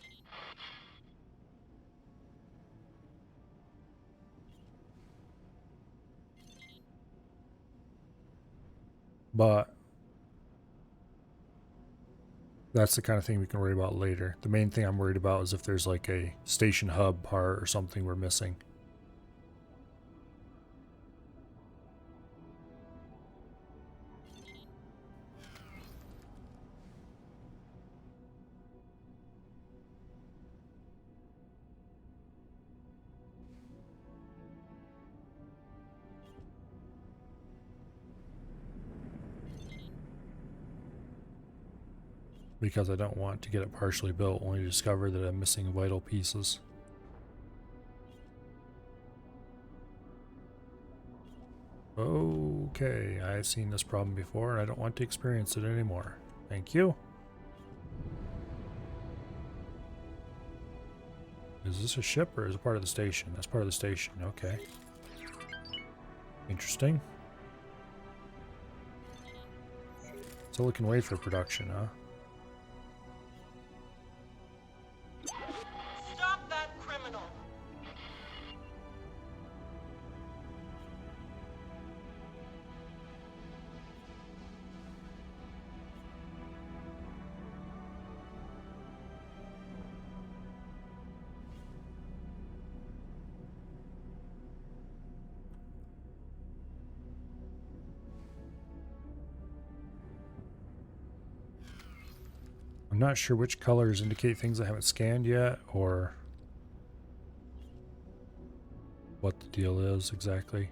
But That's the kind of thing we can worry about later. The main thing I'm worried about is if there's like a station hub part or something we're missing. Because I don't want to get it partially built, only to discover that I'm missing vital pieces. Okay, I've seen this problem before and I don't want to experience it anymore. Thank you. Is this a ship or is it part of the station? That's part of the station, okay. Interesting. Silicon wafer production, huh? Stop that criminal! I'm not sure which colors indicate things I haven't scanned yet, or what the deal is exactly.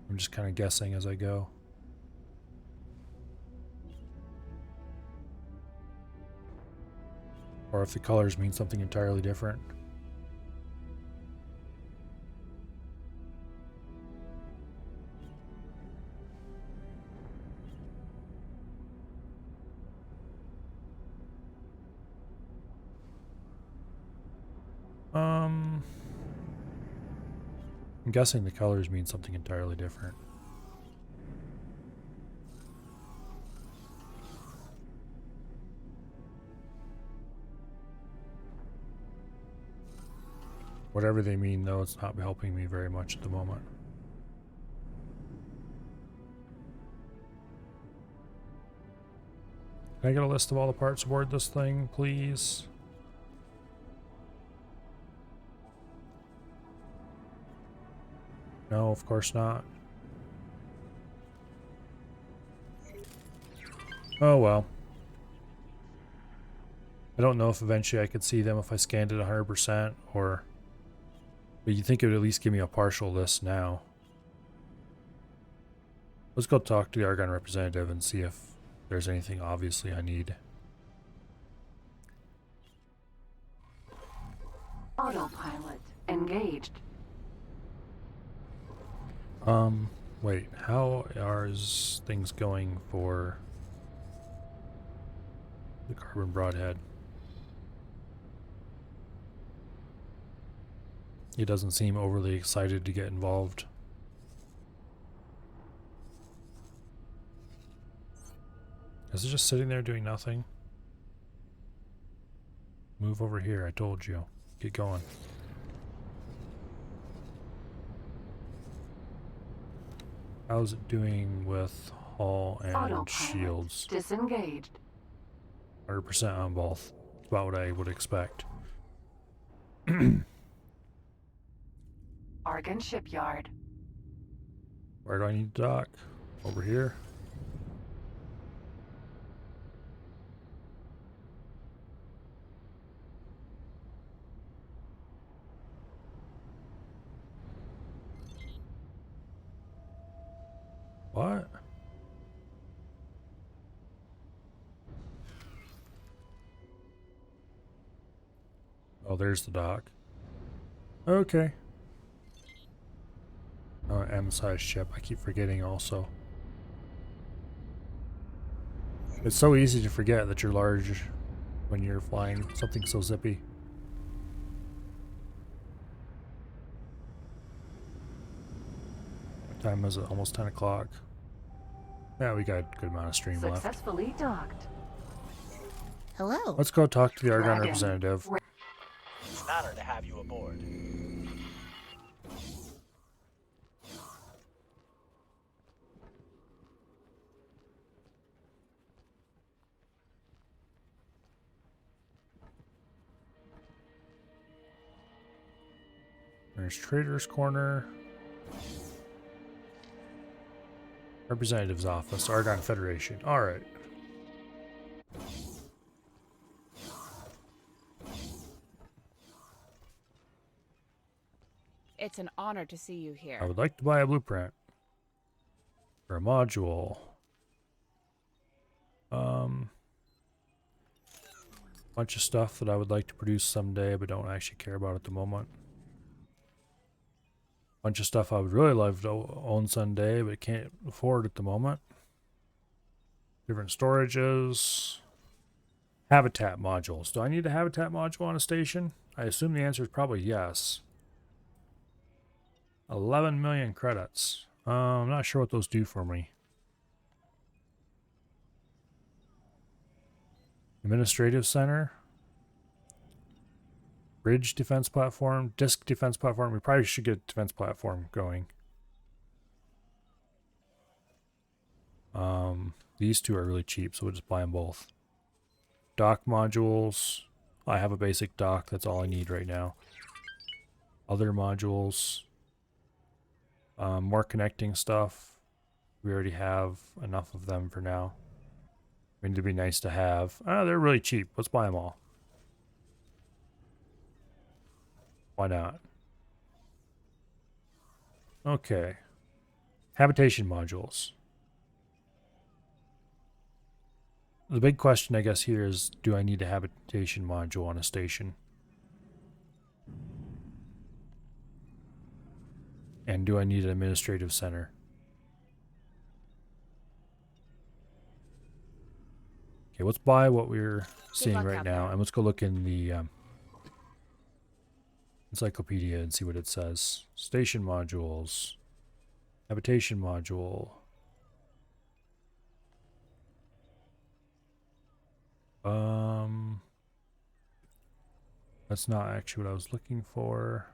I'm just kind of guessing as I go. Or if the colors mean something entirely different. I'm guessing the colors mean something entirely different. Whatever they mean, though, it's not helping me very much at the moment. Can I get a list of all the parts aboard this thing, please? No, of course not. Oh well. I don't know if eventually I could see them if I scanned it 100% or... But you'd think it would at least give me a partial list now. Let's go talk to the Argon representative and see if there's anything obviously I need. Autopilot engaged. Wait, how are things going for the carbon broadhead? He doesn't seem overly excited to get involved. Is it just sitting there doing nothing? Move over here, I told you. Get going. How's it doing with hull and Autopilot shields? disengaged. 100% on both. It's about what I would expect. Argon shipyard. Where do I need to dock? Over here. What? Oh, there's the dock. Okay. Oh, M-sized ship. I keep forgetting also. It's so easy to forget that you're large when you're flying something so zippy. What time is it? Almost 10 o'clock. Yeah, we got a good amount of stream left. Successfully docked. Hello. Let's go talk to the Argon Dragon. representative. It's an honor to have you aboard. There's Trader's Corner. Representative's Office, Argon Federation. Alright. It's an honor to see you here. I would like to buy a blueprint. For a module. Bunch of stuff that I would like to produce someday, but don't actually care about at the moment. Bunch of stuff I would really love to own someday, but can't afford at the moment. Different storages. Habitat modules. Do I need a habitat module on a station? I assume the answer is probably yes. 11 million credits. I'm not sure what those do for me. Administrative Center. Bridge defense platform. Disk defense platform. We probably should get a defense platform going. These two are really cheap, so we'll just buy them both. Dock modules. I have a basic dock. That's all I need right now. Other modules. More connecting stuff. We already have enough of them for now. I mean, it'd be nice to have. They're really cheap. Let's buy them all. Why not? Okay. Habitation modules. The big question, I guess, here is, do I need a habitation module on a station? And do I need an administrative center? Okay, let's buy what we're seeing right now, and let's go look in the encyclopedia and see what it says. Station modules. Habitation module. That's not actually what I was looking for.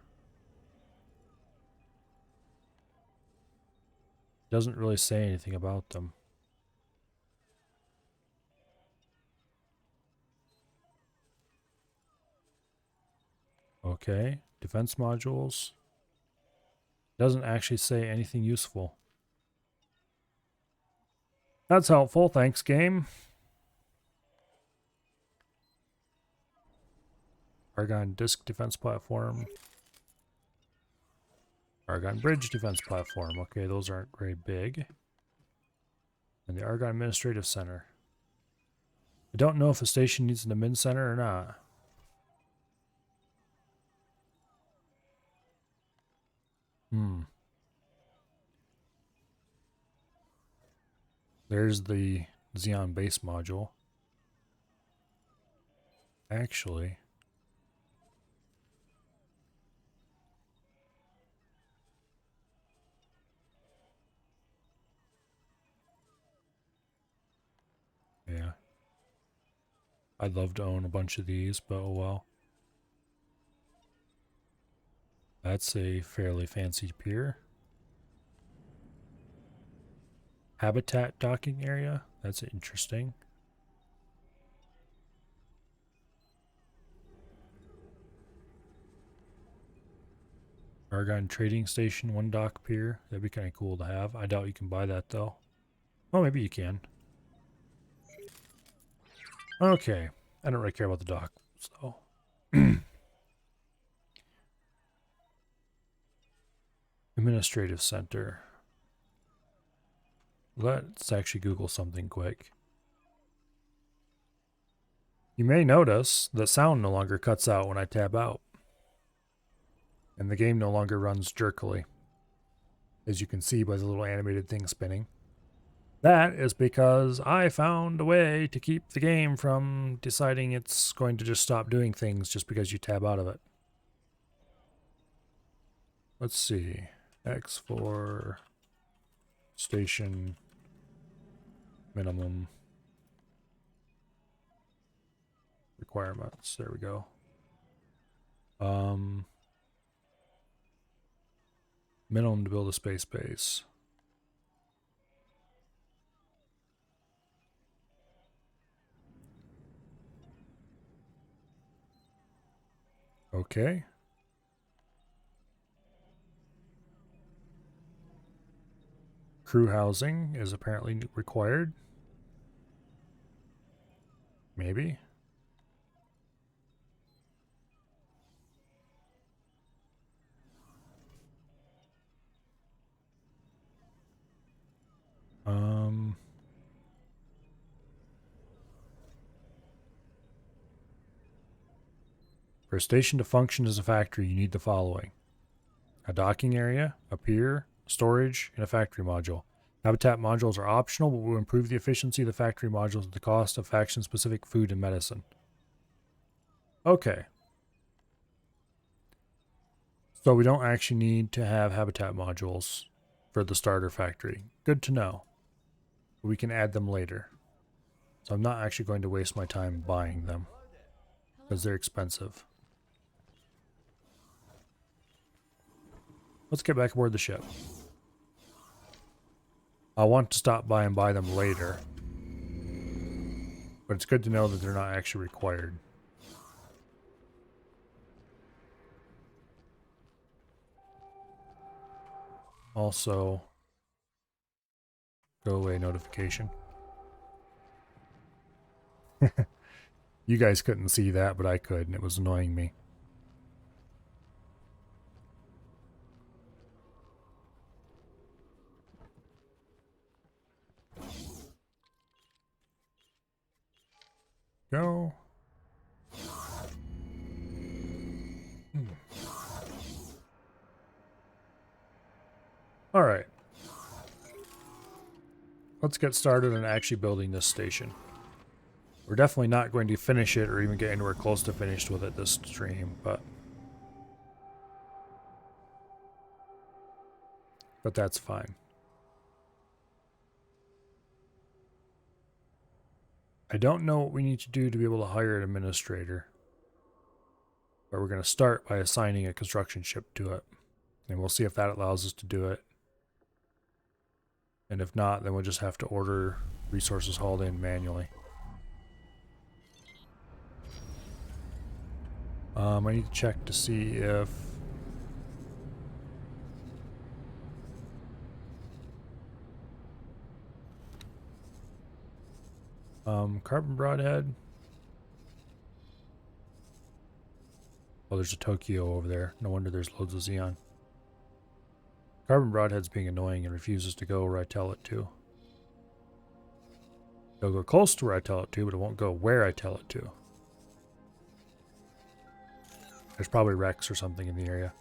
Doesn't really say anything about them. Okay, defense modules. Doesn't actually say anything useful. That's helpful, thanks game. Argon disk defense platform. Argon bridge defense platform. Okay, those aren't very big. And the Argon administrative center. I don't know if a station needs an admin center or not. There's the Xenon base module. Actually, yeah. I'd love to own a bunch of these, but oh well. That's a fairly fancy pier. Habitat docking area. That's interesting. Argon trading station, one dock pier. That'd be kind of cool to have. I doubt you can buy that though. Oh, maybe you can. Okay. I don't really care about the dock, so. Administrative center. Let's actually Google something quick. You may notice that sound no longer cuts out when I tab out. And the game no longer runs jerkily, as you can see by the little animated thing spinning. That is because I found a way to keep the game from deciding it's going to just stop doing things just because you tab out of it. Let's see. X for station minimum requirements. There we go. Minimum to build a space base. Okay. Crew housing is apparently required. Maybe. For a station to function as a factory, you need the following: a docking area, a pier, storage, and a factory module. Habitat modules are optional, but will improve the efficiency of the factory modules at the cost of faction-specific food and medicine. Okay. So we don't actually need to have habitat modules for the starter factory. Good to know. We can add them later. So I'm not actually going to waste my time buying them, because they're expensive. Let's get back aboard the ship. I want to stop by and buy them later, but it's good to know that they're not actually required. Also, go away notification. You guys couldn't see that, but I could, and it was annoying me. Go. All right. Let's get started on actually building this station. We're definitely not going to finish it or even get anywhere close to finished with it this stream, but that's fine. I don't know what we need to do to be able to hire an administrator, but we're going to start by assigning a construction ship to it, and we'll see if that allows us to do it. And if not, then we'll just have to order resources hauled in manually. I need to check to see if carbon broadhead. Oh, there's a Tokyo over there. No wonder there's loads of Xenon. Carbon broadhead's being annoying and refuses to go where I tell it to. It'll go close to where I tell it to, but it won't go where I tell it to. There's probably wrecks or something in the area.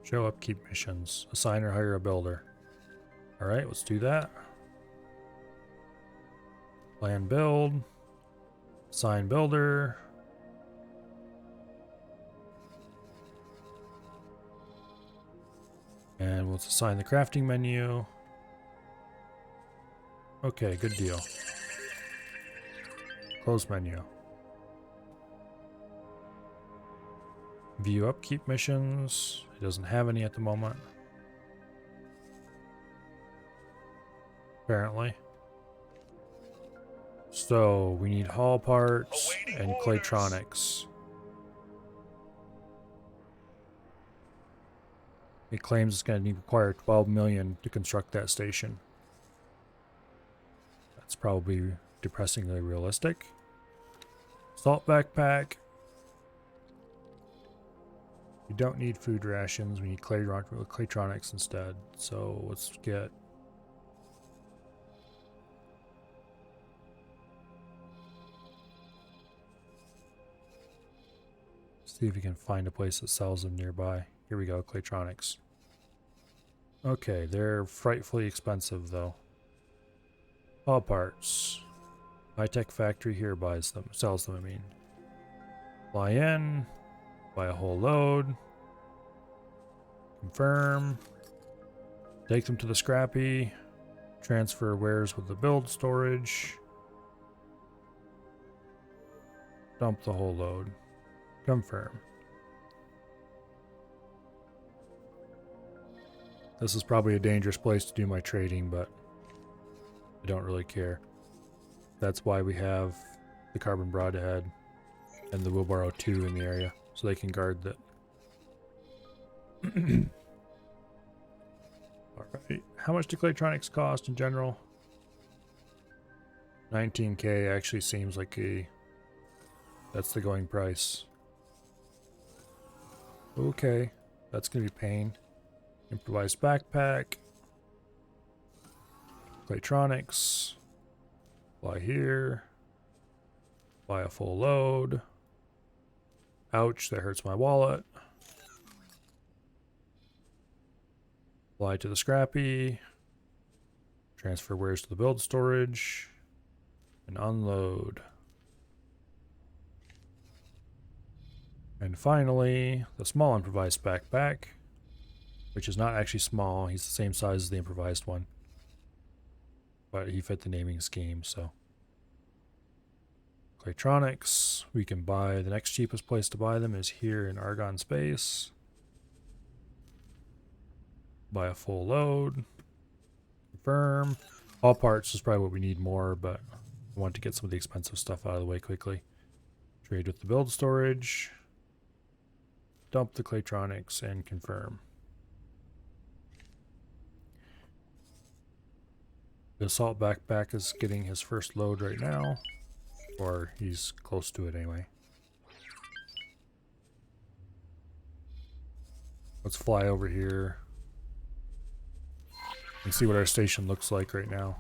Show upkeep missions. Assign or hire a builder. Alright, let's do that. Plan build. Assign builder. And let's assign the crafting menu. Okay, good deal. Close menu. View upkeep missions. It doesn't have any at the moment. Apparently. So we need hull parts and claytronics. It claims it's going to require 12 million to construct that station. That's probably depressingly realistic. Salt backpack. We don't need food rations. We need claytronics instead. So let's get... see if we can find a place that sells them nearby. Here we go, claytronics. Okay, they're frightfully expensive though. All parts. High-tech factory here buys them, sells them, I mean. Fly in, buy a whole load. Confirm. Take them to the scrappy. Transfer wares with the build storage. Dump the whole load. Confirm. This is probably a dangerous place to do my trading, but I don't really care. That's why we have the carbon broadhead. and the wheelbarrow 2 in the area, so they can guard that. Alright, how much do Claytronics cost in general? 19k actually seems like that's the going price. Okay, that's gonna be pain. Improvised backpack. Claytronics. Fly here. Buy a full load. Ouch, that hurts my wallet. Fly to the scrappy. Transfer wares to the build storage. And unload. And finally, the small improvised backpack, which is not actually small. He's the same size as the improvised one, but he fit the naming scheme, so. Claytronics, we can buy, the next cheapest place to buy them is here in Argon Space. Buy a full load. Confirm. All parts is probably what we need more, but I want to get some of the expensive stuff out of the way quickly. Trade with the build storage. Dump the Claytronics and confirm. The assault backpack is getting his first load right now. Or he's close to it anyway. Let's fly over here and see what our station looks like right now.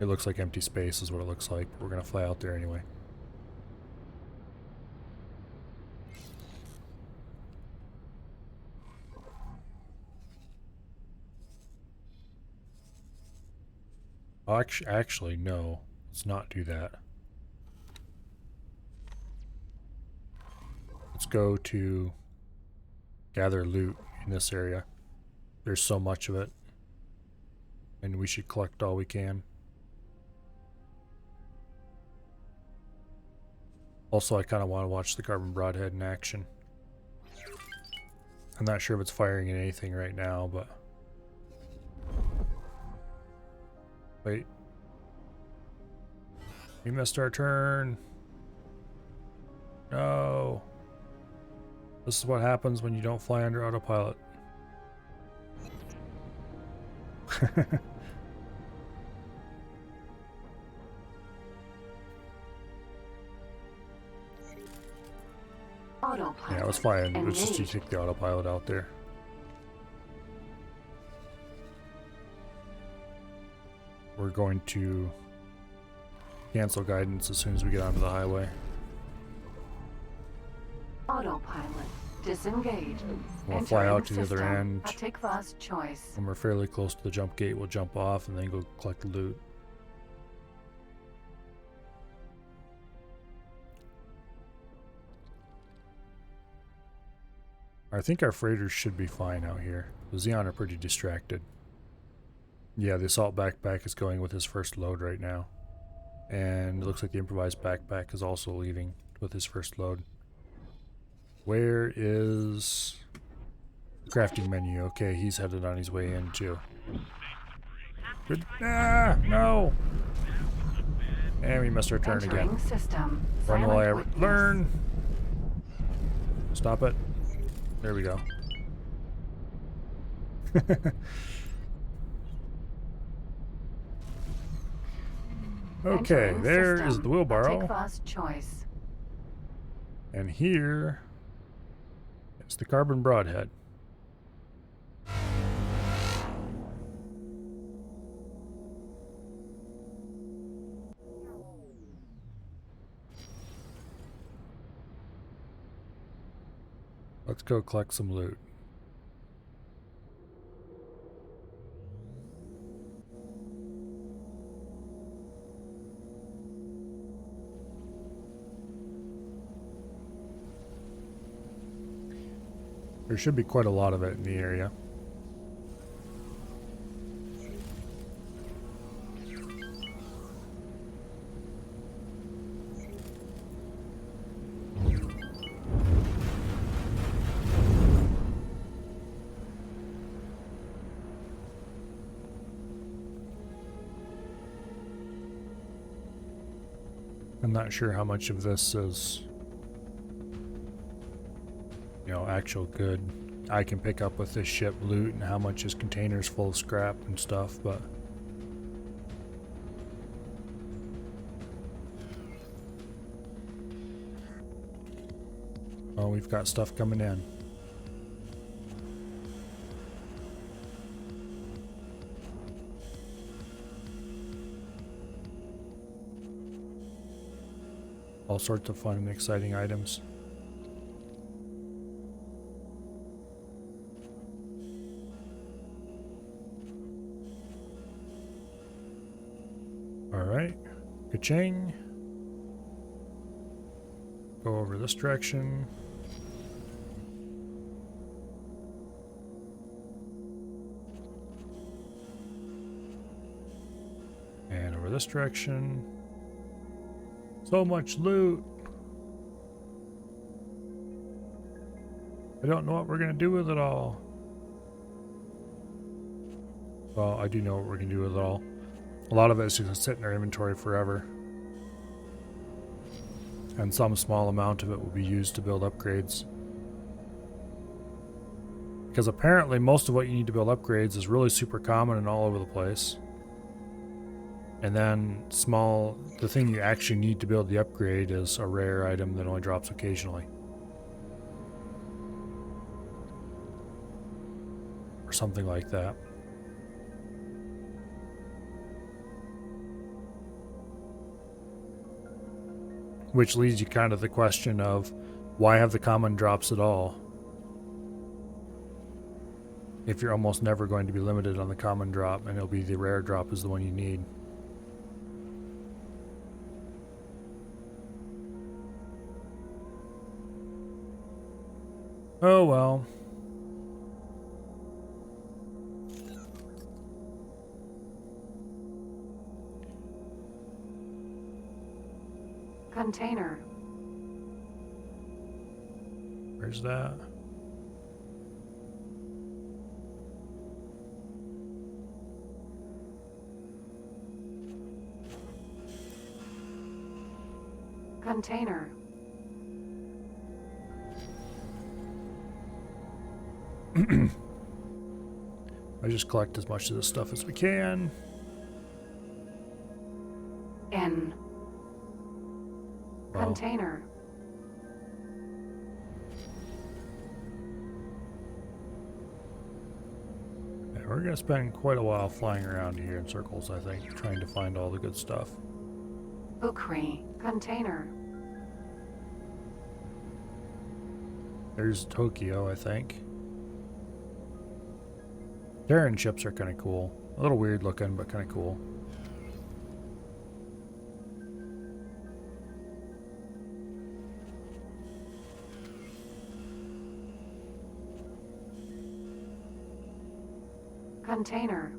It looks like empty space is what it looks like, but we're going to fly out there anyway. Actually, no. Let's not do that. Let's go to gather loot in this area. There's so much of it. And we should collect all we can. Also, I kind of want to watch the carbon broadhead in action. I'm not sure if it's firing at anything right now, but... Wait. We missed our turn. No. This is what happens when you don't fly under autopilot. Autopilot. Yeah, let's fly in. Let's just Engaged. take the autopilot out there. We're going to cancel guidance as soon as we get onto the highway. Autopilot. Disengage. We'll fly Entering out to the other system. end. A Tikva's choice. When we're fairly close to the jump gate, we'll jump off and then go collect the loot. I think our freighters should be fine out here. The Xenon are pretty distracted. Yeah, the assault backpack is going with his first load right now. And it looks like the improvised backpack is also leaving with his first load. Where is the crafting menu? Okay, he's headed on his way in too. Good. Ah, no! And we missed our turn Entering again. system. When will I Silent ever witness. learn? Stop it. There we go. Okay, Entering there is system. the A wheelbarrow. Tikva's choice. And here is the carbon broadhead. Let's go collect some loot. There should be quite a lot of it in the area. I'm not sure how much of this is, you know, actual good I can pick up with this ship loot and how much is containers full of scrap and stuff, but oh, we've got stuff coming in. All sorts of fun and exciting items. Alright, ka-ching. Go over this direction. And over this direction. So much loot. I don't know what we're going to do with it all. Well, I do know what we're going to do with it all. A lot of it is going to sit in our inventory forever. And some small amount of it will be used to build upgrades. Because apparently most of what you need to build upgrades is really super common and all over the place. And then the thing you actually need to build the upgrade is a rare item that only drops occasionally. Or something like that. Which leads you kind of the question of, why have the common drops at all? If you're almost never going to be limited on the common drop, and it'll be the rare drop is the one you need. Oh well. Container. Where's that? Container. I just collect as much of this stuff as we can. N. Well, Container. yeah, we're gonna spend quite a while flying around here in circles, I think, trying to find all the good stuff. Ukri. Container. There's Tokyo, I think. Terran ships are kind of cool. A little weird looking, but kind of cool. Container.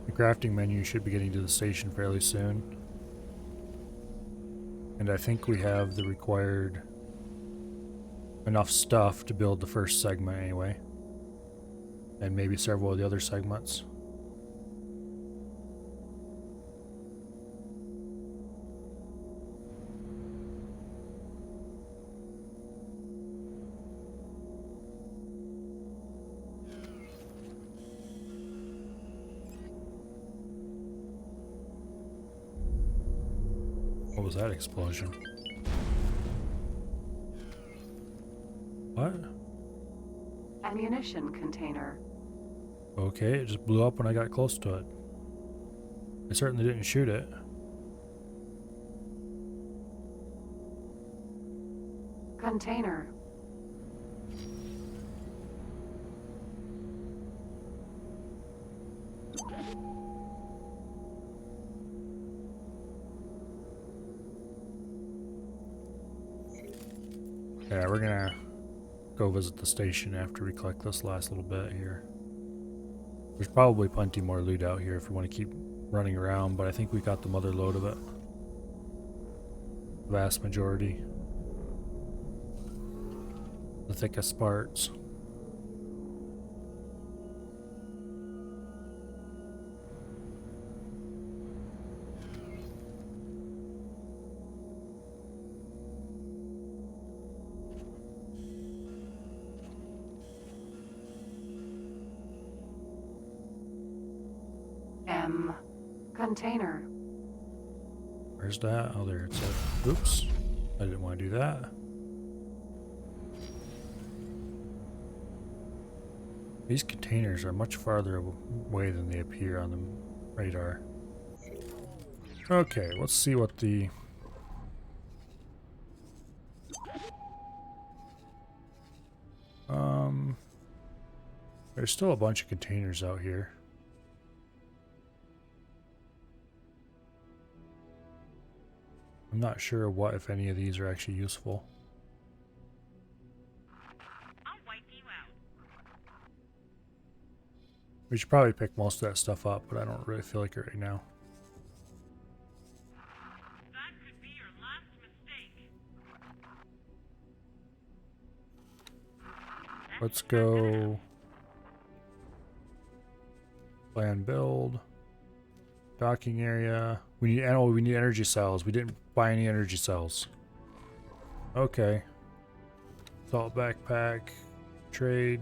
The crafting menu should be getting to the station fairly soon. And I think we have the required enough stuff to build the first segment anyway. And maybe several of the other segments. What was that explosion? What? Ammunition container. Okay, it just blew up when I got close to it. I certainly didn't shoot it. Container. Yeah, we're gonna go visit the station after we collect this last little bit here. There's probably plenty more loot out here if we want to keep running around, but I think we got the mother load of it. Vast majority. The thickest parts. M. Container. Where's that? Oh, there it's at. Oops. I didn't want to do that. These containers are much farther away than they appear on the radar. Okay, let's see what the... There's still a bunch of containers out here. I'm not sure what, if any of these are actually useful. I'll wipe you out. We should probably pick most of that stuff up, but I don't really feel like it right now. That could be your last mistake. Let's go... Plan build. Docking area. We need energy cells. We didn't buy any energy cells. Okay. Salt backpack. Trade.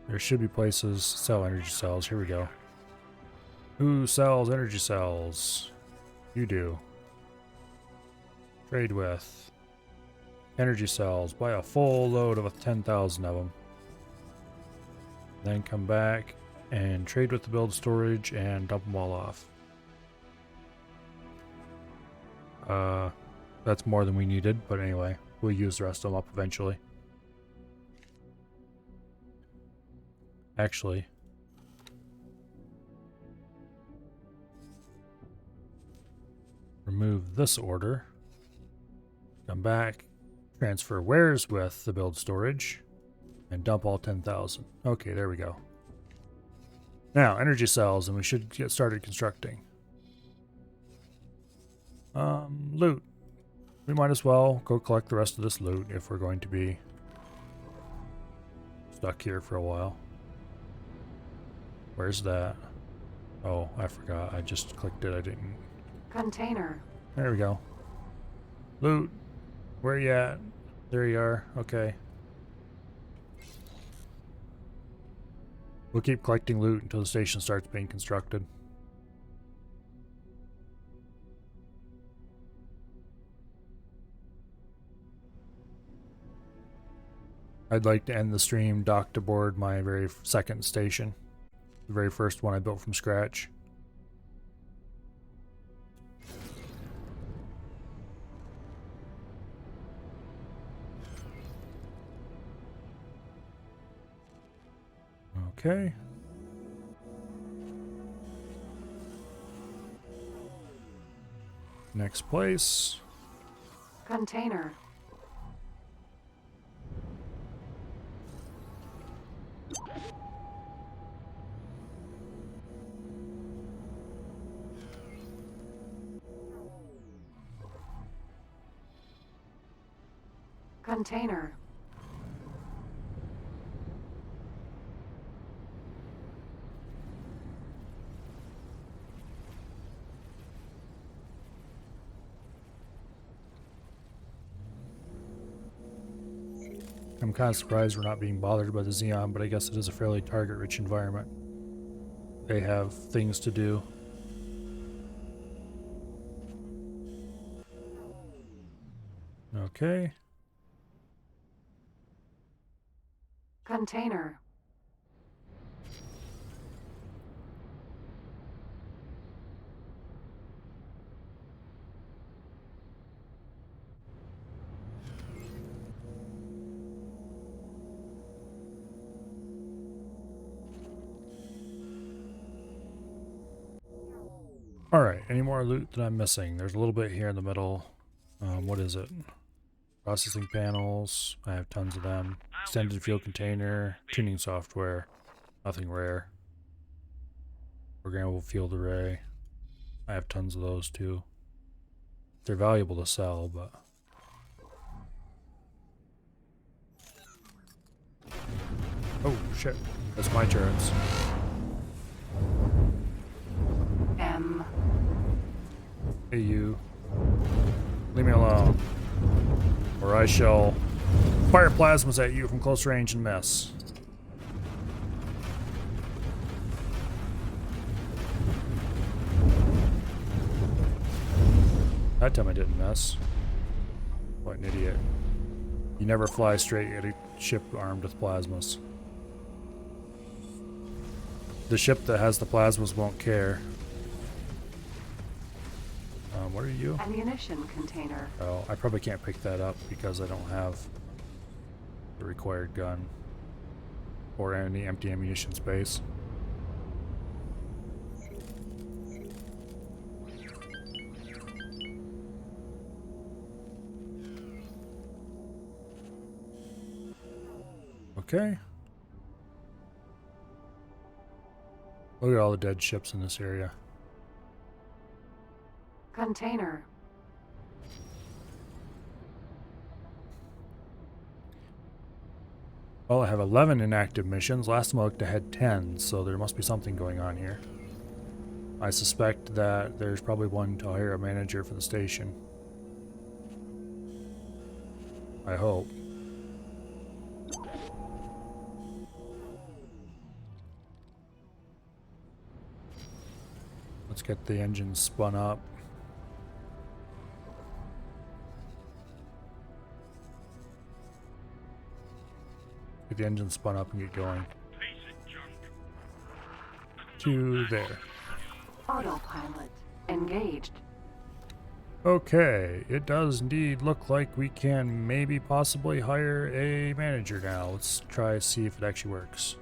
There should be places to sell energy cells. Here we go. Who sells energy cells? You do. Trade with. Energy cells. Buy a full load of 10,000 of them. Then come back and trade with the build storage and dump them all off. That's more than we needed, but anyway, we'll use the rest of them up eventually. Actually, remove this order. Come back, transfer wares with the build storage, and dump all 10,000. Okay, there we go. Now, energy cells, and we should get started constructing. Loot. We might as well go collect the rest of this loot if we're going to be stuck here for a while. Where's that? Oh, I forgot. I just clicked it. I didn't. Container. There we go. Loot. Where you at? There you are. Okay. We'll keep collecting loot until the station starts being constructed. I'd like to end the stream docked aboard my very second station. The very first one I built from scratch. Okay. Next place. Container. Container. I'm kind of surprised we're not being bothered by the Xenon, but I guess it is a fairly target-rich environment. They have things to do. Okay. Container. Alright, any more loot that I'm missing? There's a little bit here in the middle. What is it? Processing panels. I have tons of them. Extended field container. Tuning software. Nothing rare. Programmable field array. I have tons of those too. They're valuable to sell, but... Oh, shit. That's my turrets. M. Hey, you. Leave me alone. Or I shall fire plasmas at you from close range and miss. That time I didn't miss. What an idiot. You never fly straight at a ship armed with plasmas. The ship that has the plasmas won't care. What are you? Ammunition container. Oh, I probably can't pick that up because I don't have the required gun or any empty ammunition space. Okay. Look at all the dead ships in this area. Container. Well, I have 11 inactive missions. Last time I looked, I had 10, so there must be something going on here. I suspect that there's probably one to hire a manager for the station. I hope. Let's get the engine spun up. Get the engine spun up and get going. To there. Autopilot. Engaged. Okay, it does indeed look like we can maybe possibly hire a manager now. Let's try to see if it actually works.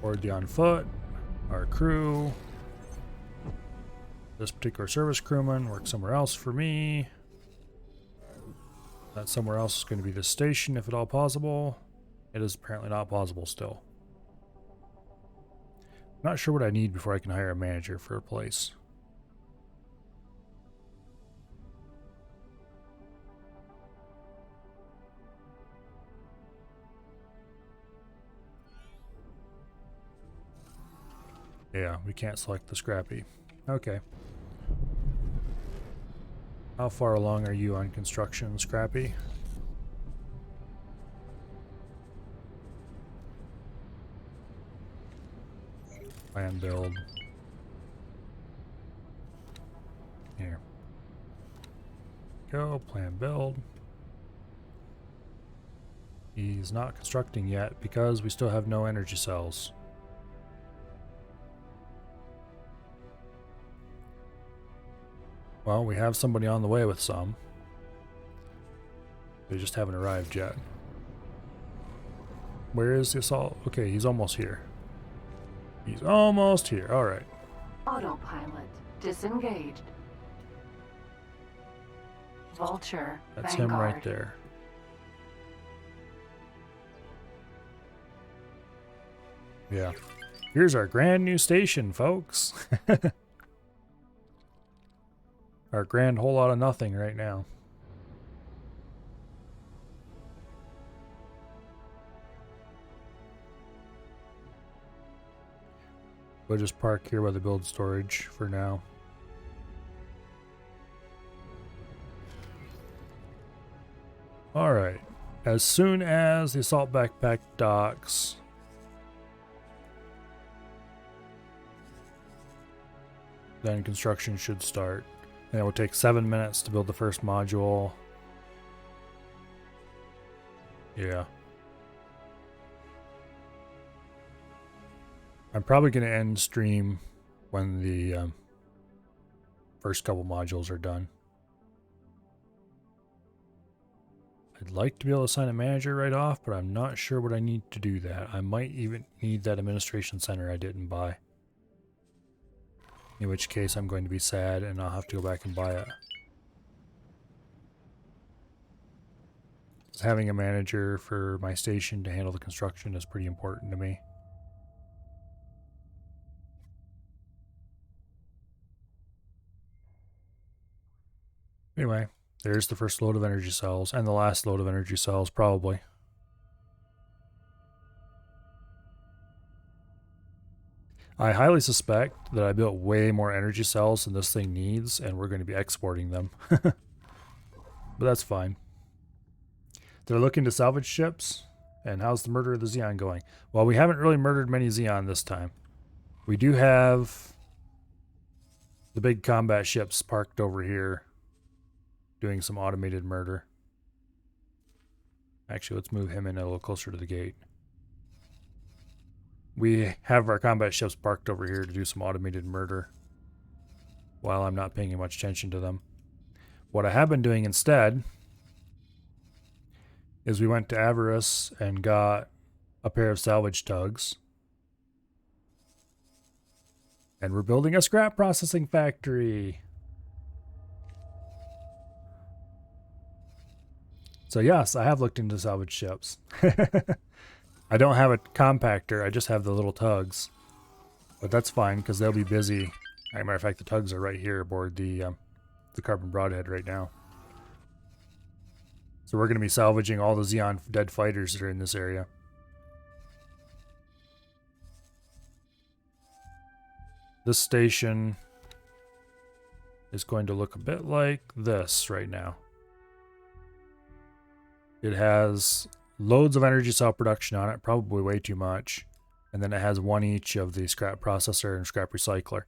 Board the on foot, our crew. This particular service crewman works somewhere else for me. That somewhere else is going to be the station, if at all possible. It is apparently not possible still. Not sure what I need before I can hire a manager for a place. Yeah, we can't select the scrappy. Okay. How far along are you on construction, Scrappy? Plan build. Here. Go, plan build. He's not constructing yet because we still have no energy cells. Well, we have somebody on the way with some. They just haven't arrived yet. Where is the assault? Okay, he's almost here. He's almost here. All right. Autopilot. Disengaged. Vulture. That's Vanguard. him right there. Yeah. Here's our grand new station, folks. Our grand whole lot of nothing right now. We'll just park here by the build storage for now. Alright. As soon as the assault backpack docks, then construction should start. And it will take 7 minutes to build the first module. Yeah. I'm probably going to end stream when the first couple modules are done. I'd like to be able to assign a manager right off, but I'm not sure what I need to do that. I might even need that administration center I didn't buy. In which case I'm going to be sad and I'll have to go back and buy it. Having a manager for my station to handle the construction is pretty important to me. Anyway, there's the first load of energy cells, and the last load of energy cells, probably. I highly suspect that I built way more energy cells than this thing needs, and we're going to be exporting them. But that's fine. They're looking to salvage ships, and how's the murder of the Xenon going? Well, we haven't really murdered many Xenon this time. We do have the big combat ships parked over here doing some automated murder. Actually, let's move him in a little closer to the gate. We have our combat ships parked over here to do some automated murder while I'm not paying much attention to them. What I have been doing instead is we went to Avarice and got a pair of salvage tugs. And we're building a scrap processing factory. So yes, I have looked into salvage ships. I don't have a compactor, I just have the little tugs. But that's fine, because they'll be busy. As a matter of fact, the tugs are right here aboard the Carbon Broadhead right now. So we're going to be salvaging all the Xenon dead fighters that are in this area. This station is going to look a bit like this right now. It has loads of energy cell production on it, probably way too much. And then it has one each of the scrap processor and scrap recycler.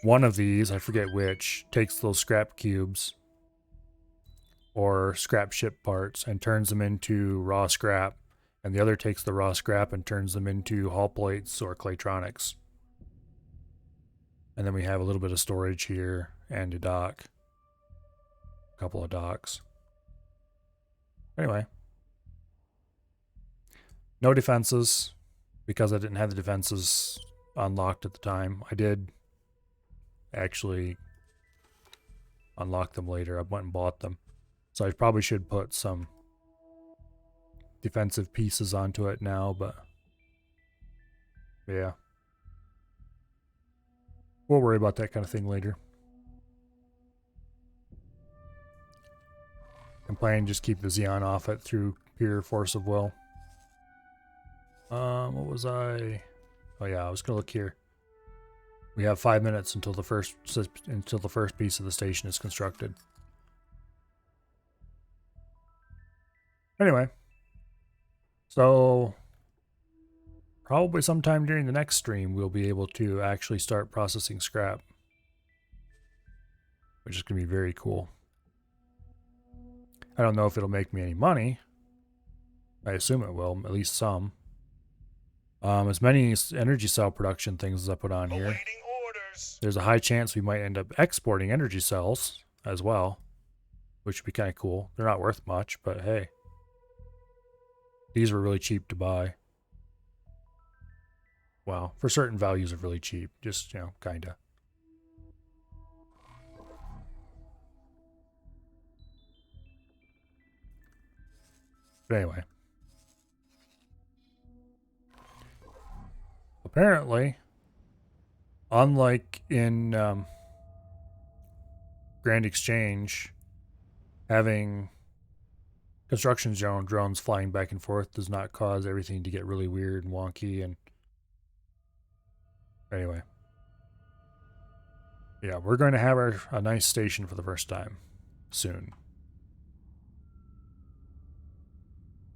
One of these, I forget which, takes those scrap cubes or scrap ship parts and turns them into raw scrap. And the other takes the raw scrap and turns them into hull plates or claytronics. And then we have a little bit of storage here and a dock. A couple of docks. Anyway. No defenses, because I didn't have the defenses unlocked at the time. I did actually unlock them later. I went and bought them. So I probably should put some defensive pieces onto it now, but yeah. We'll worry about that kind of thing later. I'm planning to just keep the Xeon off it through pure force of will. What was I? Oh yeah, I was gonna look here. We have 5 minutes until the first piece of the station is constructed. Anyway, so probably sometime during the next stream we'll be able to actually start processing scrap, which is gonna be very cool. I don't know if it'll make me any money. I assume it will, at least some. As many energy cell production things as I put on here, there's a high chance we might end up exporting energy cells as well, which would be kind of cool. They're not worth much, but hey. These were really cheap to buy. Well, for certain values are really cheap. Just, you know, kinda. But anyway. Apparently, unlike in Grand Exchange, having construction zone drones flying back and forth does not cause everything to get really weird and wonky. And anyway, yeah, we're going to have a nice station for the first time soon.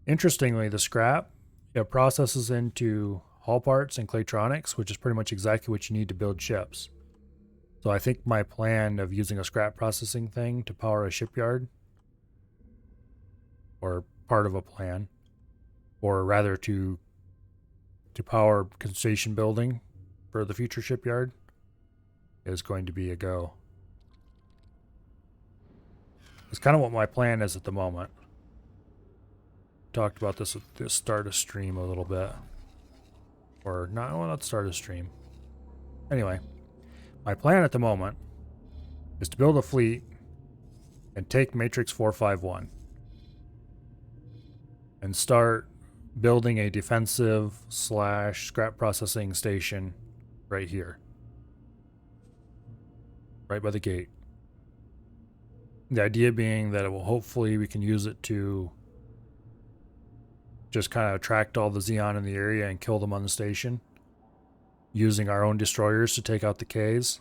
Interestingly, the scrap, it processes into hull parts and claytronics, which is pretty much exactly what you need to build ships. So I think my plan of using a scrap processing thing to power a shipyard, or part of a plan, or rather to power station building for the future shipyard, is going to be a go. It's kind of what my plan is at the moment. Talked about this at the start of stream a little bit. Or not start a stream. Anyway, my plan at the moment is to build a fleet and take Matrix 451 and start building a defensive / scrap processing station right here. Right by the gate. The idea being that it will hopefully we can use it to just kind of attract all the Xeon in the area and kill them on the station, using our own destroyers to take out the Ks.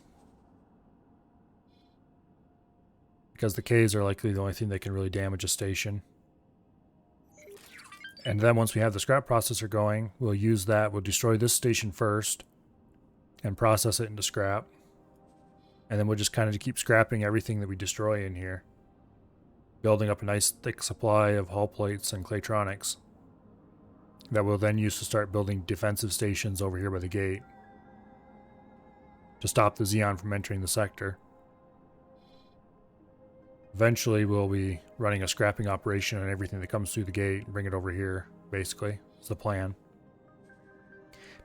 Because the Ks are likely the only thing that can really damage a station. And then once we have the scrap processor going, we'll use that, we'll destroy this station first, and process it into scrap. And then we'll just kind of keep scrapping everything that we destroy in here, building up a nice thick supply of hull plates and claytronics that we'll then use to start building defensive stations over here by the gate to stop the Xenon from entering the sector. Eventually, we'll be running a scrapping operation on everything that comes through the gate and bring it over here, basically. It's the plan.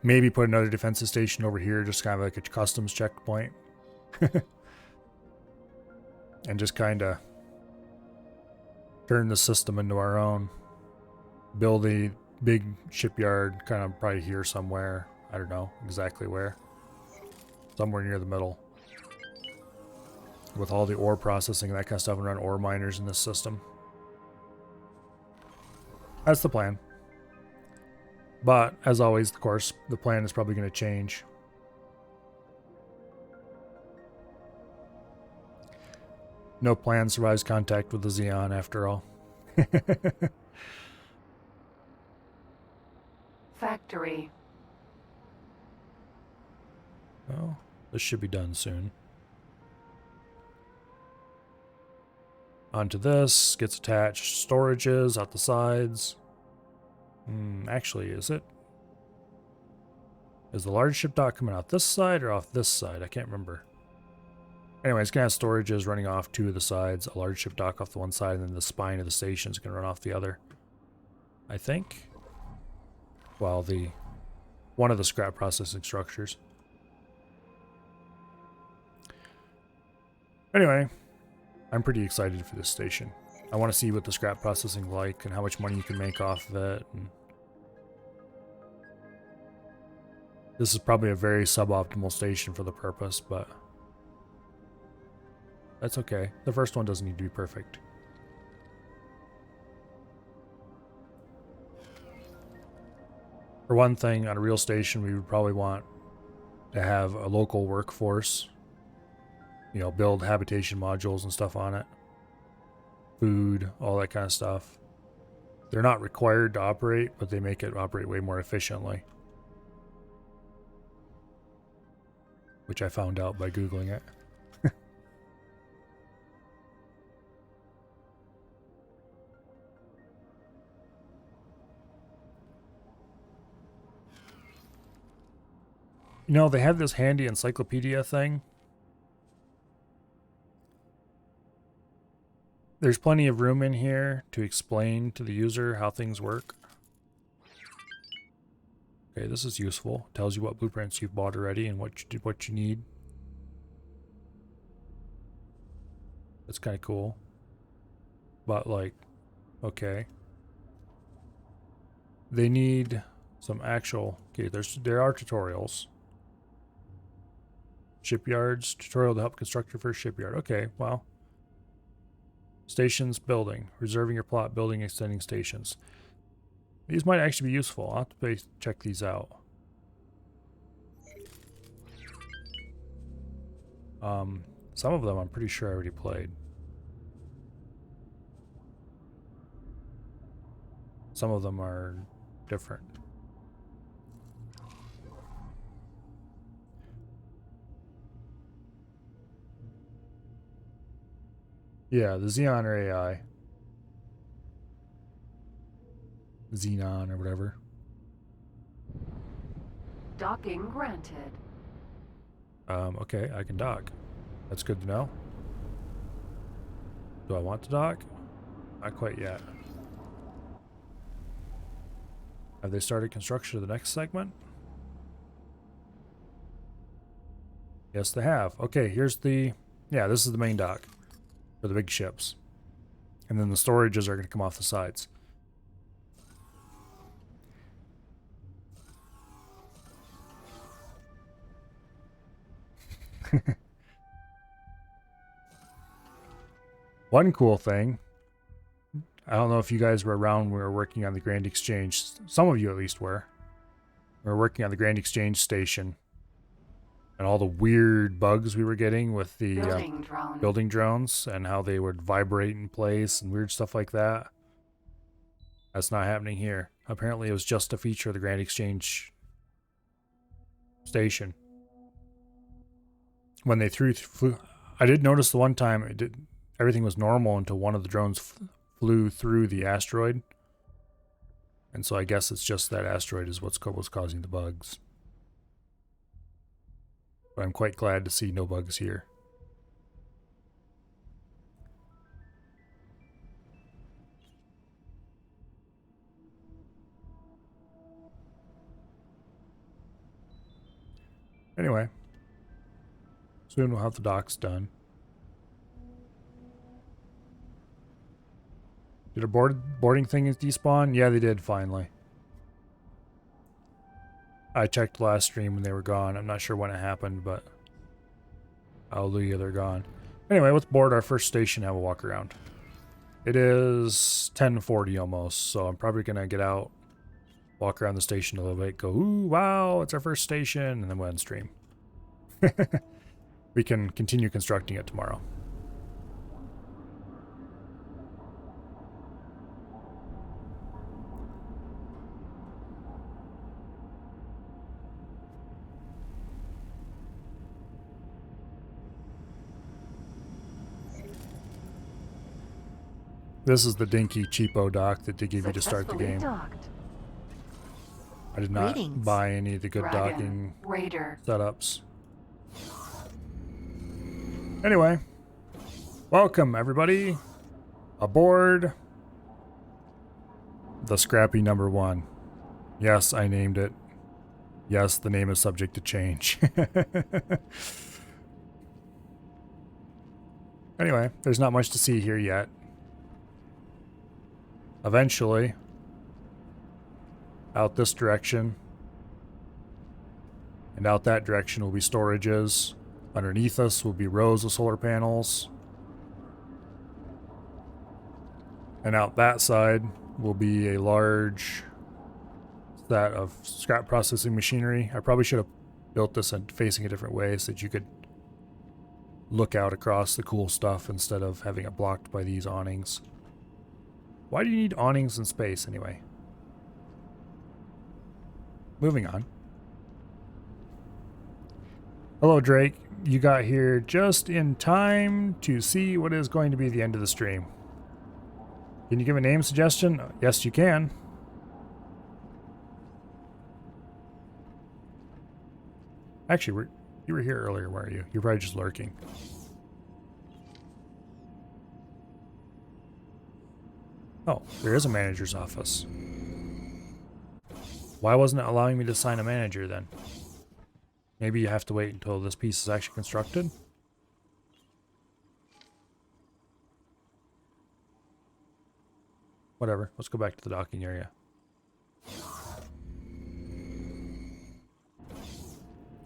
Maybe put another defensive station over here, just kind of like a customs checkpoint. And just kind of turn the system into our own. Build a big shipyard, kind of probably here somewhere. I don't know exactly where. Somewhere near the middle. With all the ore processing and that kind of stuff, and run ore miners in this system. That's the plan. But, as always, of course, the plan is probably going to change. No plan survives contact with the Xenon, after all. Factory. Well, this should be done soon. Onto this, gets attached storages out the sides. Actually, is it? Is the large ship dock coming out this side or off this side? I can't remember. Anyway, it's going to have storages running off two of the sides, a large ship dock off the one side, and then the spine of the station is going to run off the other. I think. Well, one of the scrap processing structures. Anyway, I'm pretty excited for this station. I want to see what the scrap processing is like and how much money you can make off of it. And this is probably a very suboptimal station for the purpose, but that's okay. The first one doesn't need to be perfect. For one thing, on a real station, we would probably want to have a local workforce. You know, build habitation modules and stuff on it. Food, all that kind of stuff. They're not required to operate, but they make it operate way more efficiently. Which I found out by Googling it. You know, they have this handy encyclopedia thing. There's plenty of room in here to explain to the user how things work. Okay, this is useful. Tells you what blueprints you've bought already and what you need. That's kind of cool. But like, okay. They need some actual. Okay, there are tutorials. Shipyards tutorial to help construct your first shipyard. Okay, well. Stations, building. Reserving your plot, building, extending stations. These might actually be useful. I'll have to check these out. Some of them I'm pretty sure I already played. Some of them are different. Yeah, the Xenon or AI. Xenon or whatever. Docking granted. Okay, I can dock. That's good to know. Do I want to dock? Not quite yet. Have they started construction of the next segment? Yes, they have. Okay, here's the... Yeah, this is the main dock for the big ships. And then the storages are going to come off the sides. One cool thing, I don't know if you guys were around when we were working on the Grand Exchange. Some of you at least were. We were working on the Grand Exchange station. And all the weird bugs we were getting with the building drones and how they would vibrate in place and weird stuff like that. That's not happening here. Apparently it was just a feature of the Grand Exchange station. when they flew. I did notice the one time everything was normal until one of the drones flew through the asteroid. And so I guess it's just that asteroid is what's causing the bugs. But I'm quite glad to see no bugs here. Anyway, soon we'll have the docks done. Did a boarding thing despawn? Yeah, they did finally. I checked last stream when they were gone. I'm not sure when it happened, but hallelujah, they're gone. Anyway, let's board our first station and have a walk around. It is 10:40 almost, so I'm probably going to get out, walk around the station a little bit, go, ooh, wow, it's our first station, and then we'll end stream. We can continue constructing it tomorrow. This is the dinky cheapo dock that they give you to start the game. Docked. I did not Greetings. buy any of the good Dragon, docking Raider. setups. Anyway, welcome everybody aboard the Scrappy number 1. Yes, I named it. Yes, the name is subject to change. Anyway, there's not much to see here yet. Eventually, out this direction and out that direction will be storages. Underneath us will be rows of solar panels. And out that side will be a large set of scrap processing machinery. I probably should have built this and facing a different way so that you could look out across the cool stuff instead of having it blocked by these awnings. Why do you need awnings in space anyway? Moving on. Hello, Drake. You got here just in time to see what is going to be the end of the stream. Can you give a name suggestion? Yes, you can. Actually, you were here earlier, weren't you? You're probably just lurking. Oh, there is a manager's office. Why wasn't it allowing me to assign a manager then? Maybe you have to wait until this piece is actually constructed? Whatever, let's go back to the docking area.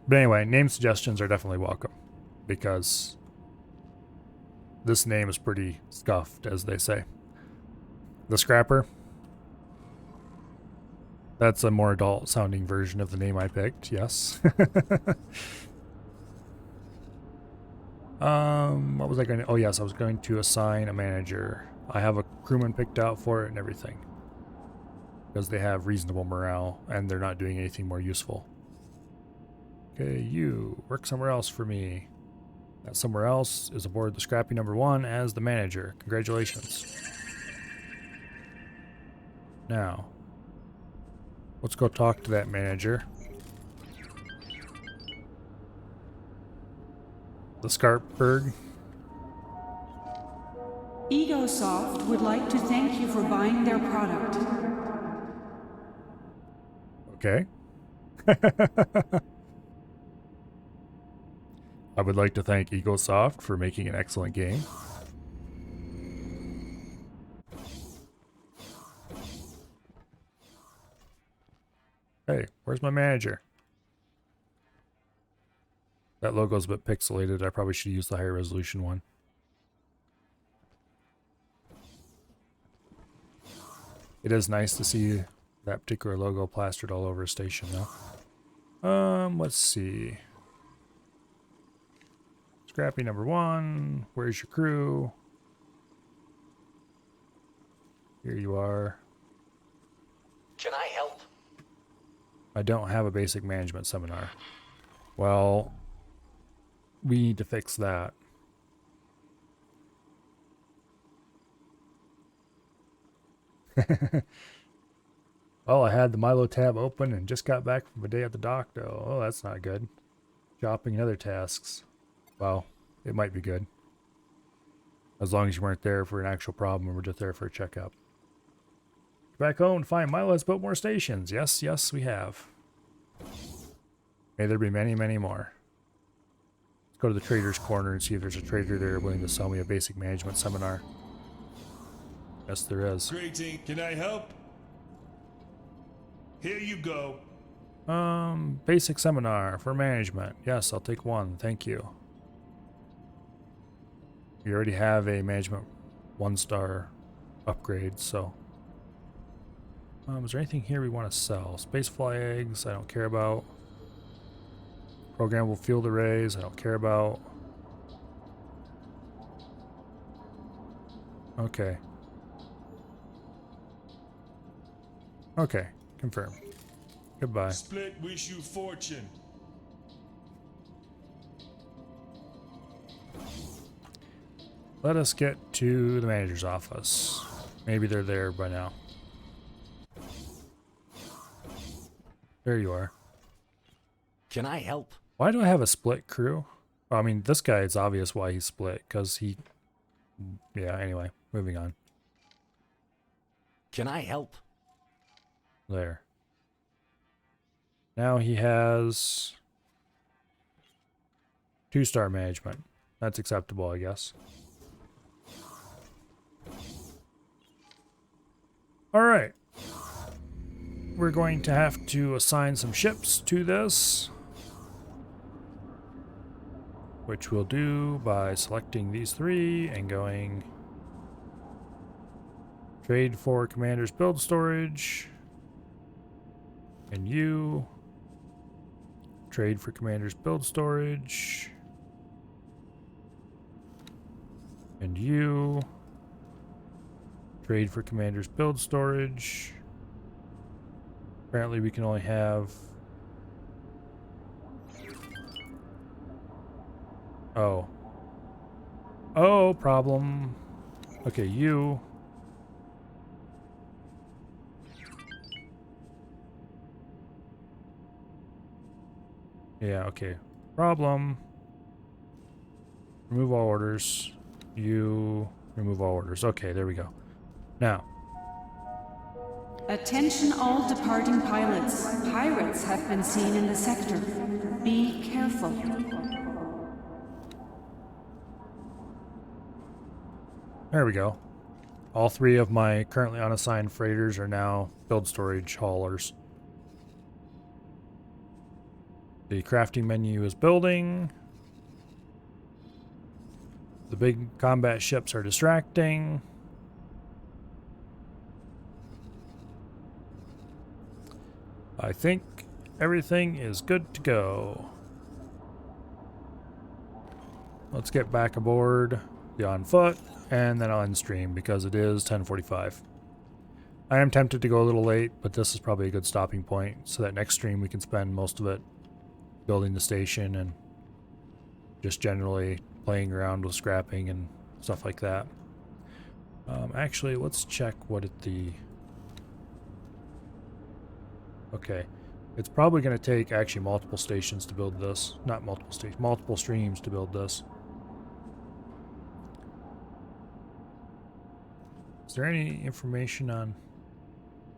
But anyway, name suggestions are definitely welcome, because this name is pretty scuffed, as they say. The Scrapper. That's a more adult sounding version of the name I picked, yes. What was I going to... Oh yes, I was going to assign a manager. I have a crewman picked out for it and everything. Because they have reasonable morale and they're not doing anything more useful. Okay, you work somewhere else for me. That somewhere else is aboard the Scrappy number 1 as the manager. Congratulations. Now, let's go talk to that manager. The Scarpberg. EgoSoft would like to thank you for buying their product. Okay. I would like to thank EgoSoft for making an excellent game. Hey, where's my manager? That logo's a bit pixelated. I probably should use the higher resolution one. It is nice to see that particular logo plastered all over a station though. Let's see. Scrappy number 1. Where's your crew? Here you are. Can I help? I don't have a basic management seminar. Well, we need to fix that. Well, I had the Milo tab open and just got back from a day at the dock, though. Oh, that's not good. Shopping and other tasks. Well, it might be good. As long as you weren't there for an actual problem and we're just there for a checkup. Back home to find Milo has built more stations. Yes, yes, we have. May there be many, many more. Let's go to the trader's corner and see if there's a trader there willing to sell me a basic management seminar. Yes, there is. Greeting, can I help? Here you go. Basic seminar for management. Yes, I'll take one. Thank you. We already have a management 1-star upgrade, so. Is there anything here we want to sell? Space flags, I don't care about. Programmable field arrays, I don't care about. Okay. Okay, confirm. Goodbye. Split wish you fortune. Let us get to the manager's office. Maybe they're there by now. There you are. Can I help? Why do I have a split crew? Well, I mean, this guy, it's obvious why he's split, because he... Yeah, anyway, moving on. Can I help? There. Now he has 2-star management. That's acceptable, I guess. Alright. We're going to have to assign some ships to this, which we'll do by selecting these 3 and going trade for commander's build storage, and you trade for commander's build storage, and you trade for commander's build storage. Apparently we can only have... Oh. Oh, problem. Okay, you. Yeah, okay. Problem. Remove all orders. You remove all orders. Okay, there we go. Now. Attention all departing pilots. Pirates have been seen in the sector. Be careful. There we go. All 3 of my currently unassigned freighters are now build storage haulers. The crafting menu is building. The big combat ships are distracting. I think everything is good to go. Let's get back aboard the on foot and then I'll end stream because it is 10:45. I am tempted to go a little late, but this is probably a good stopping point so that next stream we can spend most of it building the station and just generally playing around with scrapping and stuff like that. Actually, let's check what the... Okay, it's probably going to take actually multiple stations to build this. Not multiple stations, multiple streams to build this. Is there any information on...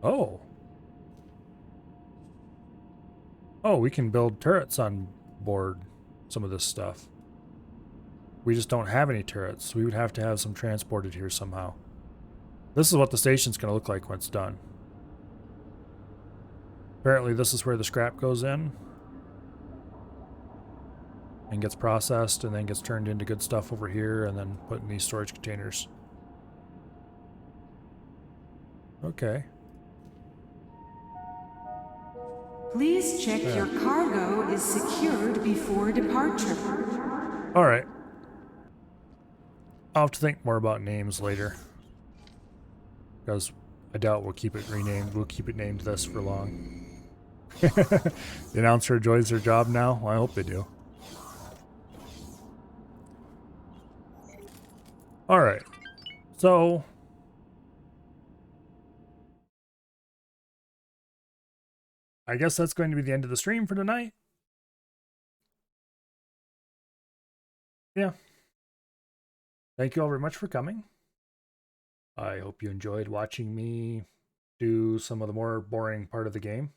Oh! Oh, we can build turrets on board some of this stuff. We just don't have any turrets. We would have to have some transported here somehow. This is what the station's going to look like when it's done. Apparently this is where the scrap goes in and gets processed and then gets turned into good stuff over here and then put in these storage containers. Okay. Please check your cargo is secured before departure. Alright. I'll have to think more about names later. Because I doubt we'll keep it renamed. We'll keep it named this for long. The announcer enjoys their job now? Well, I hope they do. All right. So I guess that's going to be the end of the stream for tonight. Yeah. Thank you all very much for coming. I hope you enjoyed watching me do some of the more boring part of the game.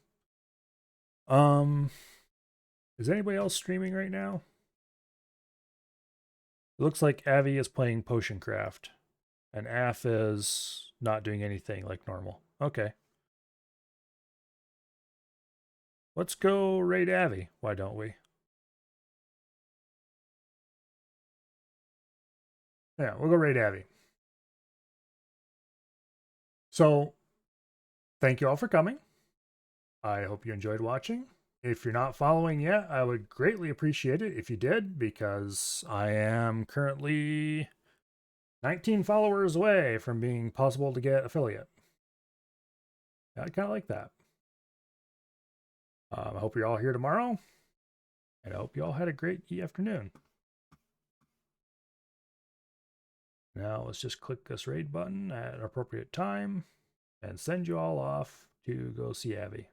Is anybody else streaming right now? It looks like Avi is playing Potion Craft, and Af is not doing anything like normal. Okay. Let's go raid Avi. Why don't we? Yeah, we'll go raid Avi. So, thank you all for coming. I hope you enjoyed watching. If you're not following yet, I would greatly appreciate it if you did, because I am currently 19 followers away from being possible to get affiliate. I kind of like that. I hope you're all here tomorrow, and I hope you all had a great afternoon. Now let's just click this raid button at an appropriate time and send you all off to go see Abby.